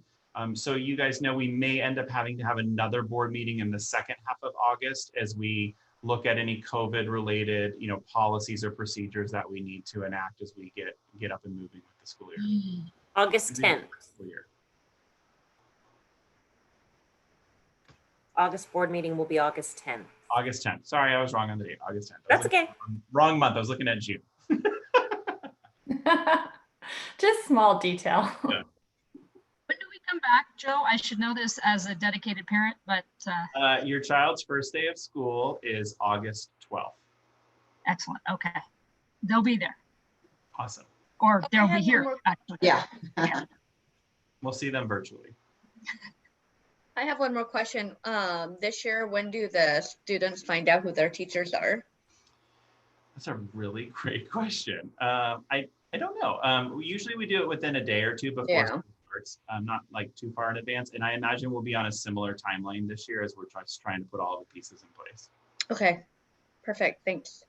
So you guys know we may end up having to have another board meeting in the second half of August as we look at any COVID related, you know, policies or procedures that we need to enact as we get up and moving with the school year. August 10th. August board meeting will be August 10th. August 10th. Sorry, I was wrong on the date. August 10th. That's okay. Wrong month. I was looking at June. Just small detail. Yeah. When do we come back, Joe? I should know this as a dedicated parent, but. Your child's first day of school is August 12th. Excellent. Okay. They'll be there. Awesome. Or they'll be here, actually. Yeah. We'll see them virtually. I have one more question. This year, when do the students find out who their teachers are? That's a really great question. I don't know. Usually we do it within a day or two before Yeah. school starts, not like too far in advance. And I imagine we'll be on a similar timeline this year as we're just trying to put all the pieces in place. Okay, perfect. Thanks.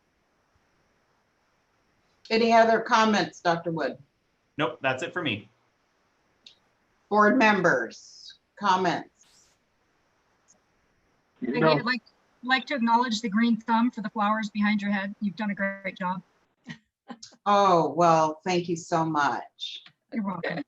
Any other comments, Dr. Wood? Nope, that's it for me. Board members, comments? Peggy, I'd like to acknowledge the green thumb for the flowers behind your head. You've done a great job. Oh, well, thank you so much. You're welcome.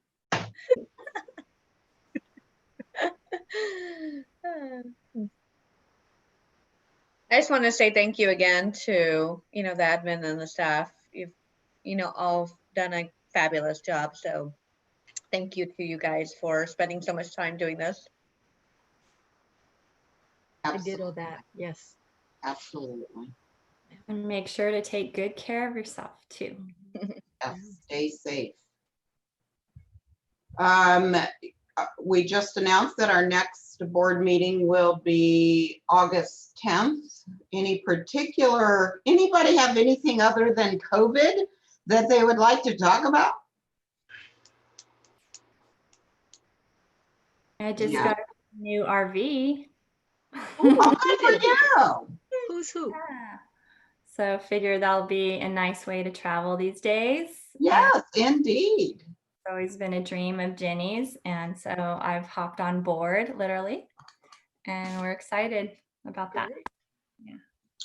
I just want to say thank you again to, the admin and the staff. You've, all done a fabulous job. So thank you to you guys for spending so much time doing this. I did all that. Yes. Absolutely. And make sure to take good care of yourself too. Yes, stay safe. We just announced that our next board meeting will be August 10th. Anybody have anything other than COVID that they would like to talk about? I just got a new RV. Oh, good for you. Who's who? Yeah. So figure that'll be a nice way to travel these days. Yes, indeed. It's always been a dream of Jenny's. And so I've hopped on board literally, and we're excited about that. Yeah.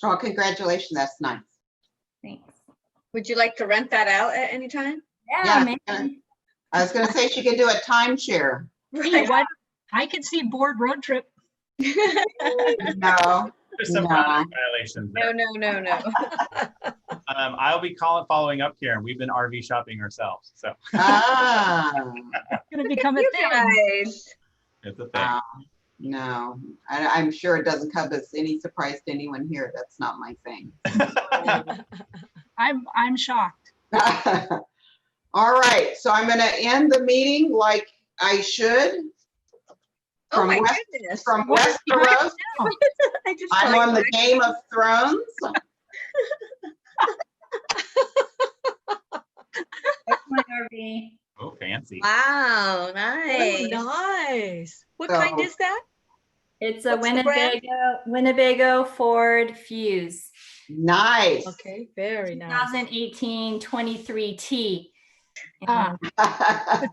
Oh, congratulations. That's nice. Thanks. Would you like to rent that out at any time? Yeah, maybe. I was going to say she could do a timeshare. Hey, I could see board road trip. No. There's some violations there. No. I'll be following up here. We've been RV shopping ourselves. So It's going to become a thing. it's a thing. No, I'm sure it doesn't come as any surprise to anyone here. That's not my thing. I'm shocked. All right, so I'm going to end the meeting like I should. Oh my goodness. From Westeros. I'm on the Game of Thrones. That's my RV. Oh, fancy. Wow, nice. Oh, nice. What kind is that? It's a What's the brand? Winnebago Ford Fuse. Nice. Okay, very nice. 2018 23T.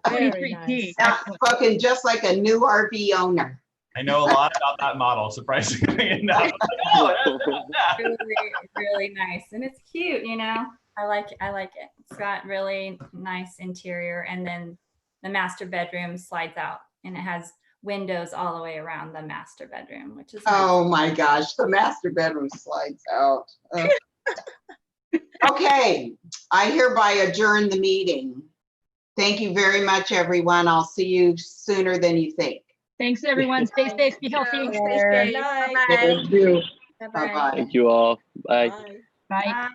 Very nice. Spoken just like a new RV owner. I know a lot about that model, surprisingly enough. Really, really nice. And it's cute, I like it. It's got really nice interior, and then the master bedroom slides out, and it has windows all the way around the master bedroom, which is nice. Oh my gosh, the master bedroom slides out. Okay, I hereby adjourn the meeting. Thank you very much, everyone. I'll see you sooner than you think. Thanks, everyone. Stay safe, be healthy. Stay safe. Thank you. Bye-bye. Bye-bye. Thank you all. Bye. Bye. Bye.